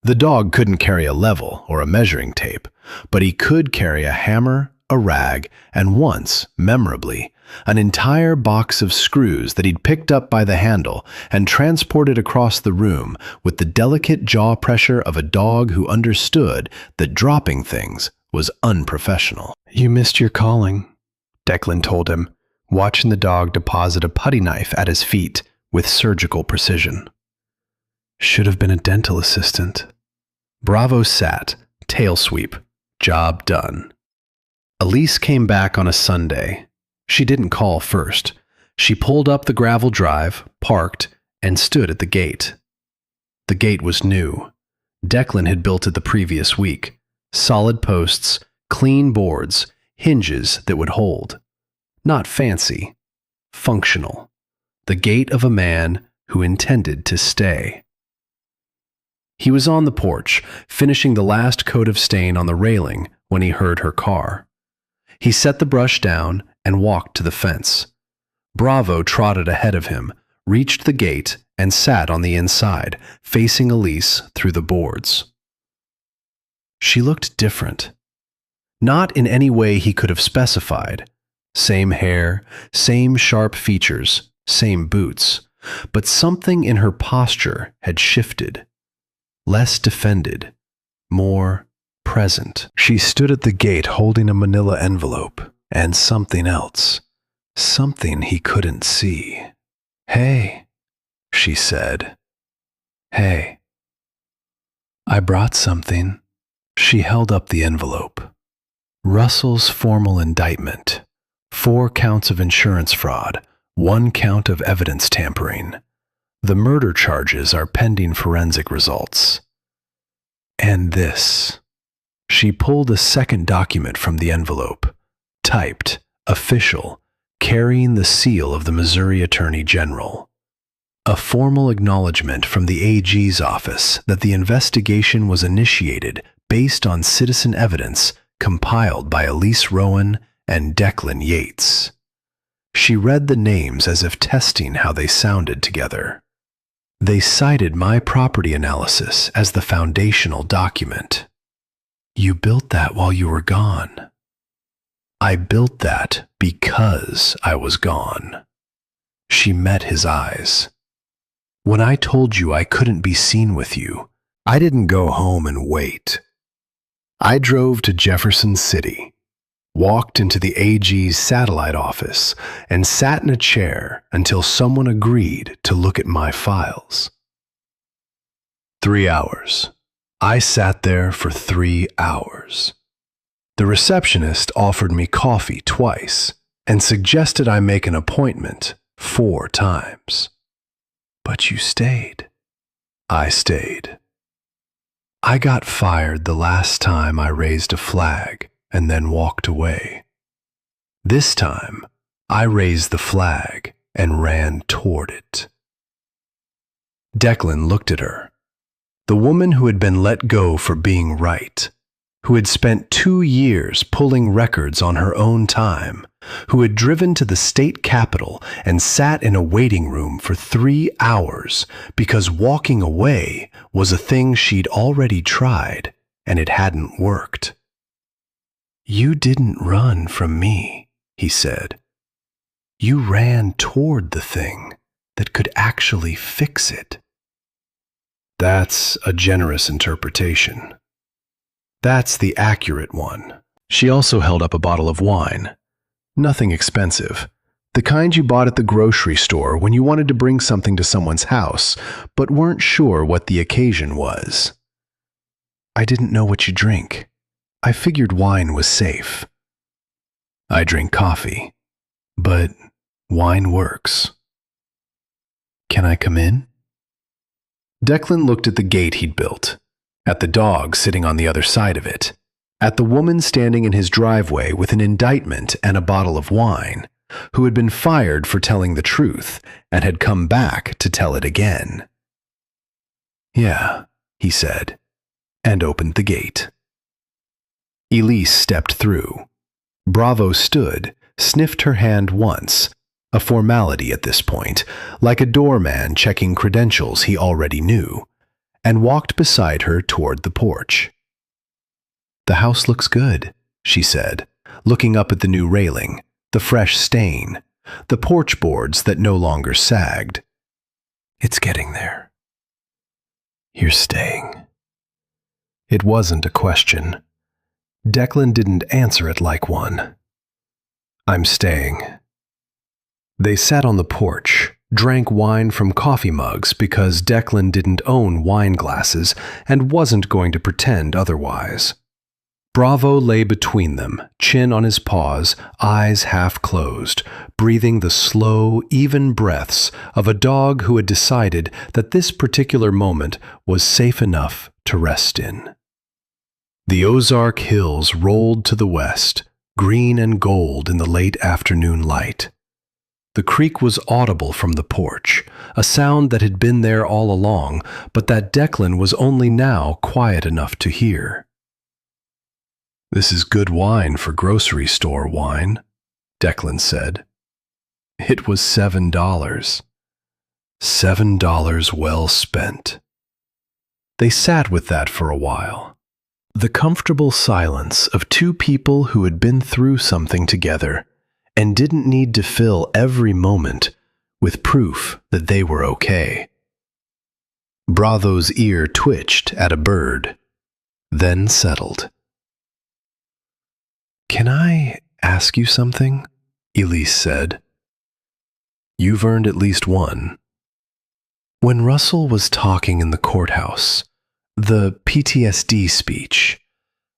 The dog couldn't carry a level or a measuring tape, but he could carry a hammer, a rag, and once, memorably, an entire box of screws that he'd picked up by the handle and transported across the room with the delicate jaw pressure of a dog who understood that dropping things was unprofessional. "You missed your calling," Declan told him, watching the dog deposit a putty knife at his feet with surgical precision. "Should have been a dental assistant." Bravo sat, tail sweep, job done. Elise came back on a Sunday. She didn't call first. She pulled up the gravel drive, parked, and stood at the gate. The gate was new. Declan had built it the previous week. Solid posts, clean boards, hinges that would hold. Not fancy, functional. The gate of a man who intended to stay. He was on the porch, finishing the last coat of stain on the railing when he heard her car. He set the brush down and walked to the fence. Bravo trotted ahead of him, reached the gate, and sat on the inside, facing Elise through the boards. She looked different. Not in any way he could have specified. Same hair, same sharp features, same boots, but something in her posture had shifted. Less defended, more present. She stood at the gate holding a manila envelope and something else, something he couldn't see. "Hey," she said. "Hey." "I brought something." She held up the envelope. Russell's formal indictment. 4 counts of insurance fraud, 1 count of evidence tampering. The murder charges are pending forensic results. And this. She pulled a second document from the envelope, typed, official, carrying the seal of the Missouri Attorney General. A formal acknowledgement from the AG's office that the investigation was initiated based on citizen evidence compiled by Elise Rowan and Declan Yates. She read the names as if testing how they sounded together. They cited my property analysis as the foundational document. "You built that while you were gone." "I built that because I was gone." She met his eyes. "When I told you I couldn't be seen with you, I didn't go home and wait. I drove to Jefferson City, walked into the AG's satellite office, and sat in a chair until someone agreed to look at my files. 3 hours. I sat there for 3 hours. The receptionist offered me coffee twice and suggested I make an appointment 4 times. But you stayed. I stayed. I got fired the last time I raised a flag and then walked away. This time, I raised the flag and ran toward it. Declan looked at her. The woman who had been let go for being right, who had spent 2 years pulling records on her own time, who had driven to the state capitol and sat in a waiting room for 3 hours because walking away was a thing she'd already tried and it hadn't worked. "You didn't run from me," he said. "You ran toward the thing that could actually fix it." That's a generous interpretation. That's the accurate one. She also held up a bottle of wine. Nothing expensive, The kind you bought at the grocery store when you wanted to bring something to someone's house, but weren't sure what the occasion was. I didn't know what you drink. I figured wine was safe. I drink coffee, but wine works. Can I come in? Declan looked at the gate he'd built, at the dog sitting on the other side of it, at the woman standing in his driveway with an indictment and a bottle of wine, who had been fired for telling the truth and had come back to tell it again. Yeah, he said, and opened the gate. Elise stepped through. Bravo stood, sniffed her hand once, a formality at this point, like a doorman checking credentials he already knew, and walked beside her toward the porch. The house looks good, she said, looking up at the new railing, the fresh stain, the porch boards that no longer sagged. It's getting there. You're staying. It wasn't a question. Declan didn't answer it like one. I'm staying. They sat on the porch, drank wine from coffee mugs because Declan didn't own wine glasses and wasn't going to pretend otherwise. Bravo lay between them, chin on his paws, eyes half closed, breathing the slow, even breaths of a dog who had decided that this particular moment was safe enough to rest in. The Ozark Hills rolled to the west, green and gold in the late afternoon light. The creek was audible from the porch, a sound that had been there all along, but that Declan was only now quiet enough to hear. This is good wine for grocery store wine, Declan said. It was $7. $7 well spent. They sat with that for a while. The comfortable silence of two people who had been through something together and didn't need to fill every moment with proof that they were okay. Bravo's ear twitched at a bird, then settled. Can I ask you something? Elise said. You've earned at least one. When Russell was talking in the courthouse, the PTSD speech,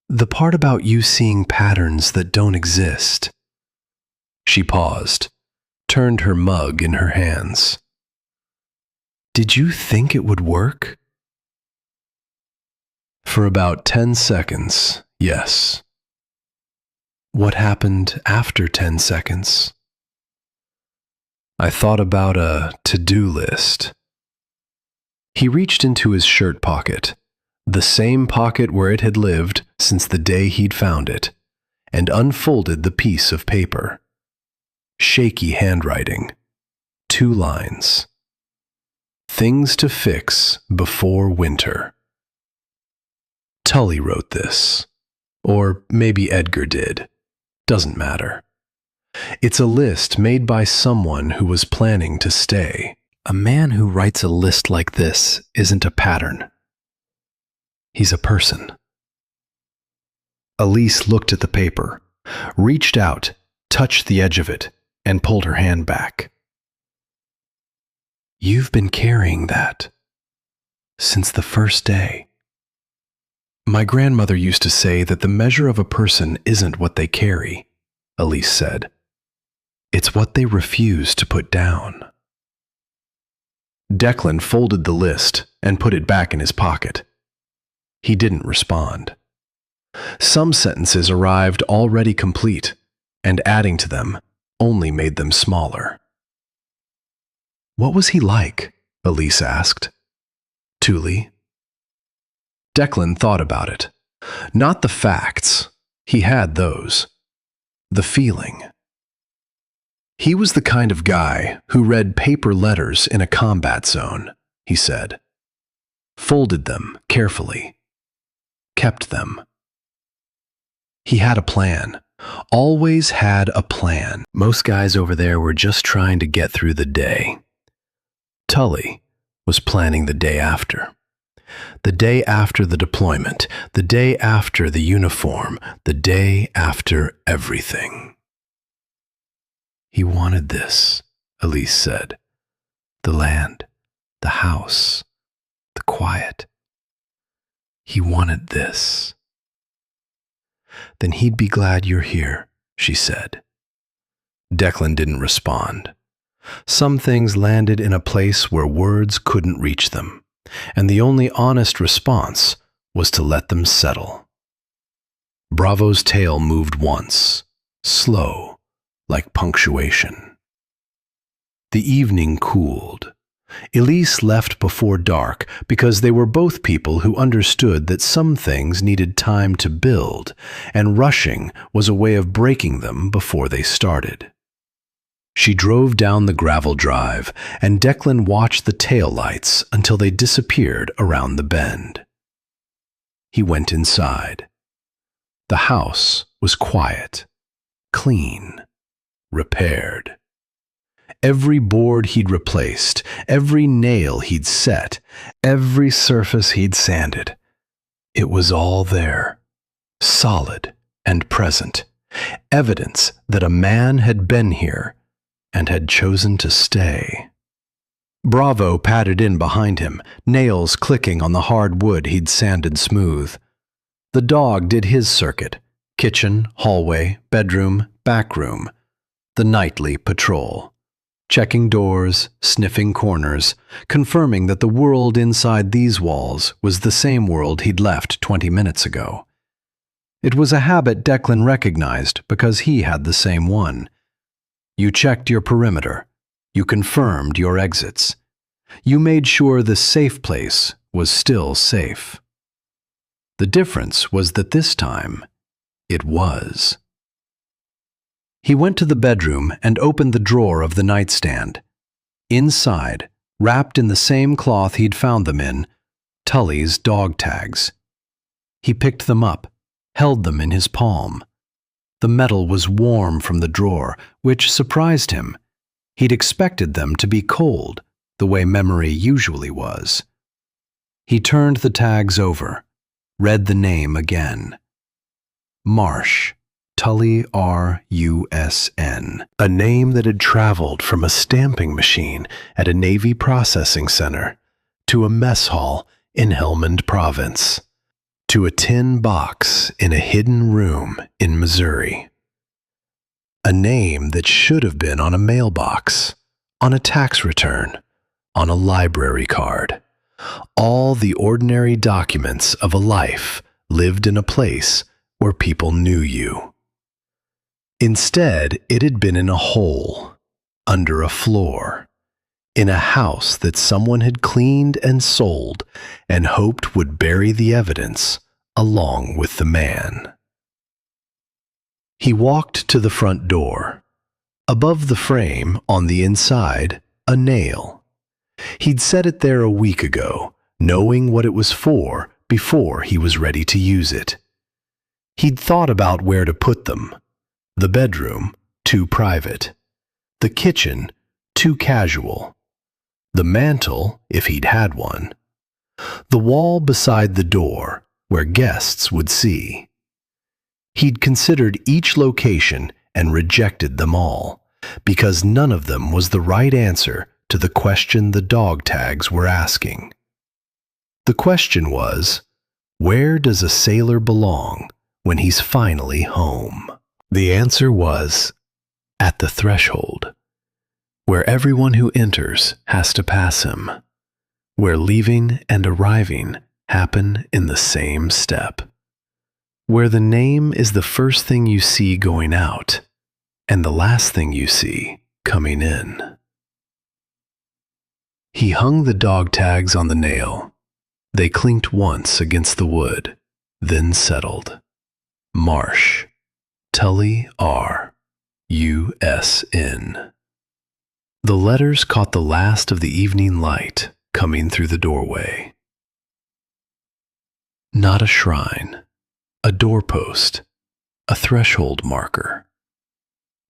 the part about you seeing patterns that don't exist. She paused, turned her mug in her hands. Did you think it would work? For about 10 seconds, yes. What happened after 10 seconds? I thought about a to-do list. He reached into his shirt pocket, the same pocket where it had lived since the day he'd found it, and unfolded the piece of paper. Shaky handwriting. 2 lines. Things to fix before winter. Tully wrote this. Or maybe Edgar did. Doesn't matter. It's a list made by someone who was planning to stay. A man who writes a list like this isn't a pattern. He's a person. Elise looked at the paper, reached out, touched the edge of it, and pulled her hand back. You've been carrying that since the first day. My grandmother used to say that the measure of a person isn't what they carry, Elise said. It's what they refuse to put down. Declan folded the list and put it back in his pocket. He didn't respond. Some sentences arrived already complete, and adding to them only made them smaller. What was he like? Elise asked. Thule. Declan thought about it. Not the facts. He had those. The feeling. He was the kind of guy who read paper letters in a combat zone, he said. Folded them carefully. Kept them. He had a plan. Always had a plan. Most guys over there were just trying to get through the day. Tully was planning the day after. The day after the deployment, the day after the uniform, the day after everything. He wanted this, Elise said. The land, the house, the quiet. He wanted this. Then he'd be glad you're here, she said. Declan didn't respond. Some things landed in a place where words couldn't reach them, and the only honest response was to let them settle. Bravo's tail moved once, slow, like punctuation. The evening cooled. Elise left before dark because they were both people who understood that some things needed time to build, and rushing was a way of breaking them before they started. She drove down the gravel drive, and Declan watched the taillights until they disappeared around the bend. He went inside. The house was quiet, clean, repaired. Every board he'd replaced, every nail he'd set, every surface he'd sanded, it was all there, solid and present, evidence that a man had been here and had chosen to stay. Bravo padded in behind him, nails clicking on the hard wood he'd sanded smooth. The dog did his circuit, kitchen, hallway, bedroom, back room, the nightly patrol, checking doors, sniffing corners, confirming that the world inside these walls was the same world he'd left 20 minutes ago. It was a habit Declan recognized because he had the same one. You checked your perimeter. You confirmed your exits. You made sure the safe place was still safe. The difference was that this time, it was. He went to the bedroom and opened the drawer of the nightstand. Inside, wrapped in the same cloth he'd found them in, Tully's dog tags. He picked them up, held them in his palm. The metal was warm from the drawer, which surprised him. He'd expected them to be cold, the way memory usually was. He turned the tags over, read the name again. Marsh, Tully R-U-S-N, a name that had traveled from a stamping machine at a Navy processing center to a mess hall in Helmand Province, to a tin box in a hidden room in Missouri. A name that should have been on a mailbox, on a tax return, on a library card. All the ordinary documents of a life lived in a place where people knew you. Instead, it had been in a hole, under a floor, in a house that someone had cleaned and sold and hoped would bury the evidence along with the man. He walked to the front door. Above the frame, on the inside, a nail. He'd set it there a week ago, knowing what it was for before he was ready to use it. He'd thought about where to put them. The bedroom, too private. The kitchen, too casual. The mantel, if he'd had one. The wall beside the door, where guests would see. He'd considered each location and rejected them all, because none of them was the right answer to the question the dog tags were asking. The question was, where does a sailor belong when he's finally home? The answer was, at the threshold, where everyone who enters has to pass him, where leaving and arriving happen in the same step, where the name is the first thing you see going out and the last thing you see coming in. He hung the dog tags on the nail. They clinked once against the wood, then settled. Marsh, Tully R-U-S-N. The letters caught the last of the evening light coming through the doorway. Not a shrine, a doorpost, a threshold marker.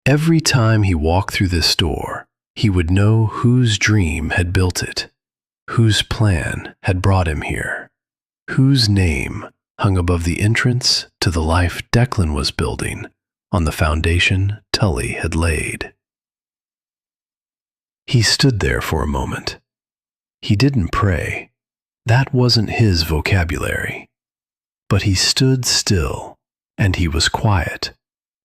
Every time he walked through this door, he would know whose dream had built it, whose plan had brought him here, whose name hung above the entrance to the life Declan was building on the foundation Tully had laid. He stood there for a moment. He didn't pray. That wasn't his vocabulary. But he stood still, and he was quiet,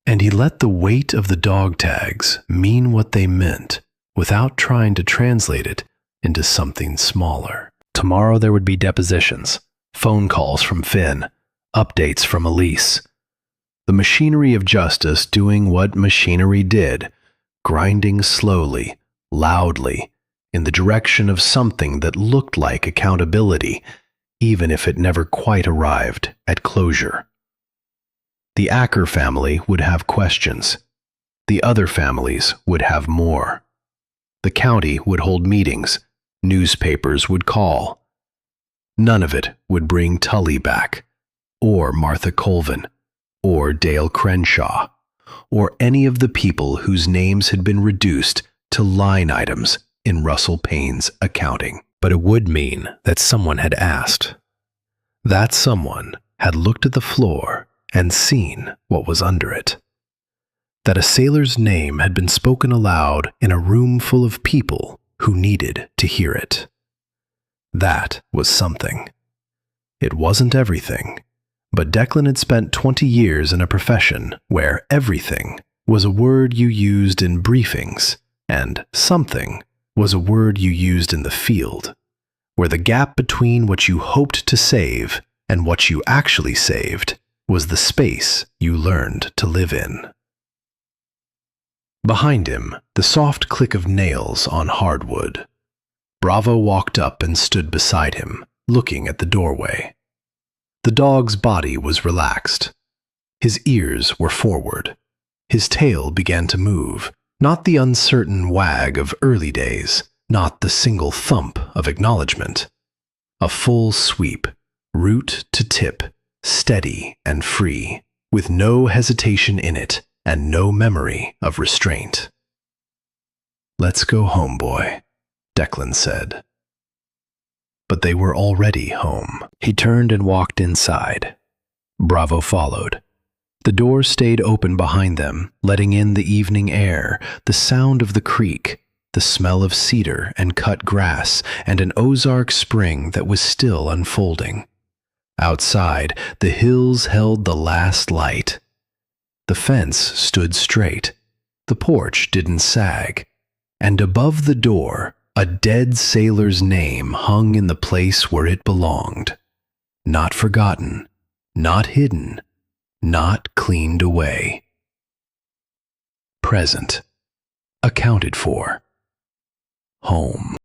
and he let the weight of the dog tags mean what they meant without trying to translate it into something smaller. Tomorrow there would be depositions, phone calls from Finn, updates from Elise. The machinery of justice doing what machinery did, grinding slowly, loudly, in the direction of something that looked like accountability, even if it never quite arrived at closure. The Acker family would have questions. The other families would have more. The county would hold meetings. Newspapers would call. None of it would bring Tully back, or Martha Colvin, or Dale Crenshaw, or any of the people whose names had been reduced to line items in Russell Payne's accounting. But it would mean that someone had asked. That someone had looked at the floor and seen what was under it. That a sailor's name had been spoken aloud in a room full of people who needed to hear it. That was something. It wasn't everything, but Declan had spent 20 years in a profession where everything was a word you used in briefings, and something was a word you used in the field, where the gap between what you hoped to save and what you actually saved was the space you learned to live in. Behind him, the soft click of nails on hardwood. Bravo walked up and stood beside him, looking at the doorway. The dog's body was relaxed. His ears were forward. His tail began to move, not the uncertain wag of early days, not the single thump of acknowledgement. A full sweep, root to tip, steady and free, with no hesitation in it and no memory of restraint. "Let's go home, boy," Declan said. But they were already home. He turned and walked inside. Bravo followed. The door stayed open behind them, letting in the evening air, the sound of the creek, the smell of cedar and cut grass, and an Ozark spring that was still unfolding. Outside, the hills held the last light. The fence stood straight. The porch didn't sag. And above the door, a dead sailor's name hung in the place where it belonged. Not forgotten, not hidden, not cleaned away. Present. Accounted for. Home.